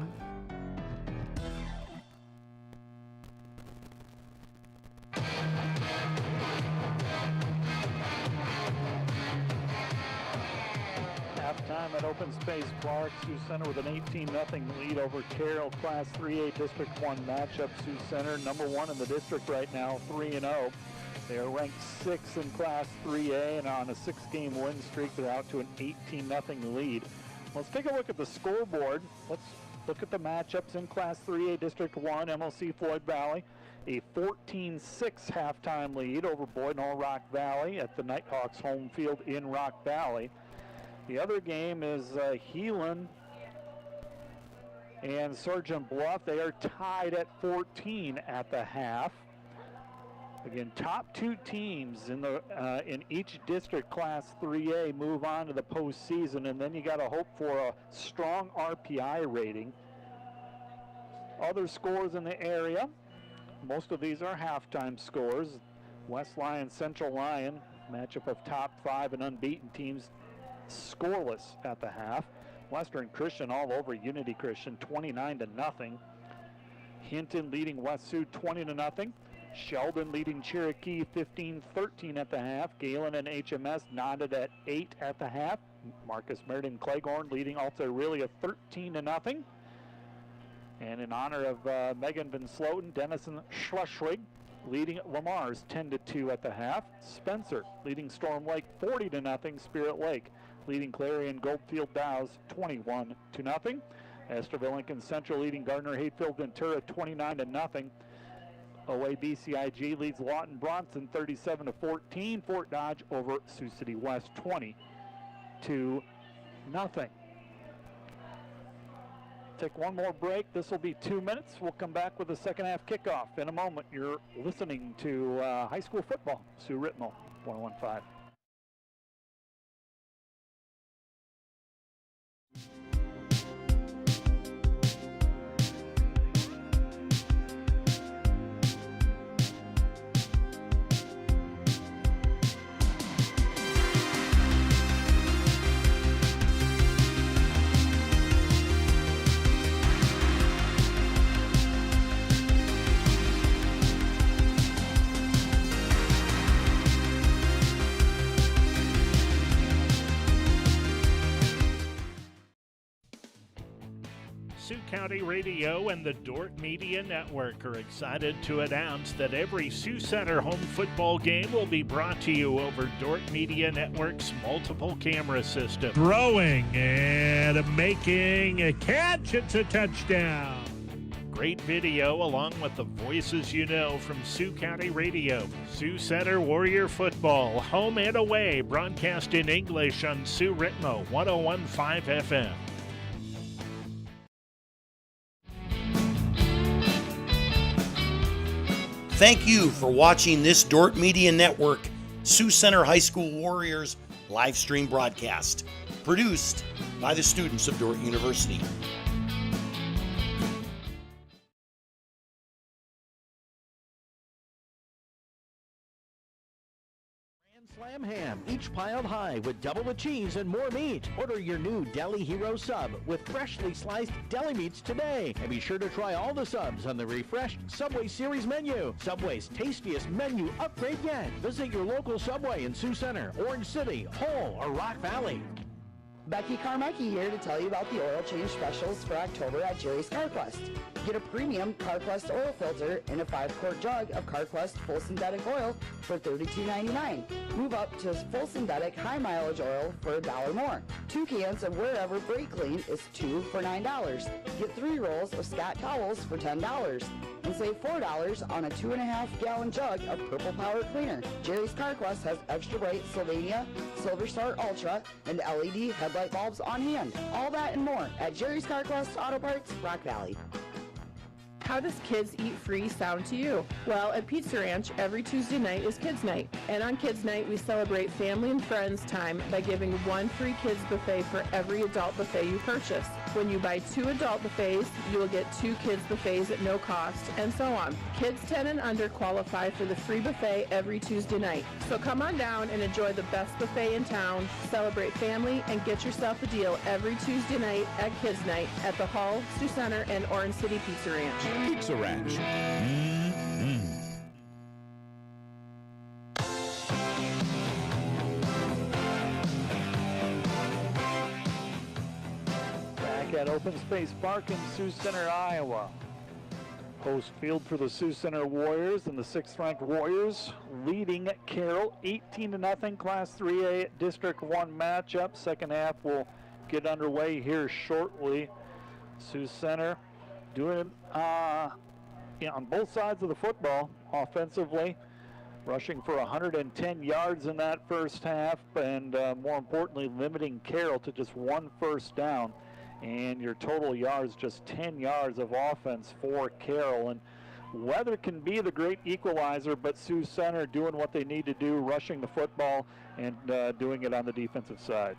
Speaker 18: Halftime at Open Space Park. Sioux Center with an 18-0 lead over Carroll. Class 3A District 1 matchup. Sioux Center number 1 in the district right now, 3-0. They are ranked 6th in Class 3A and on a 6-game win streak. They're out to an 18-0 lead. Let's take a look at the scoreboard. Let's look at the matchups in Class 3A District 1, MLC Floyd Valley. A 14-6 halftime lead over Boyd and Rock Valley at the Nighthawks home field in Rock Valley. The other game is Heelan and Sergeant Bluff. They are tied at 14 at the half. Again, top two teams in each district, Class 3A, move on to the postseason, and then you got to hope for a strong RPI rating. Other scores in the area, most of these are halftime scores. West Lyon, Central Lyon, matchup of top 5 and unbeaten teams, scoreless at the half. Western Christian all over Unity Christian, 29-0. Hinton leading West Sioux 20-0. Sheldon leading Cherokee 15-13 at the half. Galen and HMS knotted at 8 at the half. Marcus Meriden Claghorn leading Alta Aurelia 13-0. And in honor of Megan Van Sloten, Dennison Schleswig leading Lamar's 10-2 at the half. Spencer leading Storm Lake 40-0. Spirit Lake leading Clarion Goldfield Dows 21-0. Esterville Lincoln Central leading Gardner Hayfield Ventura 29-0. OABCIG leads Lawton Bronson 37-14. Fort Dodge over Sioux City West 20-0. Take one more break. This will be 2 minutes. We'll come back with the second half kickoff in a moment. You're listening to high school football. Sue Ritmo, 101.5.
Speaker 5: Sioux County Radio and the Dort Media Network are excited to announce that every Sioux Center home football game will be brought to you over Dort Media Network's multiple camera system. Throwing and making a catch. It's a touchdown. Great video along with the voices you know from Sioux County Radio. Sioux Center Warrior Football, home and away, broadcast in English on Sue Ritmo, 101.5 FM.
Speaker 20: Thank you for watching this Dort Media Network Sioux Center High School Warriors live stream broadcast, produced by the students of Dort University.
Speaker 4: Slam ham, each piled high with double the cheese and more meat. Order your new Deli Hero sub with freshly sliced deli meats today. And be sure to try all the subs on the refreshed Subway Series menu. Subway's tastiest menu upgrade yet. Visit your local Subway in Sioux Center, Orange City, Hull, or Rock Valley.
Speaker 6: Becky Carmecki here to tell you about the oil change specials for October at Jerry's CarQuest. Get a premium CarQuest oil filter in a 5-quart jug of CarQuest full synthetic oil for $32.99. Move up to full synthetic high mileage oil for $1 more. 2 cans of Wherever Brake Clean is 2 for $9. Get 3 rolls of Scott towels for $10. And save $4 on a 2.5-gallon jug of Purple Power Cleaner. Jerry's CarQuest has extra bright Sylvania, Silver Star Ultra, and LED headlight bulbs on hand. All that and more at Jerry's CarQuest Auto Parts, Rock Valley.
Speaker 11: How does Kids Eat Free sound to you? Well, at Pizza Ranch, every Tuesday night is Kids Night. And on Kids Night, we celebrate family and friends time by giving 1 free kids buffet for every adult buffet you purchase. When you buy 2 adult buffets, you will get 2 kids buffets at no cost, and so on. Kids 10 and under qualify for the free buffet every Tuesday night. So come on down and enjoy the best buffet in town, celebrate family, and get yourself a deal every Tuesday night at Kids Night at the Hull, Sioux Center, and Orange City Pizza Ranch.
Speaker 4: Pizza Ranch.
Speaker 18: Back at Open Space Park in Sioux Center, Iowa. Post field for the Sioux Center Warriors, and the 6th-ranked Warriors leading Carroll 18-0 Class 3A District 1 matchup. Second half will get underway here shortly. Sioux Center doing it on both sides of the football offensively, rushing for 110 yards in that first half, and more importantly, limiting Carroll to just 1 first down. And your total yards, just 10 yards of offense for Carroll. And weather can be the great equalizer, but Sioux Center doing what they need to do, rushing the football and doing it on the defensive side.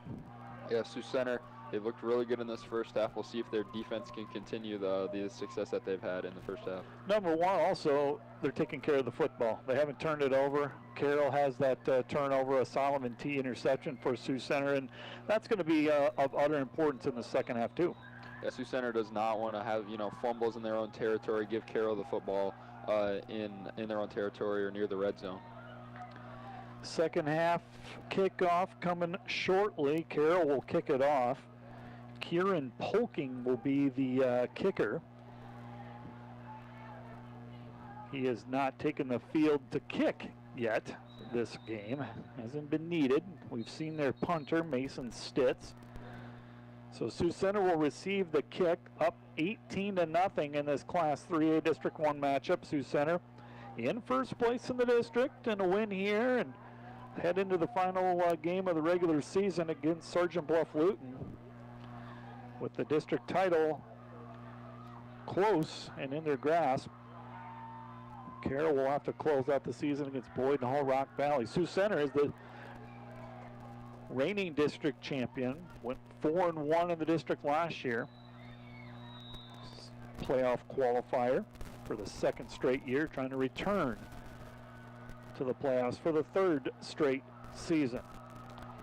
Speaker 17: Yeah, Sioux Center, they looked really good in this first half. We'll see if their defense can continue the success that they've had in the first half.
Speaker 18: Number one, also, they're taking care of the football. They haven't turned it over. Carroll has that turnover, a Solomon T interception for Sioux Center, and that's going to be of utter importance in the second half, too.
Speaker 17: Yeah, Sioux Center does not want to have, fumbles in their own territory, give Carroll the football in their own territory or near the red zone.
Speaker 18: Second half kickoff coming shortly. Carroll will kick it off. Kieran Polking will be the kicker. He has not taken the field to kick yet this game. Hasn't been needed. We've seen their punter, Mason Stitz. So Sioux Center will receive the kick, up 18-0 in this Class 3A District 1 matchup. Sioux Center in first place in the district, and a win here, and head into the final game of the regular season against Sergeant Bluff-Luton, with the district title close and in their grasp. Carroll will have to close out the season against Boyd and Hull Rock Valley. Sioux Center is the reigning district champion, went 4-1 in the district last year. Playoff qualifier for the 2nd straight year, trying to return to the playoffs for the 3rd straight season.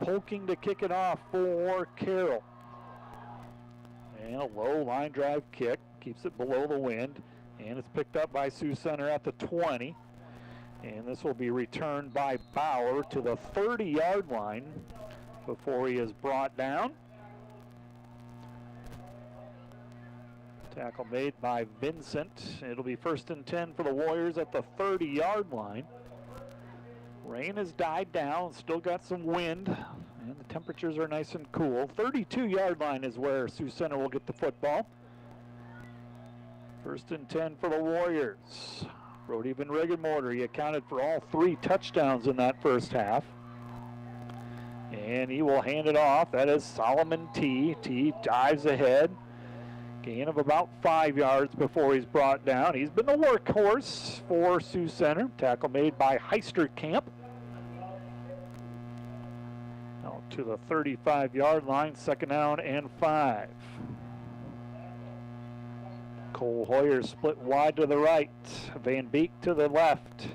Speaker 18: Polking to kick it off for Carroll. And a low line drive kick, keeps it below the wind, and it's picked up by Sioux Center at the 20. And this will be returned by Bauer to the 30-yard line before he is brought down. Tackle made by Vincent. It'll be 1st and 10 for the Warriors at the 30-yard line. Rain has died down, still got some wind, and the temperatures are nice and cool. 32-yard line is where Sioux Center will get the football. 1st and 10 for the Warriors. Brody Van Regenmotor, he accounted for all 3 touchdowns in that first half. And he will hand it off. That is Solomon T. T dives ahead. Gain of about 5 yards before he's brought down. He's been the workhorse for Sioux Center. Tackle made by Heisterkamp. Now to the 35-yard line, 2nd down and 5. Cole Hoyer split wide to the right. Van Beek to the left.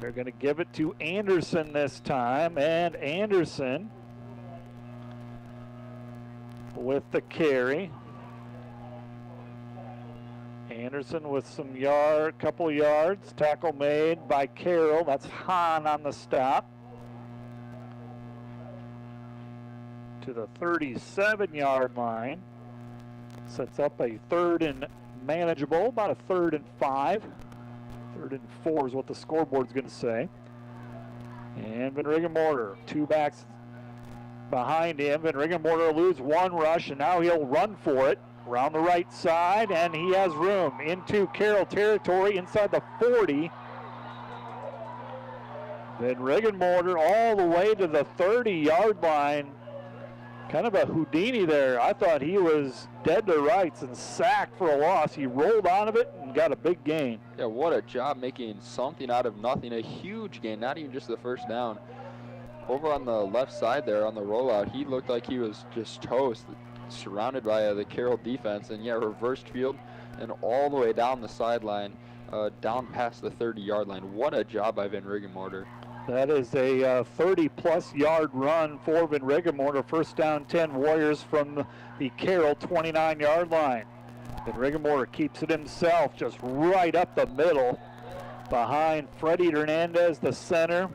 Speaker 18: They're going to give it to Anderson this time, and Anderson with the carry. Anderson with some couple yards. Tackle made by Carroll. That's Hahn on the stop. To the 37-yard line. Sets up a 3rd and manageable, about a 3rd and 5. 3rd and 4 is what the scoreboard's going to say. And Van Riggenmorter, 2 backs behind him. Van Riggenmorter loses 1 rush, and now he'll run for it around the right side, and he has room into Carroll territory inside the 40. Van Riggenmorter all the way to the 30-yard line. Kind of a Houdini there. I thought he was dead to rights and sacked for a loss. He rolled out of it and got a big gain.
Speaker 17: Yeah, what a job making something out of nothing. A huge gain, not even just the first down. Over on the left side there on the rollout, he looked like he was just toast, surrounded by the Carroll defense. And yeah, reversed field and all the way down the sideline, down past the 30-yard line. What a job by Van Riggenmorter.
Speaker 18: That is a 30-plus yard run for Van Riggenmorter. First down 10 Warriors from the Carroll 29-yard line. Van Riggenmorter keeps it himself just right up the middle behind Freddie Hernandez, the center,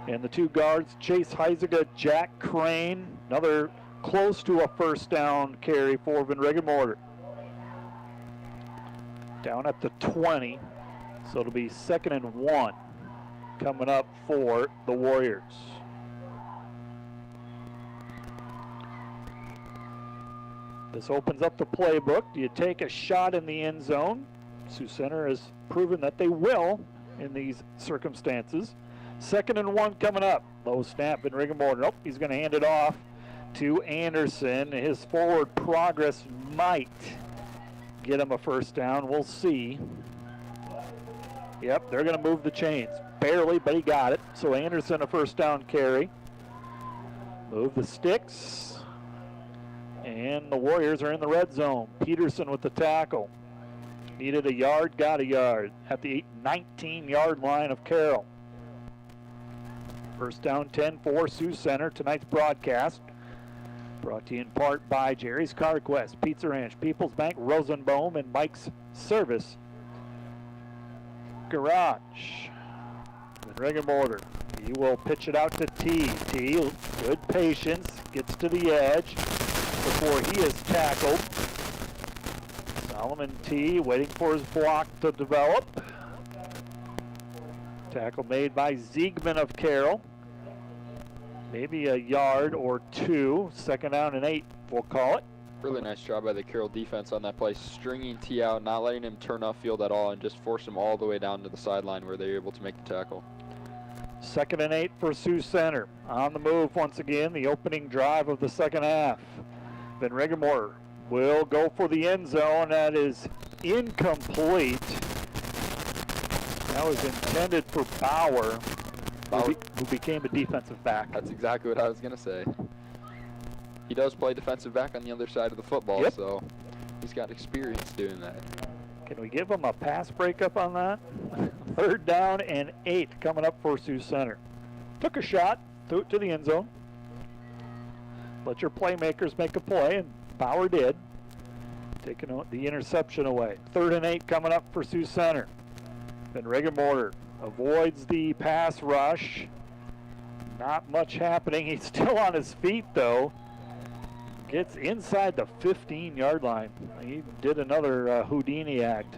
Speaker 18: and the 2 guards, Chase Heisiga, Jack Crane. Another close to a first down carry for Van Riggenmorter. Down at the 20, so it'll be 2nd and 1. Coming up for the Warriors. This opens up the playbook. Do you take a shot in the end zone? Sioux Center has proven that they will in these circumstances. 2nd and 1 coming up. Low snap in Riggenmorter. Nope, he's going to hand it off to Anderson. His forward progress might get him a first down. We'll see. Yep, they're going to move the chains. Barely, but he got it. So Anderson a first down carry. Move the sticks. And the Warriors are in the red zone. Peterson with the tackle. Needed a yard, got a yard at the 19-yard line of Carroll. First down 10 for Sioux Center. Tonight's broadcast brought to you in part by Jerry's CarQuest, Pizza Ranch, People's Bank, Rosenbaum, and Mike's Service Garage. Riggenmorter, he will pitch it out to T. T, good patience, gets to the edge before he is tackled. Solomon T waiting for his block to develop. Tackle made by Ziegman of Carroll. Maybe a yard or 2. 2nd down and 8, we'll call it.
Speaker 17: Really nice job by the Carroll defense on that play, stringing T out, not letting him turn off field at all, and just force him all the way down to the sideline where they were able to make the tackle.
Speaker 18: 2nd and 8 for Sioux Center. On the move once again, the opening drive of the second half. Van Riggenmorter will go for the end zone. That is incomplete. That was intended for Bauer, who became a defensive back.
Speaker 17: That's exactly what I was going to say. He does play defensive back on the other side of the football, so he's got experience doing that.
Speaker 18: Can we give him a pass breakup on that? 3rd down and 8 coming up for Sioux Center. Took a shot, threw it to the end zone. Let your playmakers make a play, and Bauer did. Taking the interception away. 3rd and 8 coming up for Sioux Center. Van Riggenmorter avoids the pass rush. Not much happening. He's still on his feet, though. Gets inside the 15-yard line. He did another Houdini act.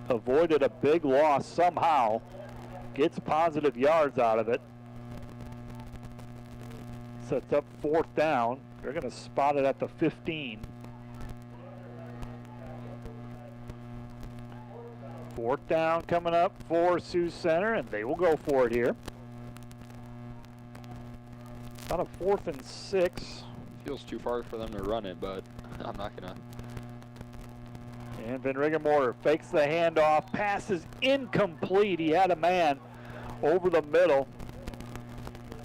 Speaker 18: Avoided a big loss somehow. Gets positive yards out of it. Sets up 4th down. They're going to spot it at the 15. 4th down coming up for Sioux Center, and they will go for it here. About a 4th and 6.
Speaker 17: Feels too far for them to run it, but I'm not going to.
Speaker 18: And Van Riggenmorter fakes the handoff. Pass is incomplete. He had a man over the middle.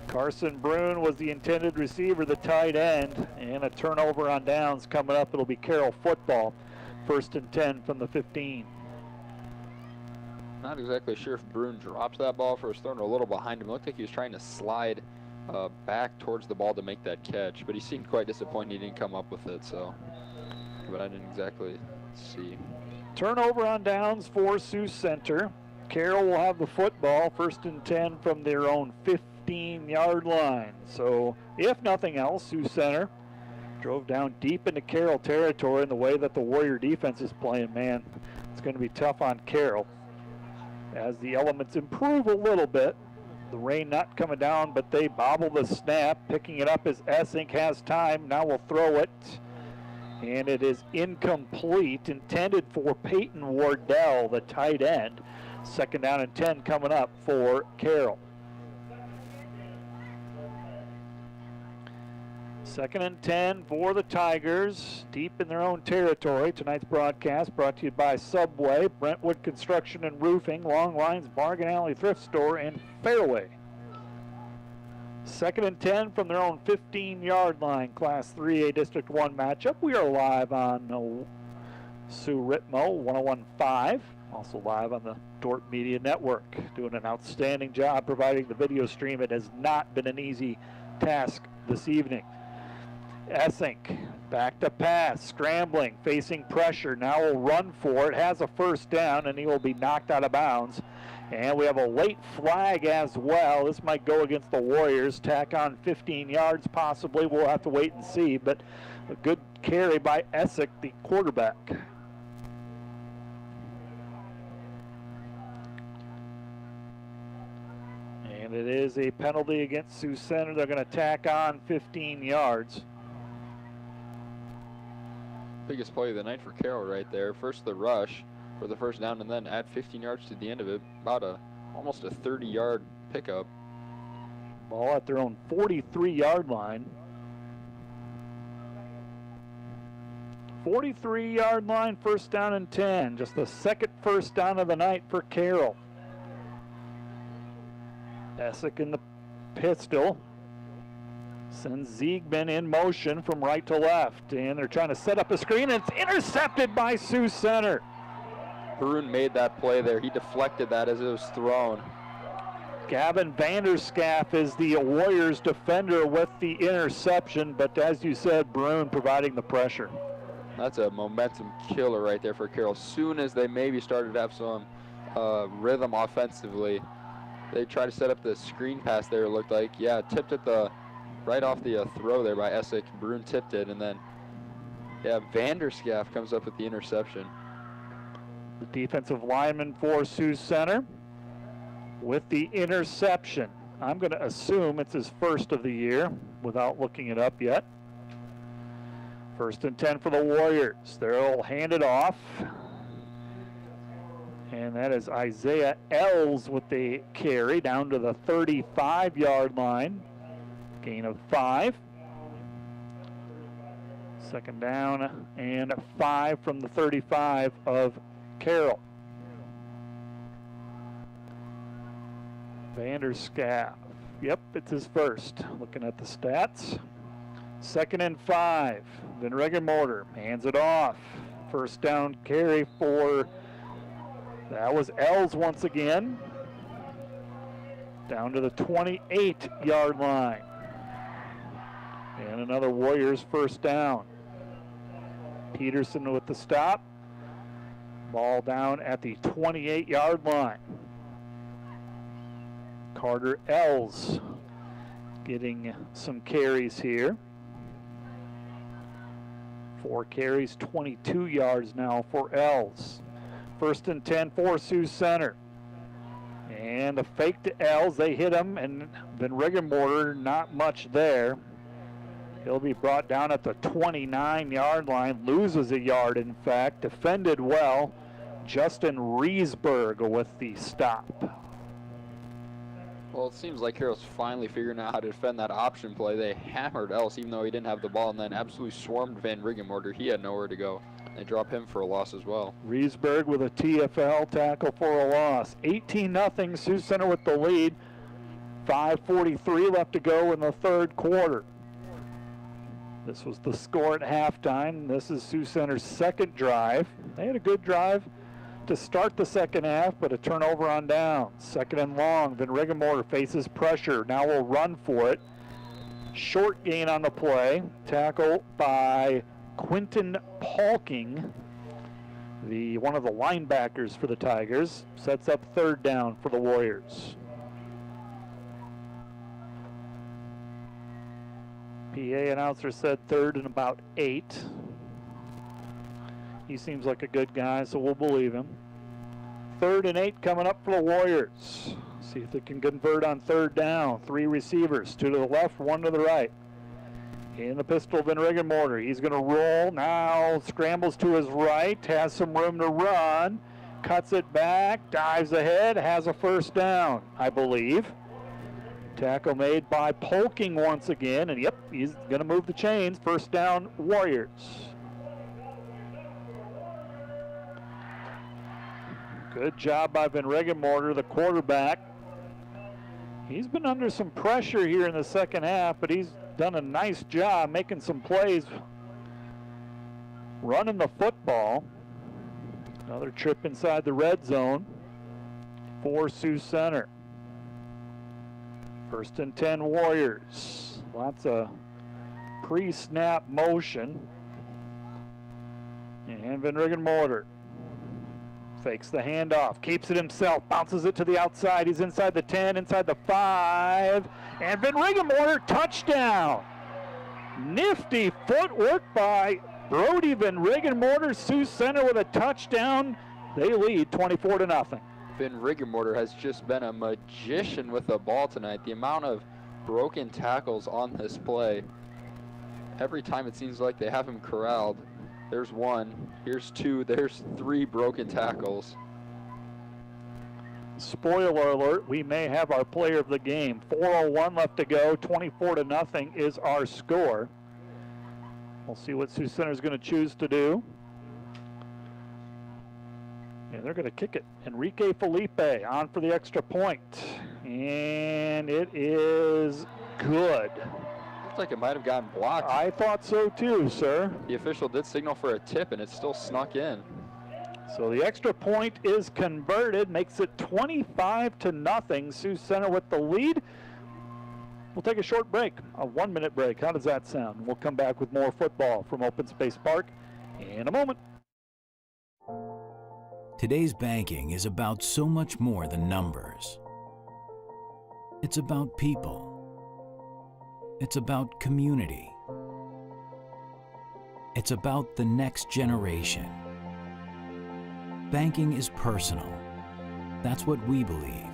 Speaker 18: Carson Brune was the intended receiver, the tight end, and a turnover on downs coming up. It'll be Carroll football. 1st and 10 from the 15.
Speaker 17: Not exactly sure if Bruin dropped that ball for his thrown a little behind him. It looked like he was trying to slide back towards the ball to make that catch, but he seemed quite disappointed he didn't come up with it, so. But I didn't exactly see.
Speaker 18: Turnover on downs for Sioux Center. Carroll will have the football, 1st and 10 from their own 15-yard line. So if nothing else, Sioux Center drove down deep into Carroll territory in the way that the Warrior defense is playing. Man, it's going to be tough on Carroll as the elements improve a little bit. The rain not coming down, but they bobble the snap. Picking it up as Essink has time. Now we'll throw it. And it is incomplete, intended for Peyton Wardell, the tight end. 2nd down and 10 coming up for Carroll. 2nd and 10 for the Tigers, deep in their own territory. Tonight's broadcast brought to you by Subway, Brentwood Construction and Roofing, Long Lines Bargain Alley Thrift Store, and Fairway. 2nd and 10 from their own 15-yard line, Class 3A District 1 matchup. We are live on Sioux Ritmo 101.5, also live on the Dort Media Network. Doing an outstanding job providing the video stream. It has not been an easy task this evening. Essink, back to pass, scrambling, facing pressure. Now will run for it, has a 1st down, and he will be knocked out of bounds. And we have a late flag as well. This might go against the Warriors. Tack on 15 yards possibly. We'll have to wait and see. But a good carry by Essink, the quarterback. And it is a penalty against Sioux Center. They're going to tack on 15 yards.
Speaker 17: Biggest play of the night for Carroll right there. First the rush for the 1st down, and then add 15 yards to the end of it. About almost a 30-yard pickup.
Speaker 18: Ball at their own 43-yard line. 43-yard line, 1st down and 10. Just the 2nd 1st down of the night for Carroll. Essink in the pistol. Sends Ziegman in motion from right to left. And they're trying to set up a screen, and it's intercepted by Sioux Center.
Speaker 17: Bruin made that play there. He deflected that as it was thrown.
Speaker 18: Gavin Vanderschaff is the Warriors defender with the interception, but as you said, Bruin providing the pressure.
Speaker 17: That's a momentum killer right there for Carroll. Soon as they maybe started to have some rhythm offensively, they tried to set up the screen pass there, it looked like. Yeah, tipped it right off the throw there by Essink. Bruin tipped it, and then, yeah, Vanderschaff comes up with the interception.
Speaker 18: The defensive lineman for Sioux Center with the interception. I'm going to assume it's his 1st of the year without looking it up yet. 1st and 10 for the Warriors. They'll hand it off. And that is Isaiah Ells with the carry down to the 35-yard line. Gain of 5. 2nd down and 5 from the 35 of Carroll. Vanderschaff. Yep, it's his 1st. Looking at the stats. 2nd and 5. Then Regenmotor hands it off. 1st down carry for, that was Ells once again. Down to the 28-yard line. And another Warriors 1st down. Peterson with the stop. Ball down at the 28-yard line. Carter Ells getting some carries here. 4 carries, 22 yards now for Ells. 1st and 10 for Sioux Center. And a fake to Ells. They hit him, and then Regenmotor, not much there. He'll be brought down at the 29-yard line. Loses a yard, in fact. Defended well. Justin Riesberg with the stop.
Speaker 17: Well, it seems like Carroll's finally figuring out how to defend that option play. They hammered Ellis even though he didn't have the ball, and then absolutely swarmed Van Regenmotor. He had nowhere to go. They drop him for a loss as well.
Speaker 18: Riesberg with a TFL tackle for a loss. 18-0, Sioux Center with the lead. 5:43 left to go in the 3rd quarter. This was the score at halftime. This is Sioux Center's 2nd drive. They had a good drive to start the second half, but a turnover on downs. Second and long. Van Riggenmorter faces pressure. Now will run for it. Short gain on the play. Tackle by Quentin Palking, one of the linebackers for the Tigers. Sets up third down for the Warriors. PA announcer said third and about 8. He seems like a good guy, so we'll believe him. 3rd and 8 coming up for the Warriors. See if they can convert on third down. 3 receivers, 2 to the left, 1 to the right. In the pistol, Van Riggenmorter. He's going to roll now, scrambles to his right, has some room to run, cuts it back, dives ahead, has a first down, I believe. Tackle made by Polking once again, and yep, he's going to move the chains. First down, Warriors. Good job by Van Riggenmorter, the quarterback. He's been under some pressure here in the second half, but he's done a nice job making some plays, running the football. Another trip inside the red zone for Sioux Center. 1st and 10 Warriors. Lots of pre-snap motion. And Van Riggenmorter fakes the handoff, keeps it himself, bounces it to the outside. He's inside the 10, inside the 5, and Van Riggenmorter, touchdown! Nifty footwork by Brody Van Riggenmorter. Sioux Center with a touchdown. They lead 24-0.
Speaker 17: Van Riggenmorter has just been a magician with the ball tonight. The amount of broken tackles on this play. Every time it seems like they have him corralled. There's 1, here's 2, there's 3 broken tackles.
Speaker 18: Spoiler alert, we may have our player of the game. 4:01 left to go, 24-0 is our score. We'll see what Sioux Center is going to choose to do. And they're going to kick it. Enrique Felipe on for the extra point. And it is good.
Speaker 17: Looks like it might have gotten blocked.
Speaker 18: I thought so too, sir.
Speaker 17: The official did signal for a tip, and it still snuck in.
Speaker 18: So the extra point is converted, makes it 25-0. Sioux Center with the lead. We'll take a short break, a 1-minute break. How does that sound? We'll come back with more football from Open Space Park in a moment.
Speaker 2: Today's banking is about so much more than numbers. It's about people. It's about community. It's about the next generation. Banking is personal. That's what we believe.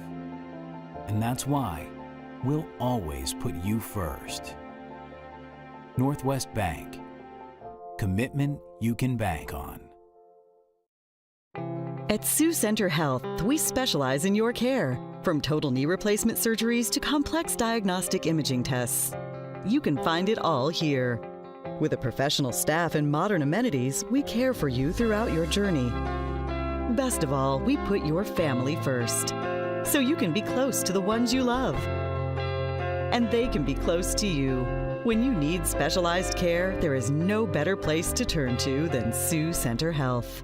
Speaker 2: And that's why we'll always put you first. Northwest Bank. Commitment you can bank on.
Speaker 12: At Sioux Center Health, we specialize in your care. From total knee replacement surgeries to complex diagnostic imaging tests. You can find it all here. With a professional staff and modern amenities, we care for you throughout your journey. Best of all, we put your family first, so you can be close to the ones you love. And they can be close to you. When you need specialized care, there is no better place to turn to than Sioux Center Health.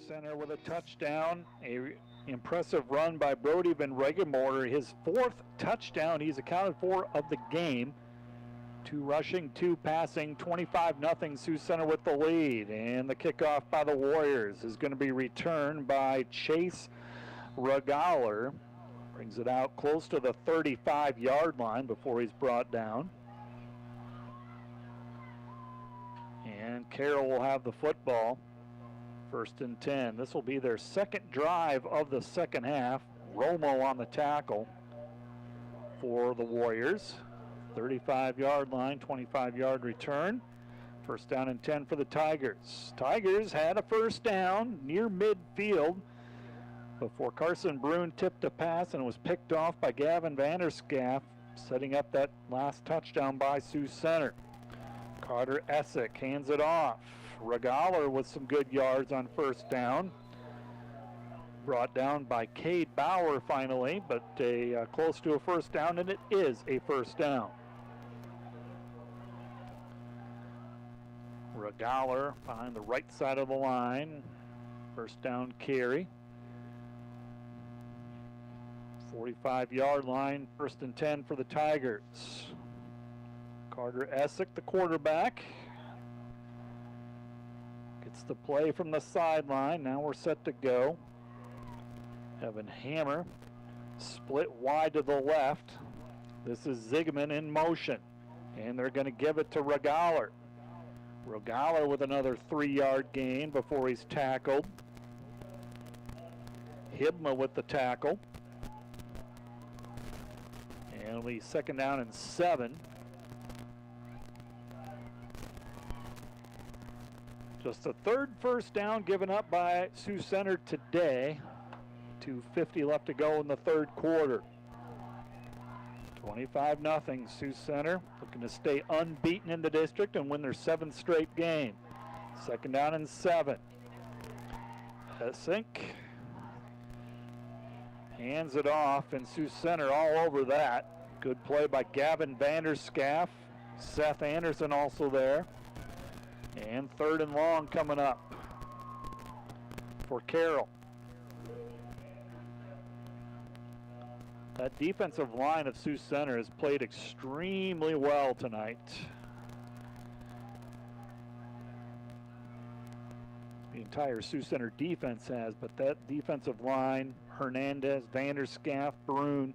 Speaker 18: Center with a touchdown, a impressive run by Brody Van Riggenmorter, his 4th touchdown he's accounted for of the game. 2 rushing, 2 passing, 25-0 Sioux Center with the lead. And the kickoff by the Warriors is going to be returned by Chase Regaler. Brings it out close to the 35-yard line before he's brought down. And Carroll will have the football. 1st and 10. This will be their second drive of the second half. Romo on the tackle for the Warriors. 35-yard line, 25-yard return. 1st down and 10 for the Tigers. Tigers had a first down near midfield before Carson Brune tipped a pass and was picked off by Gavin Vanderschaff, setting up that last touchdown by Sioux Center. Carter Essick hands it off. Regaler with some good yards on 1st down. Brought down by Cade Bauer finally, but close to a first down, and it is a first down. Regaler behind the right side of the line. First down carry. 45-yard line, 1st and 10 for the Tigers. Carter Essick, the quarterback. Gets the play from the sideline. Now we're set to go. Evan Hammer split wide to the left. This is Ziegman in motion, and they're going to give it to Regaler. Regaler with another 3-yard gain before he's tackled. Hibma with the tackle. And it'll be 2nd down and 7. Just the 3rd first down given up by Sioux Center today. 2:50 left to go in the 3rd quarter. 25-0 Sioux Center, looking to stay unbeaten in the district and win their 7th straight game. 2nd down and 7. Essink hands it off, and Sioux Center all over that. Good play by Gavin Vanderscaff. Seth Anderson also there. And 3rd and long coming up for Carroll. That defensive line of Sioux Center has played extremely well tonight. The entire Sioux Center defense has, but that defensive line, Hernandez, Vanderscaff, Brune,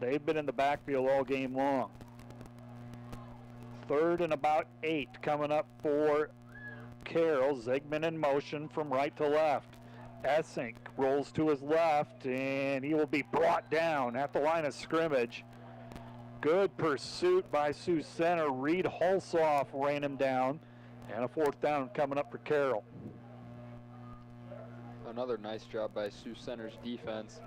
Speaker 18: they've been in the backfield all game long. 3rd and about 8 coming up for Carroll. Ziegman in motion from right to left. Essink rolls to his left, and he will be brought down at the line of scrimmage. Good pursuit by Sioux Center. Reed Hulsoff ran him down, and a 4th down coming up for Carroll.
Speaker 17: Another nice job by Sioux Center's defense.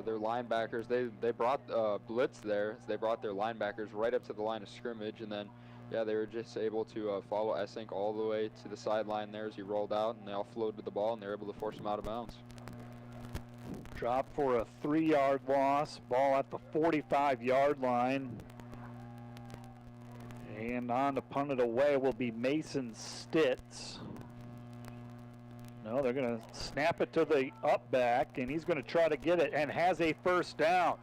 Speaker 17: Their linebackers, they brought blitz there. They brought their linebackers right up to the line of scrimmage, and then they were just able to follow Essink all the way to the sideline there as he rolled out, and they all flowed to the ball, and they were able to force him out of bounds.
Speaker 18: Drop for a 3-yard loss. Ball at the 45-yard line. And on to punt it away will be Mason Stitz. No, they're going to snap it to the up back, and he's going to try to get it, and has a first down.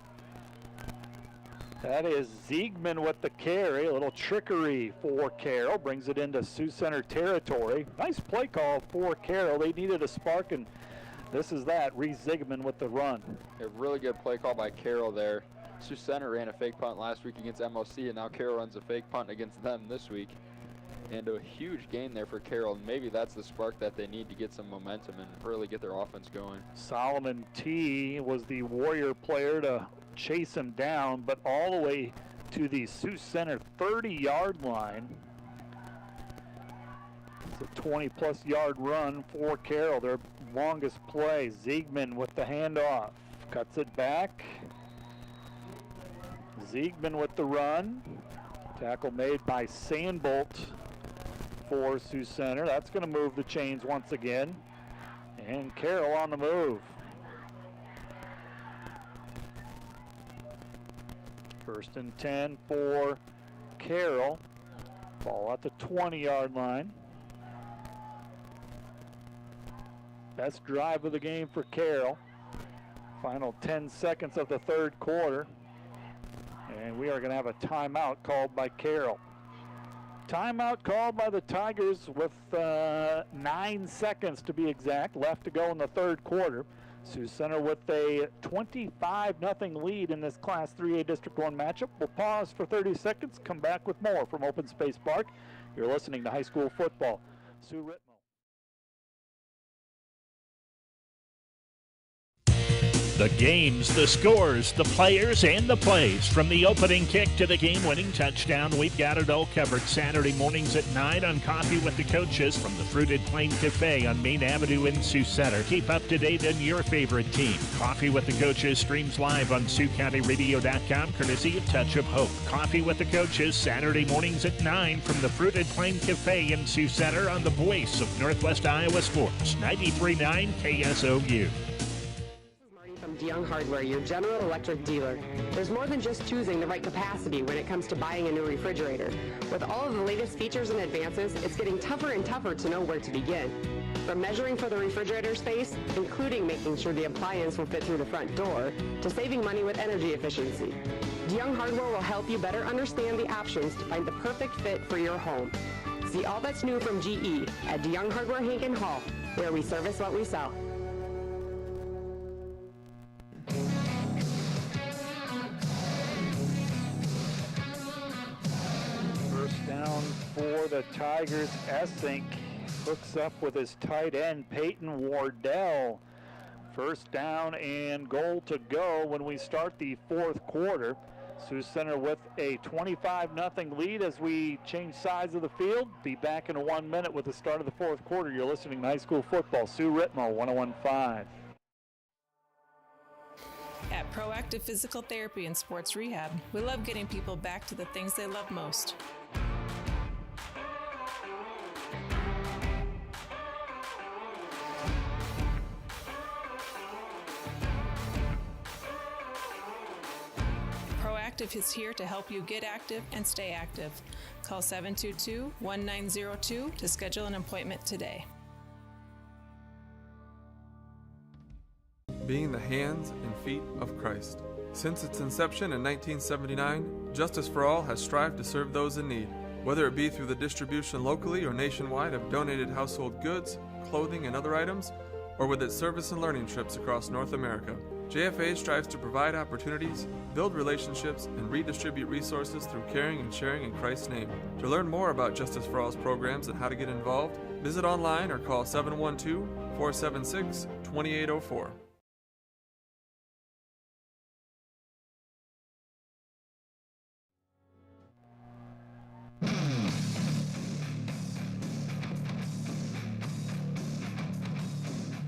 Speaker 18: That is Ziegman with the carry. A little trickery for Carroll. Brings it into Sioux Center territory. Nice play call for Carroll. They needed a spark, and this is that. Reese Ziegman with the run.
Speaker 17: A really good play call by Carroll there. Sioux Center ran a fake punt last week against MOC, and now Carroll runs a fake punt against them this week. And a huge gain there for Carroll, and maybe that's the spark that they need to get some momentum and really get their offense going.
Speaker 18: Solomon T was the Warrior player to chase him down, but all the way to the Sioux Center 30-yard line. It's a 20-plus yard run for Carroll, their longest play. Ziegman with the handoff, cuts it back. Ziegman with the run. Tackle made by Sandbolt for Sioux Center. That's going to move the chains once again. And Carroll on the move. First and 10 for Carroll. Ball at the 20-yard line. Best drive of the game for Carroll. Final 10 seconds of the 3rd quarter. And we are going to have a timeout called by Carroll. Timeout called by the Tigers with 9 seconds to be exact left to go in the 3rd quarter. Sioux Center with a 25-0 lead in this Class 3A District 1 matchup. We'll pause for 30 seconds, come back with more from Open Space Park. You're listening to high school football. Sue Ritmo.
Speaker 5: The games, the scores, the players, and the plays. From the opening kick to the game-winning touchdown, we've got it all covered Saturday mornings at 9 on Coffee with the Coaches from the Fruited Plain Cafe on Main Avenue in Sioux Center. Keep up to date on your favorite team. Coffee with the Coaches streams live on SiouxCountyRadio.com, courtesy of Touch of Hope. Coffee with the Coaches, Saturday mornings at 9 from the Fruited Plain Cafe in Sioux Center on the voice of Northwest Iowa Sports, 93.9 KSOU.
Speaker 13: DeYoung Hardware, your General Electric dealer. There's more than just choosing the right capacity when it comes to buying a new refrigerator. With all of the latest features and advances, it's getting tougher and tougher to know where to begin. From measuring for the refrigerator space, including making sure the appliance will fit through the front door, to saving money with energy efficiency. DeYoung Hardware will help you better understand the options to find the perfect fit for your home. See all that's new from GE at DeYoung Hardware Hankin Hall, where we service what we sell.
Speaker 18: First down for the Tigers. Essink hooks up with his tight end, Peyton Wardell. First down and goal to go when we start the fourth quarter. Sioux Center with a 25-0 lead as we change sides of the field. Be back in 1 minute with the start of the fourth quarter. You're listening to High School Football. Sue Ritmo, 101.5.
Speaker 15: At Proactive Physical Therapy and Sports Rehab, we love getting people back to the things they love most. Proactive is here to help you get active and stay active. Call 722-1902 to schedule an appointment today.
Speaker 16: Being the hands and feet of Christ. Since its inception in 1979, Justice for All has strived to serve those in need. Whether it be through the distribution locally or nationwide of donated household goods, clothing, and other items, or with its service and learning trips across North America, JFA strives to provide opportunities, build relationships, and redistribute resources through caring and sharing in Christ's name. To learn more about Justice for All's programs and how to get involved, visit online or call 712-476-2804.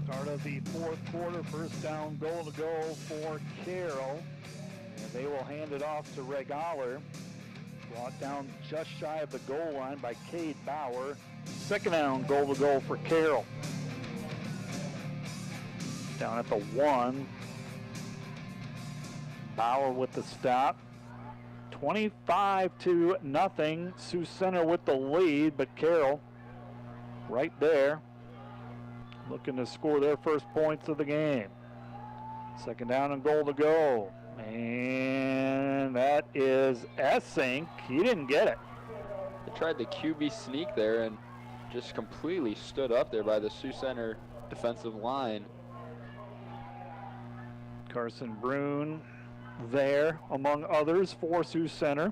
Speaker 18: Start of the fourth quarter, first down, goal to go for Carroll. And they will hand it off to Regaler. Brought down just shy of the goal line by Cade Bauer. Second down, goal to go for Carroll. Down at the 1. Bauer with the stop. 25-0. Sioux Center with the lead, but Carroll right there looking to score their first points of the game. Second down and goal to go. And that is Essink. He didn't get it.
Speaker 17: They tried the QB sneak there and just completely stood up there by the Sioux Center defensive line.
Speaker 18: Carson Brune there among others for Sioux Center.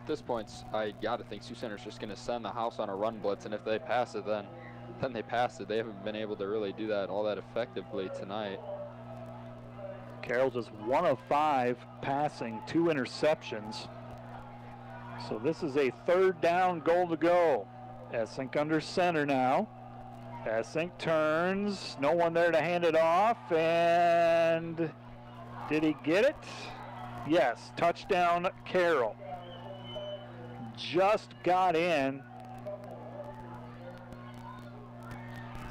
Speaker 17: At this point, I got to think Sioux Center's just going to send the house on a run blitz, and if they pass it, then they pass it. They haven't been able to really do that all that effectively tonight.
Speaker 18: Carroll just 1 of 5 passing, 2 interceptions. So this is a third down, goal to go. Essink under center now. Essink turns, no one there to hand it off, and did he get it? Yes, touchdown Carroll. Just got in.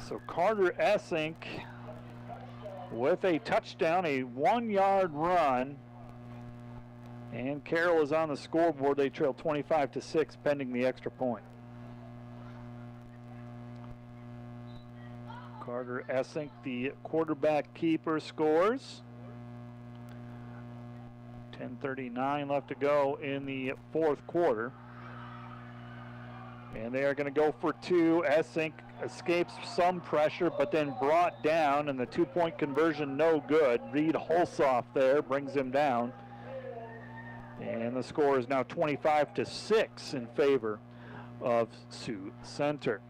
Speaker 18: So Carter Essink with a touchdown, a 1-yard run. And Carroll is on the scoreboard. They trail 25-6 pending the extra point. Carter Essink, the quarterback keeper, scores. 10:39 left to go in the fourth quarter. And they are going to go for 2. Essink escapes some pressure, but then brought down, and the 2-point conversion no good. Reed Holsoff there brings him down. And the score is now 25-6 in favor of Sioux Center.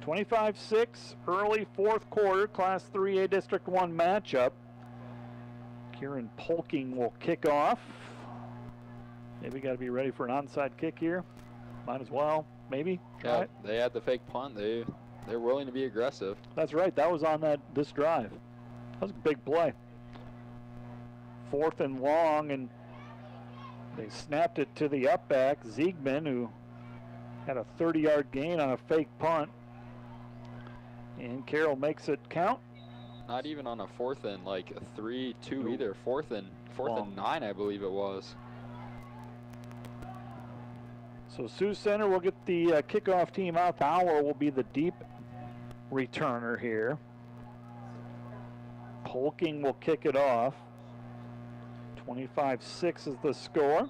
Speaker 18: (25-6) early fourth quarter, Class 3A District 1 matchup. Kieran Polking will kick off. Maybe got to be ready for an onside kick here. Might as well, maybe. Try it.
Speaker 17: They had the fake punt. They're willing to be aggressive.
Speaker 18: That's right. That was on this drive. That was a big play. 4th and long, and they snapped it to the up back, Ziegman, who had a 30-yard gain on a fake punt. And Carroll makes it count.
Speaker 17: Not even on a 4th and like a 3-2 either. 4th and 9, I believe it was.
Speaker 18: So Sioux Center will get the kickoff team out. Bauer will be the deep returner here. Polking will kick it off. 25-6 is the score.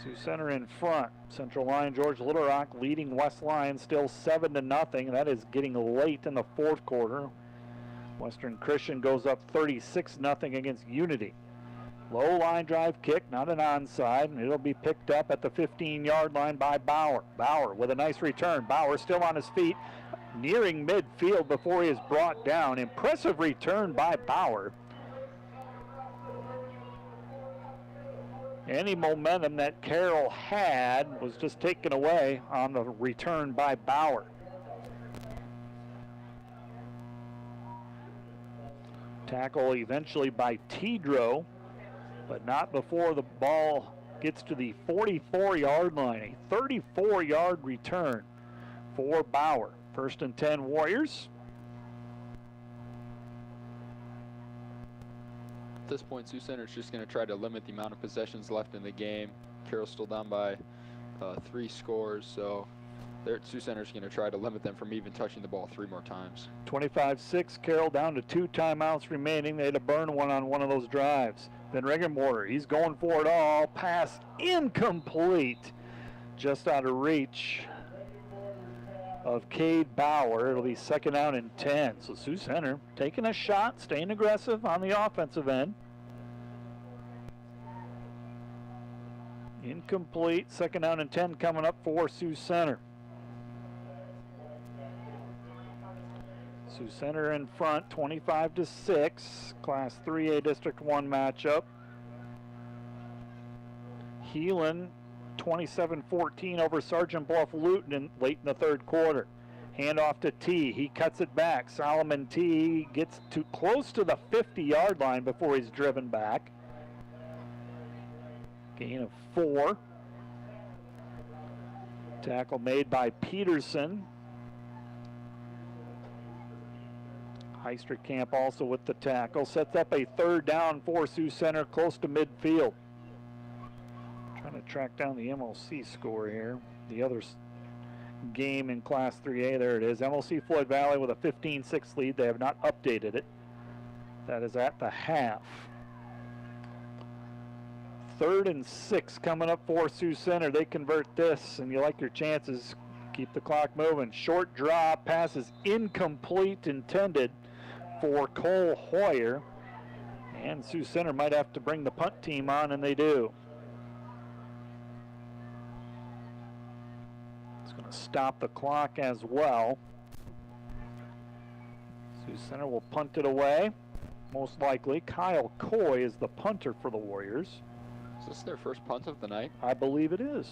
Speaker 18: Sioux Center in front. Central Lyon, George Little Rock leading West Lyon still 7-0. That is getting late in the fourth quarter. Western Christian goes up 36-0 against Unity. Low line drive kick, not an onside, and it'll be picked up at the 15-yard line by Bauer. Bauer with a nice return. Bauer still on his feet, nearing midfield before he is brought down. Impressive return by Bauer. Any momentum that Carroll had was just taken away on the return by Bauer. Tackle eventually by Tidro, but not before the ball gets to the 44-yard line. A 34-yard return for Bauer. 1st and 10 Warriors.
Speaker 17: At this point, Sioux Center is just going to try to limit the amount of possessions left in the game. Carroll's still down by 3 scores, so Sioux Center is going to try to limit them from even touching the ball 3 more times.
Speaker 18: 25-6, Carroll down to 2 timeouts remaining. They had to burn one on one of those drives. Then Regenmotor, he's going for it all. Pass incomplete, just out of reach of Cade Bauer. It'll be 2nd down and 10. So Sioux Center taking a shot, staying aggressive on the offensive end. Incomplete, 2nd down and 10 coming up for Sioux Center. Sioux Center in front, 25-6, Class 3A District 1 matchup. Heelan 27-14 over Sergeant Bluff Luton late in the 3rd quarter. Handoff to T. He cuts it back. Solomon T gets too close to the 50-yard line before he's driven back. Gain of 4. Tackle made by Peterson. Heisterkamp also with the tackle. Sets up a 3rd down for Sioux Center close to midfield. Trying to track down the MLC score here. The other game in Class 3A, there it is. MLC Floyd Valley with a 15-6 lead. They have not updated it. That is at the half. 3rd and 6 coming up for Sioux Center. They convert this, and you like your chances. Keep the clock moving. Short drop, pass is incomplete, intended for Cole Hoyer. And Sioux Center might have to bring the punt team on, and they do. It's going to stop the clock as well. Sioux Center will punt it away, most likely. Kyle Coy is the punter for the Warriors.
Speaker 17: Is this their first punt of the night?
Speaker 18: I believe it is.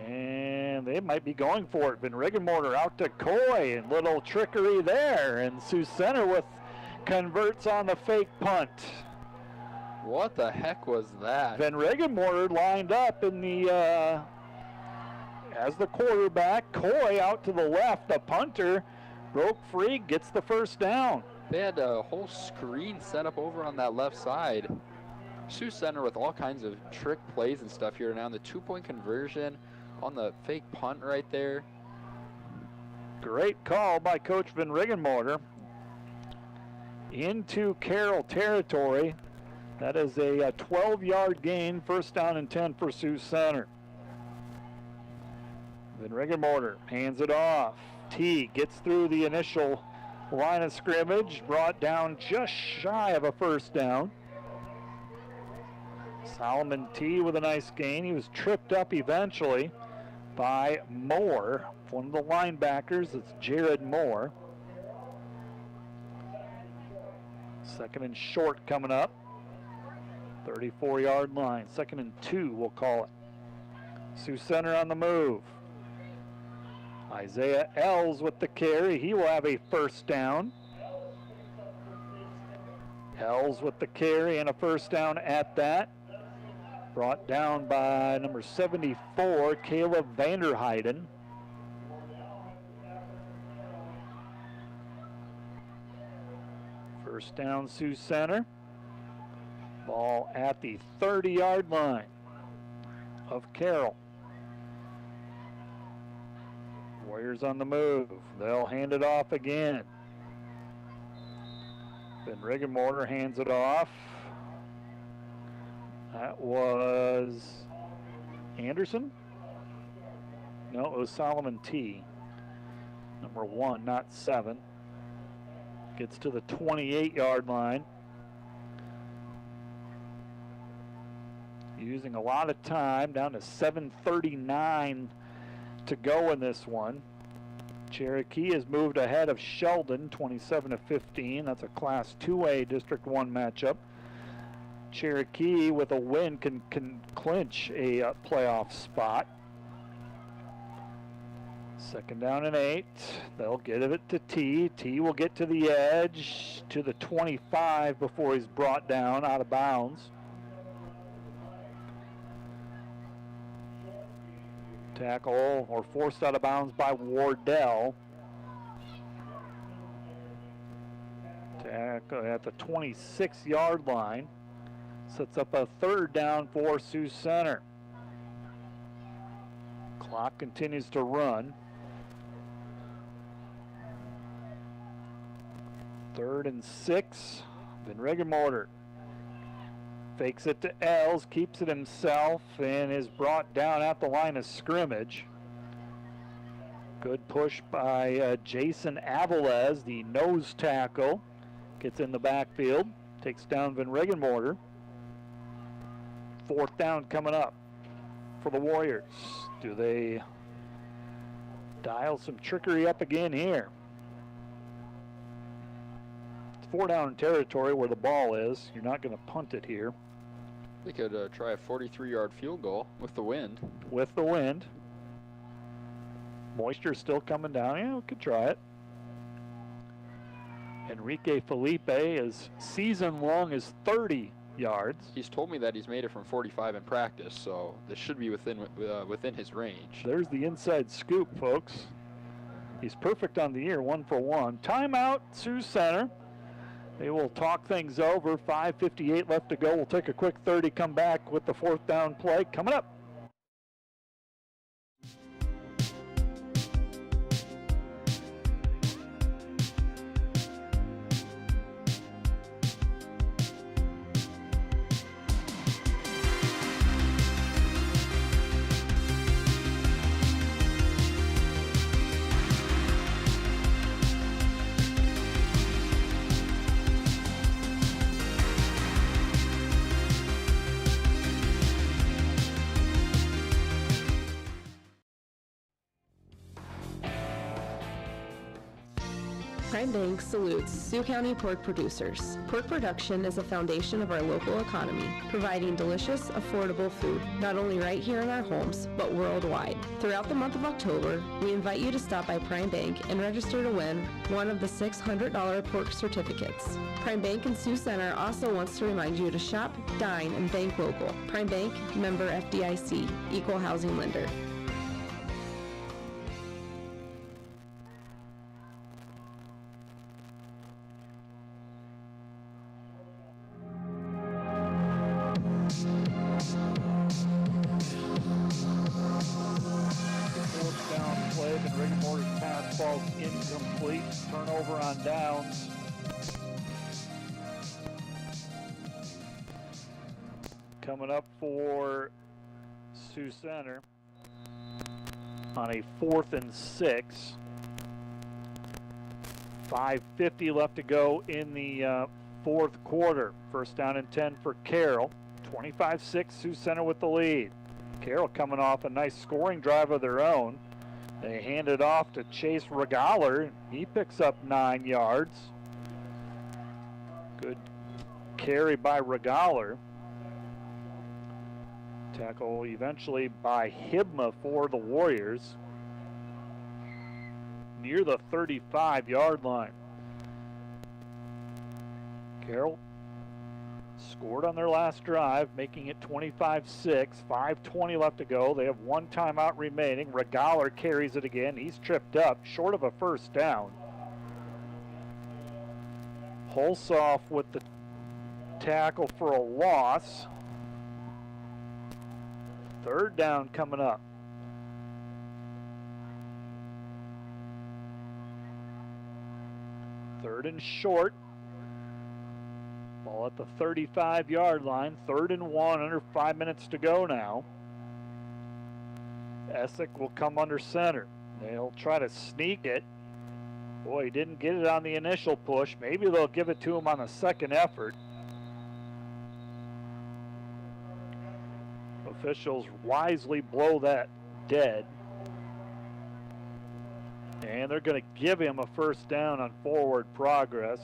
Speaker 18: And they might be going for it. Van Regenmotor out to Coy, and little trickery there. And Sioux Center with converts on the fake punt.
Speaker 17: What the heck was that?
Speaker 18: Van Regenmotor lined up in the as the quarterback. Coy out to the left. The punter broke free, gets the 1st down.
Speaker 17: They had a whole screen set up over on that left side. Sioux Center with all kinds of trick plays and stuff here now. The 2-point conversion on the fake punt right there.
Speaker 18: Great call by Coach Van Regenmotor. Into Carroll territory. That is a 12-yard gain, 1st down and 10 for Sioux Center. Van Regenmotor hands it off. T gets through the initial line of scrimmage, brought down just shy of a 1st down. Solomon T with a nice gain. He was tripped up eventually by Moore, one of the linebackers. It's Jared Moore. 2nd and short coming up. 34-yard line. 2nd and 2, we'll call it. Sioux Center on the move. Isaiah Ells with the carry. He will have a 1st down. Ells with the carry and a 1st down at that. Brought down by number 74, Caleb Vanderheiden. First down, Sioux Center. Ball at the 30-yard line of Carroll. Warriors on the move. They'll hand it off again. Then Riggenmorter hands it off. That was Anderson? No, it was Solomon T. Number 1, not 7. Gets to the 28-yard line. Using a lot of time, down to 7:39 to go in this one. Cherokee has moved ahead of Sheldon, 27-15. That's a Class 2A District 1 matchup. Cherokee, with a win, can clinch a playoff spot. Second down and 8. They'll get it to T. T will get to the edge, to the 25 before he's brought down out of bounds. Tackle or forced out of bounds by Wardell. Tackle at the 26-yard line. Sets up a third down for Sioux Center. Clock continues to run. 3rd and 6. Van Riggenmorter fakes it to Els, keeps it himself, and is brought down at the line of scrimmage. Good push by Jason Avilés, the nose tackle. Gets in the backfield, takes down Van Riggenmorter. 4th down coming up for the Warriors. Do they dial some trickery up again here? It's 4 down territory where the ball is. You're not going to punt it here.
Speaker 17: They could try a 43-yard field goal with the wind.
Speaker 18: With the wind. Moisture still coming down. Yeah, we could try it. Enrique Felipe is season long is 30 yards.
Speaker 17: He's told me that he's made it from 45 in practice, so this should be within his range.
Speaker 18: There's the inside scoop, folks. He's perfect on the year, 1 for 1. Timeout, Sioux Center. They will talk things over. 5:58 left to go. We'll take a quick 30, come back with the 4th down play coming up.
Speaker 8: Prime Bank salutes Sioux County pork producers. Pork production is a foundation of our local economy, providing delicious, affordable food, not only right here in our homes, but worldwide. Throughout the month of October, we invite you to stop by Prime Bank and register to win one of the $600 pork certificates. Prime Bank in Sioux Center also wants to remind you to shop, dine, and bank local. Prime Bank, member FDIC, equal housing lender.
Speaker 18: Incomplete. Turnover on downs. Coming up for Sioux Center on a 4th and 6. 5:50 left to go in the 4th quarter. First down and 10 for Carroll. 25-6, Sioux Center with the lead. Carroll coming off a nice scoring drive of their own. They hand it off to Chase Regaler. He picks up 9 yards. Good carry by Regaler. Tackle eventually by Hibma for the Warriors. Near the 35-yard line. Carroll Scored on their last drive, making it 25-6. 5:20 left to go. They have one timeout remaining. Regaler carries it again. He's tripped up, short of a first down. Hulsoff with the tackle for a loss. Third down coming up. Third and short. Ball at the 35-yard line. 3rd and 1, under 5 minutes to go now. Essick will come under center. They'll try to sneak it. Boy, he didn't get it on the initial push. Maybe they'll give it to him on the second effort. Officials wisely blow that dead. And they're going to give him a first down on forward progress.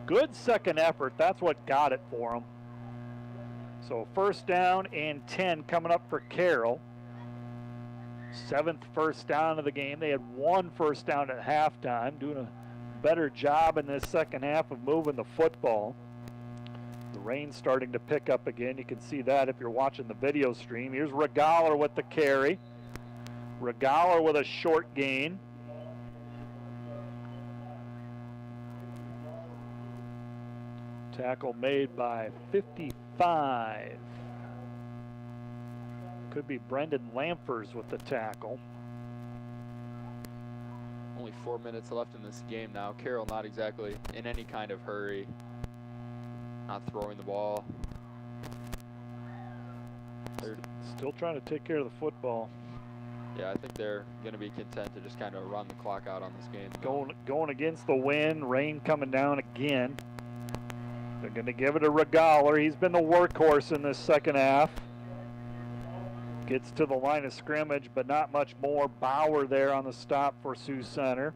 Speaker 18: Good second effort. That's what got it for him. So first down and 10 coming up for Carroll. 7th first down of the game. They had 1 first down at halftime, doing a better job in this second half of moving the football. The rain's starting to pick up again. You can see that if you're watching the video stream. Here's Regaler with the carry. Regaler with a short gain. Tackle made by 55. Could be Brendan Lamphers with the tackle.
Speaker 17: Only 4 minutes left in this game now. Carroll not exactly in any kind of hurry. Not throwing the ball. They're
Speaker 18: still trying to take care of the football.
Speaker 17: Yeah, I think they're going to be content to just kind of run the clock out on this game.
Speaker 18: Going against the wind, rain coming down again. They're going to give it to Regaler. He's been the workhorse in this second half. Gets to the line of scrimmage, but not much more. Bauer there on the stop for Sioux Center.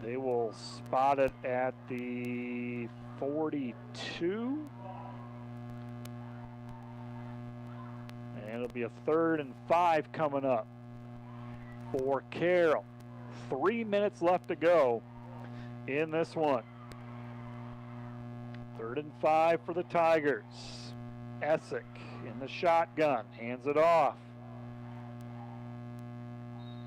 Speaker 18: They will spot it at the 42. And it'll be a 3rd and 5 coming up for Carroll. 3 minutes left to go in this one. 3rd and 5 for the Tigers. Essick in the shotgun, hands it off.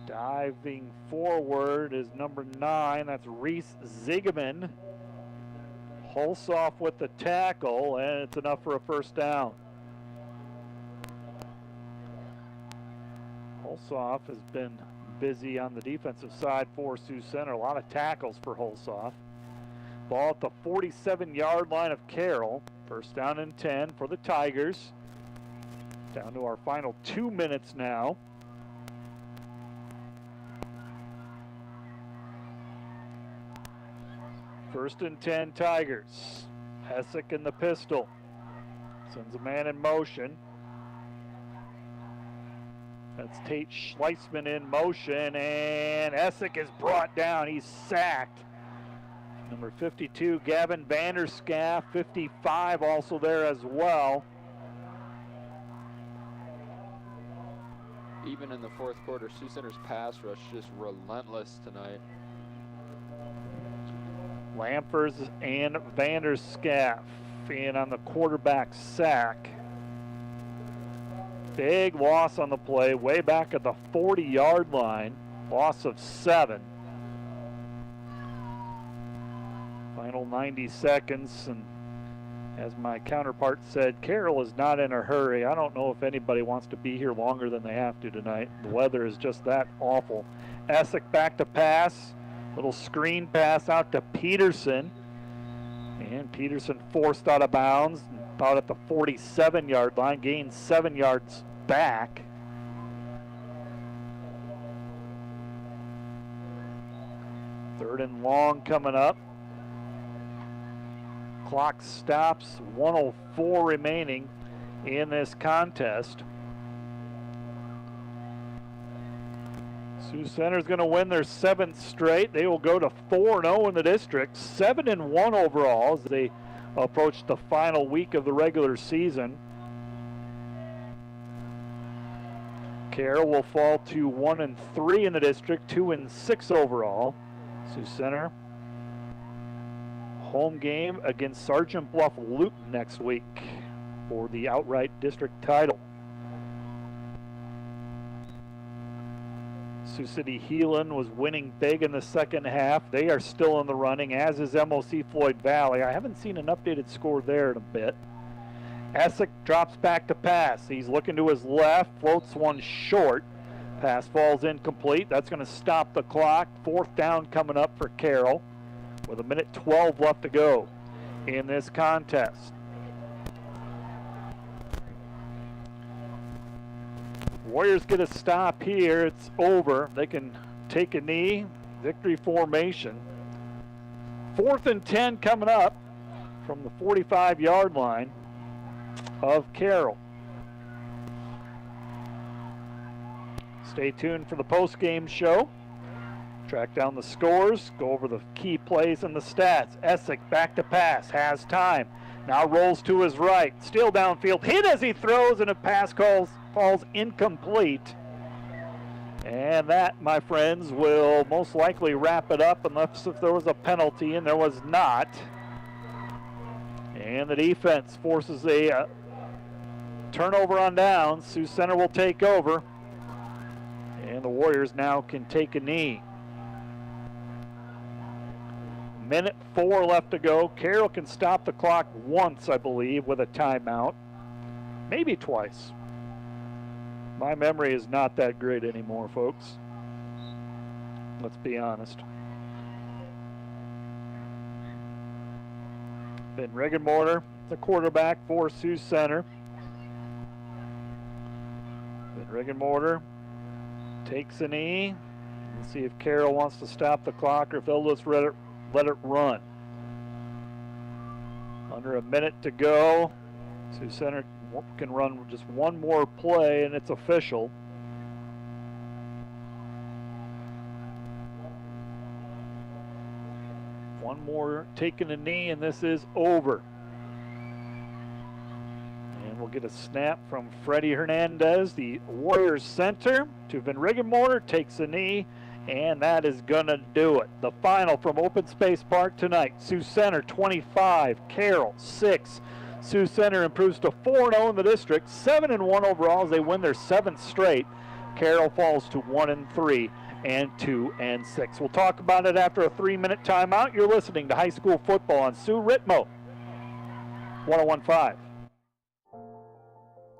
Speaker 18: Diving forward is number 9, that's Reese Ziegeman. Hulsoff with the tackle, and it's enough for a first down. Hulsoff has been busy on the defensive side for Sioux Center. A lot of tackles for Hulsoff. Ball at the 47-yard line of Carroll. First down and 10 for the Tigers. Down to our final 2 minutes now. First and 10 Tigers. Essick in the pistol. Sends a man in motion. That's Tate Schleitzman in motion, and Essick is brought down. He's sacked. Number 52, Gavin Vanderscaff, 55 also there as well.
Speaker 17: Even in the fourth quarter, Sioux Center's pass rush just relentless tonight.
Speaker 18: Lamphers and Vanderscaff in on the quarterback sack. Big loss on the play, way back at the 40-yard line. Loss of 7. Final 90 seconds, and as my counterpart said, Carroll is not in a hurry. I don't know if anybody wants to be here longer than they have to tonight. The weather is just that awful. Essick back to pass. Little screen pass out to Peterson. And Peterson forced out of bounds. About at the 47-yard line. Gained 7 yards back. Third and long coming up. Clock stops. 1:04 remaining in this contest. Sioux Center's going to win their 7th straight. They will go to 4-0 in the district, 7-1 overall as they approach the final week of the regular season. Carroll will fall to 1-3 in the district, 2-6 overall. Sioux Center home game against Sergeant Bluff Luton next week for the outright district title. Sioux City Heelan was winning big in the second half. They are still in the running, as is MOC Floyd Valley. I haven't seen an updated score there in a bit. Essex drops back to pass. He's looking to his left, floats one short. Pass falls incomplete. That's going to stop the clock. 4th down coming up for Carroll with 1:12 left to go in this contest. Warriors get a stop here. It's over. They can take a knee. Victory formation. 4th and 10 coming up from the 45-yard line of Carroll. Stay tuned for the post-game show. Track down the scores, go over the key plays and the stats. Essex back to pass, has time. Now rolls to his right, still downfield, hit as he throws, and a pass falls incomplete. And that, my friends, will most likely wrap it up unless if there was a penalty, and there was not. And the defense forces a turnover on downs. Sioux Center will take over. And the Warriors now can take a knee. 1:04 left to go. Carroll can stop the clock once, I believe, with a timeout. Maybe twice. My memory is not that great anymore, folks. Let's be honest. Ben Regenmorter, the quarterback for Sioux Center. Ben Regenmorter takes a knee. Let's see if Carroll wants to stop the clock or if they'll just let it run. Under a minute to go. Sioux Center can run just one more play and it's official. One more taking a knee and this is over. And we'll get a snap from Freddie Hernandez, the Warriors center, to Van Regenmorter, takes a knee, and that is gonna do it. The final from Open Space Park tonight: Sioux Center 25, Carroll 6. Sioux Center improves to 4-0 in the district, 7-1 overall as they win their 7th straight. Carroll falls to 1-3 and 2-6. We'll talk about it after a 3-minute timeout. You're listening to High School Football on Sioux Ritmo 101.5.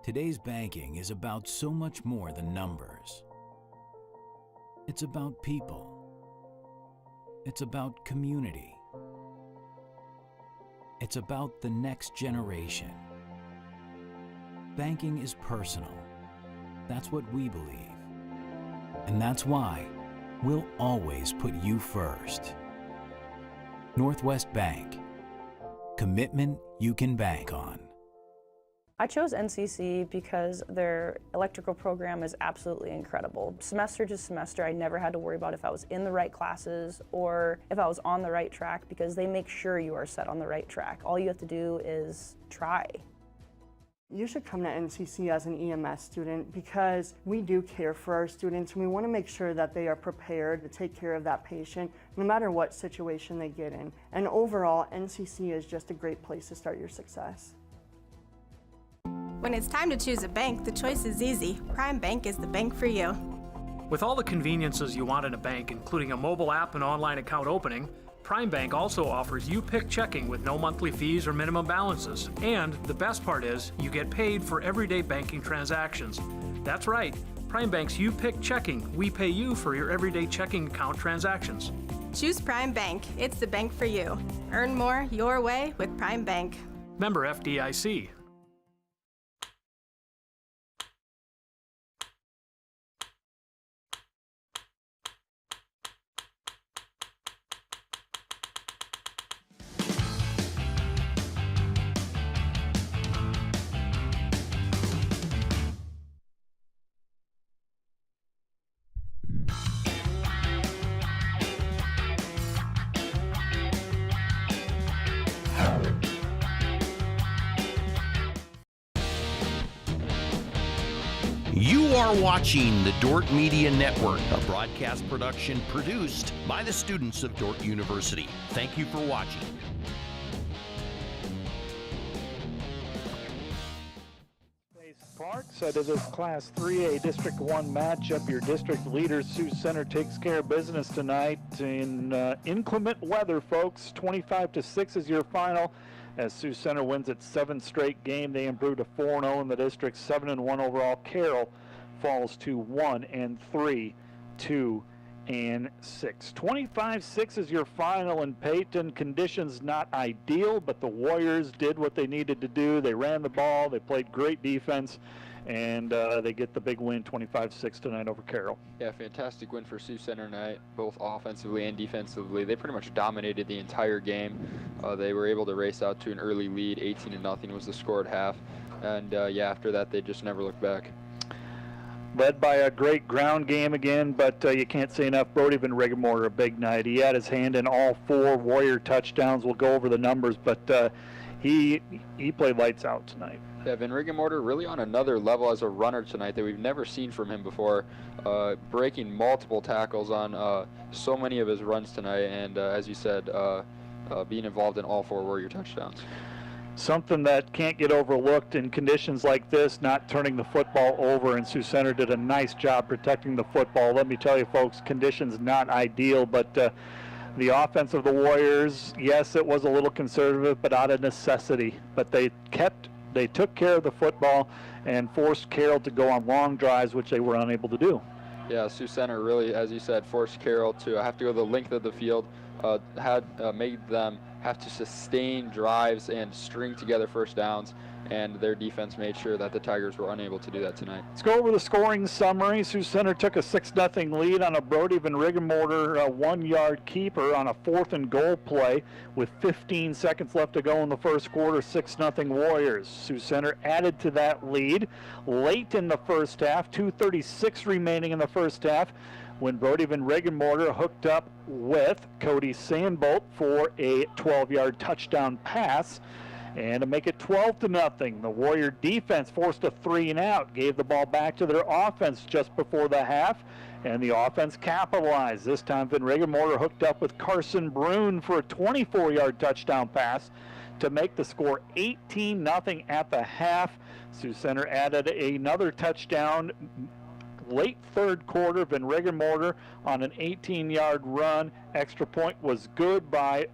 Speaker 2: Today's banking is about so much more than numbers. It's about people. It's about community. It's about the next generation. Banking is personal. That's what we believe. And that's why we'll always put you first. Northwest Bank. Commitment you can bank on.
Speaker 1: I chose NCC because their electrical program is absolutely incredible. Semester to semester, I never had to worry about if I was in the right classes or if I was on the right track, because they make sure you are set on the right track. All you have to do is try.
Speaker 9: You should come to NCC as an EMS student because we do care for our students and we want to make sure that they are prepared to take care of that patient no matter what situation they get in. And overall, NCC is just a great place to start your success.
Speaker 3: When it's time to choose a bank, the choice is easy. Prime Bank is the bank for you.
Speaker 10: With all the conveniences you want in a bank, including a mobile app and online account opening, Prime Bank also offers you-pick checking with no monthly fees or minimum balances. And the best part is, you get paid for everyday banking transactions. That's right, Prime Bank's you-pick checking. We pay you for your everyday checking account transactions.
Speaker 3: Choose Prime Bank. It's the bank for you. Earn more your way with Prime Bank.
Speaker 10: Member FDIC.
Speaker 20: You are watching the Dordt Media Network, a broadcast production produced by the students of Dordt University. Thank you for watching.
Speaker 18: Marks to this Class 3A District 1 matchup. Your district leader, Sioux Center, takes care of business tonight in inclement weather, folks. 25-6 is your final as Sioux Center wins its 7th straight game. They improve to 4-0 in the district, 7-1 overall. Carroll falls to 1-3, 2-6. 25-6 is your final in Peyton. Conditions not ideal, but the Warriors did what they needed to do. They ran the ball, they played great defense, and they get the big win, 25-6 tonight over Carroll.
Speaker 17: Yeah, fantastic win for Sioux Center tonight, both offensively and defensively. They pretty much dominated the entire game. They were able to race out to an early lead. 18-0 was the score at half, and yeah, after that they just never looked back.
Speaker 18: Led by a great ground game again, but you can't say enough. Brody Van Riggemorter, a big night. He had his hand in all 4 Warrior touchdowns. We'll go over the numbers, but he played lights out tonight.
Speaker 17: Yeah, Van Riggemorter really on another level as a runner tonight that we've never seen from him before, breaking multiple tackles on so many of his runs tonight, and as you said, being involved in all 4 Warrior touchdowns.
Speaker 18: Something that can't get overlooked in conditions like this, not turning the football over, and Sioux Center did a nice job protecting the football. Let me tell you, folks, conditions not ideal, but the offense of the Warriors, yes, it was a little conservative, but out of necessity. But they took care of the football and forced Carroll to go on long drives, which they were unable to do.
Speaker 17: Yeah, Sioux Center really, as you said, forced Carroll to have to go the length of the field, made them have to sustain drives and string together first downs, and their defense made sure that the Tigers were unable to do that tonight.
Speaker 18: Let's go over the scoring summary. Sioux Center took a 6-0 lead on a Brody Van Riggemorter 1-yard keeper on a 4th and goal play with 15 seconds left to go in the first quarter. 6-0 Warriors. Sioux Center added to that lead late in the first half, 2:36 remaining in the first half, when Brody Van Riggemorter hooked up with Cody Sandbolt for a 12-yard touchdown pass, and to make it 12-0. The Warrior defense forced a 3-and-out, gave the ball back to their offense just before the half, and the offense capitalized. This time Van Riggemorter hooked up with Carson Brune for a 24-yard touchdown pass to make the score 18-0 at the half. Sioux Center added another touchdown late third quarter. Van Riggemorter on an 18-yard run. Extra point was good by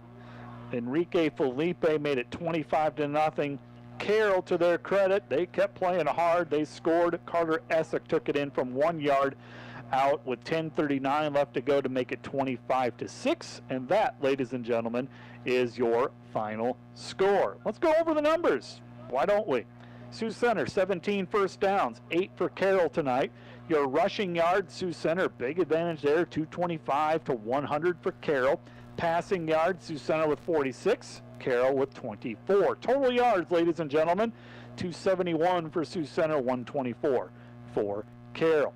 Speaker 18: Enrique Felipe, made it 25-0. Carroll, to their credit, they kept playing hard. They scored. Carter Essick took it in from 1 yard out with 10:39 left to go to make it 25-6. And that, ladies and gentlemen, is your final score. Let's go over the numbers. Why don't we? Sioux Center, 17 first downs, 8 for Carroll tonight. Your rushing yards, Sioux Center, big advantage there, 225 to 100 for Carroll. Passing yards, Sioux Center with 46, Carroll with 24. Total yards, ladies and gentlemen, 271 for Sioux Center, 124 for Carroll.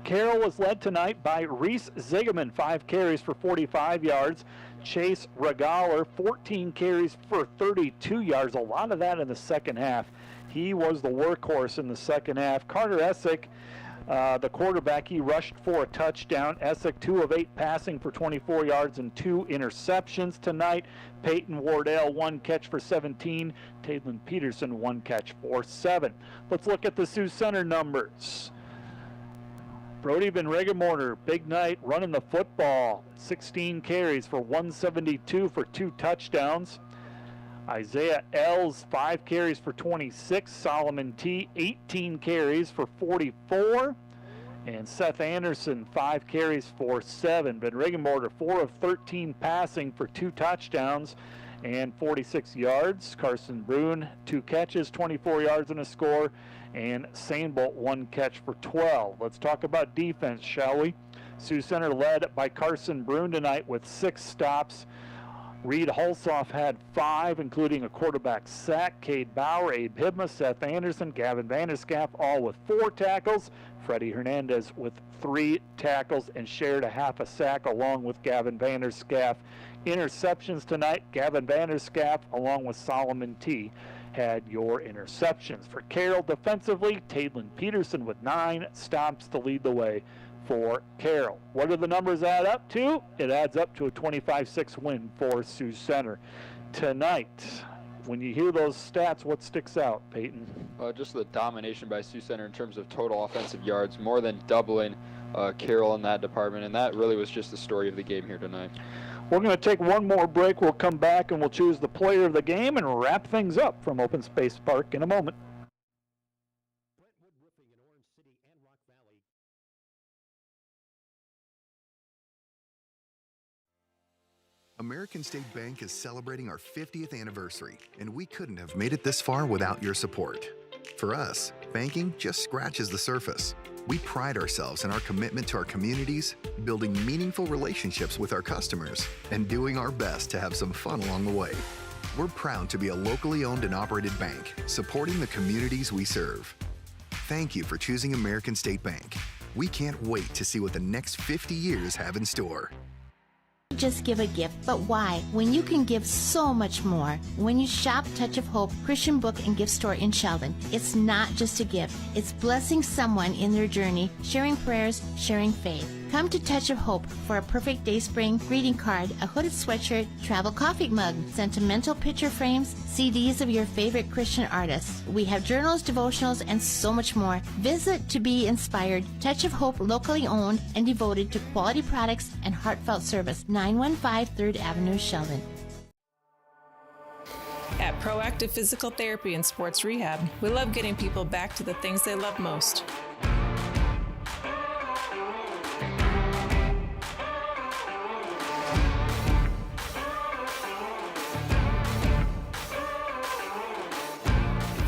Speaker 18: Carroll was led tonight by Reese Zigeman, 5 carries for 45 yards. Chase Regaler, 14 carries for 32 yards, a lot of that in the second half. He was the workhorse in the second half. Carter Essick, the quarterback, he rushed for a touchdown. Essick, 2 of 8 passing for 24 yards and 2 interceptions tonight. Peyton Wardell, 1 catch for 17. Taylon Peterson, 1 catch for 7. Let's look at the Sioux Center numbers. Brody Van Riggemorter, big night, running the football. 16 carries for 172 for 2 touchdowns. Isaiah Ells, 5 carries for 26. Solomon T, 18 carries for 44. And Seth Anderson, 5 carries for 7. Van Riggemorter, 4 of 13 passing for 2 touchdowns and 46 yards. Carson Brune, 2 catches, 24 yards and a score. And Sandbolt, 1 catch for 12. Let's talk about defense, shall we? Sioux Center led by Carson Brune tonight with 6 stops. Reed Hulsoff had 5, including a quarterback sack. Cade Bauer, Abe Hibma, Seth Anderson, Gavin Vanderscaff, all with 4 tackles. Freddie Hernandez with 3 tackles and shared a half a sack along with Gavin Vanderscaff. Interceptions tonight, Gavin Vanderscaff along with Solomon T had your interceptions. For Carroll defensively, Taylon Peterson with 9 stops to lead the way for Carroll. What do the numbers add up to? It adds up to a 25-6 win for Sioux Center. Tonight, When you hear those stats, what sticks out, Peyton?
Speaker 17: Just the domination by Sioux Center in terms of total offensive yards, more than doubling Carroll in that department, and that really was just the story of the game here tonight.
Speaker 18: We're going to take one more break. We'll come back and we'll choose the player of the game and wrap things up from Open Space Park in a moment.
Speaker 14: American State Bank is celebrating our 50th anniversary, and we couldn't have made it this far without your support. For us, banking just scratches the surface. We pride ourselves in our commitment to our communities, building meaningful relationships with our customers, and doing our best to have some fun along the way. We're proud to be a locally owned and operated bank, supporting the communities we serve. Thank you for choosing American State Bank. We can't wait to see what the next 50 years have in store.
Speaker 19: Just give a gift, but why? When you can give so much more. When you shop Touch of Hope Christian Book and Gift Store in Sheldon, it's not just a gift. It's blessing someone in their journey, sharing prayers, sharing faith. Come to Touch of Hope for a perfect day spring greeting card, a hooded sweatshirt, travel coffee mug, sentimental picture frames, CDs of your favorite Christian artists. We have journals, devotionals, and so much more. Visit to be inspired. Touch of Hope, locally owned and devoted to quality products and heartfelt service. 915 3rd Avenue, Sheldon.
Speaker 15: At Proactive Physical Therapy and Sports Rehab, we love getting people back to the things they love most.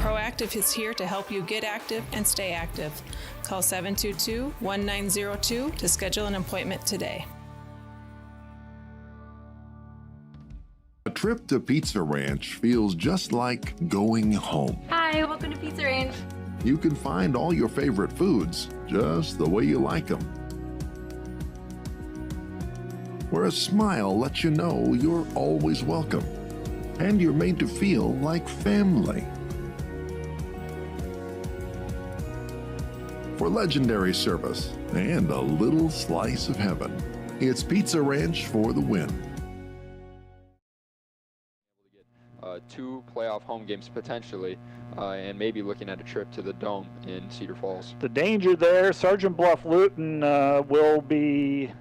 Speaker 15: Proactive is here to help you get active and stay active. Call 722-1902 to schedule an appointment today.
Speaker 21: A trip to Pizza Ranch feels just like going home.
Speaker 22: Hi, welcome to Pizza Ranch.
Speaker 21: You can find all your favorite foods just the way you like them. Where a smile lets you know you're always welcome, and you're made to feel like family. For legendary service and a little slice of heaven, it's Pizza Ranch for the win.
Speaker 17: 2 playoff home games potentially, and maybe looking at a trip to the Dome in Cedar Falls.
Speaker 18: The danger there, Sergeant Bluff Luton will be,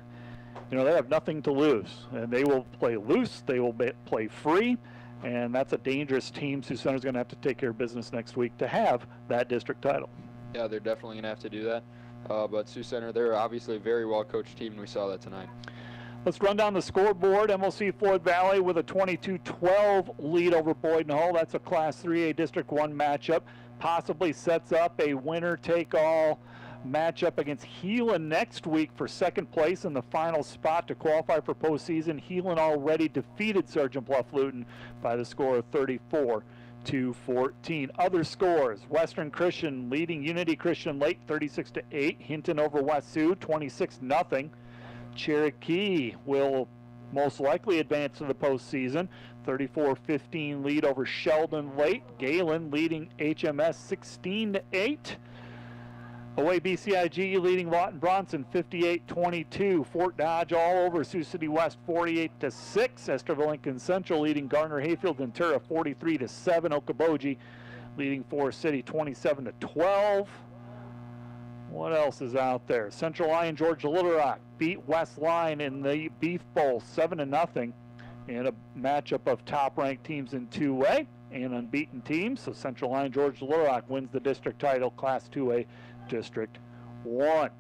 Speaker 18: they have nothing to lose. And they will play loose, they will play free, and that's a dangerous team. Sioux Center's going to have to take care of business next week to have that district title.
Speaker 17: Yeah, they're definitely going to have to do that. But Sioux Center, they're obviously a very well-coached team, and we saw that tonight.
Speaker 18: Let's run down the scoreboard. MLC Floyd Valley with a 22-12 lead over Boyden Hull. That's a Class 3A District 1 matchup. Possibly sets up a winner-take-all matchup against Heelan next week for second place in the final spot to qualify for postseason. Heelan already defeated Sergeant Bluff Luton by the score of 34-14. Other scores: Western Christian leading Unity Christian Lake 36-8. Hinton over West Sioux 26-0. Cherokee will most likely advance to the postseason. 34-15 lead over Sheldon Lake. Galen leading HMS 16-8. Away BCIG leading Lawton Bronson 58-22. Fort Dodge all over Sioux City West 48-6. Esterville Lincoln Central leading Garner Hayfield Ventura 43-7. Okoboji leading Forest City 27-12. What else is out there? Central Lyon Georgia Little Rock beat West Line in the Beef Bowl 7-0 in a matchup of top-ranked teams in 2A and unbeaten teams. So Central Lyon Georgia Little Rock wins the district title, Class 2A District 1.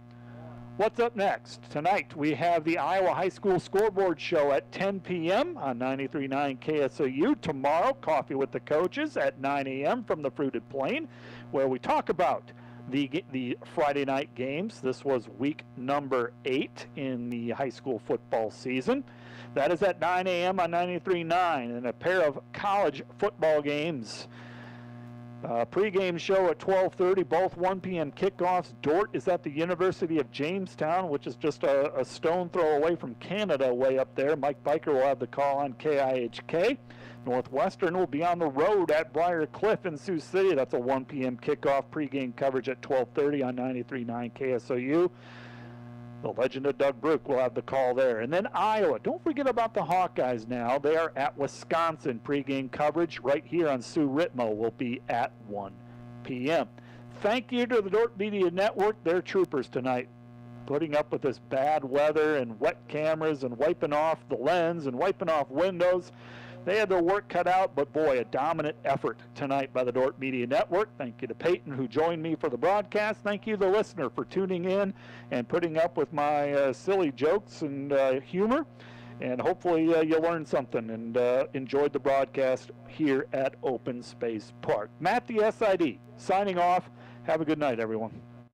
Speaker 18: What's up next? Tonight we have the Iowa High School Scoreboard Show at 10 p.m. on 93.9 KSOU. Tomorrow, Coffee with the Coaches at 9 a.m. from the Fruited Plain, where we talk about the Friday night games. This was week number 8 in the high school football season. That is at 9 a.m. on 93.9, and a pair of college football games. Pre-game show at 12:30, both 1 p.m. kickoffs. Dort is at the University of Jamestown, which is just a stone throw away from Canada way up there. Mike Biker will have the call on KIHK. Northwestern will be on the road at Briar Cliff in Sioux City. That's a 1 p.m. kickoff. Pre-game coverage at 12:30 on 93.9 KSOU. The legend of Doug Brook will have the call there. And then Iowa. Don't forget about the Hawkeyes now. They are at Wisconsin. Pregame coverage right here on Sioux Ritmo will be at 1 p.m. Thank you to the Dordt Media Network. They're troopers tonight, putting up with this bad weather and wet cameras and wiping off the lens and wiping off windows. They had their work cut out, but boy, a dominant effort tonight by the Dordt Media Network. Thank you to Peyton, who joined me for the broadcast. Thank you, the listener, for tuning in and putting up with my silly jokes and humor. And hopefully you learned something and enjoyed the broadcast here at Open Space Park. Matt, the SID, signing off. Have a good night, everyone.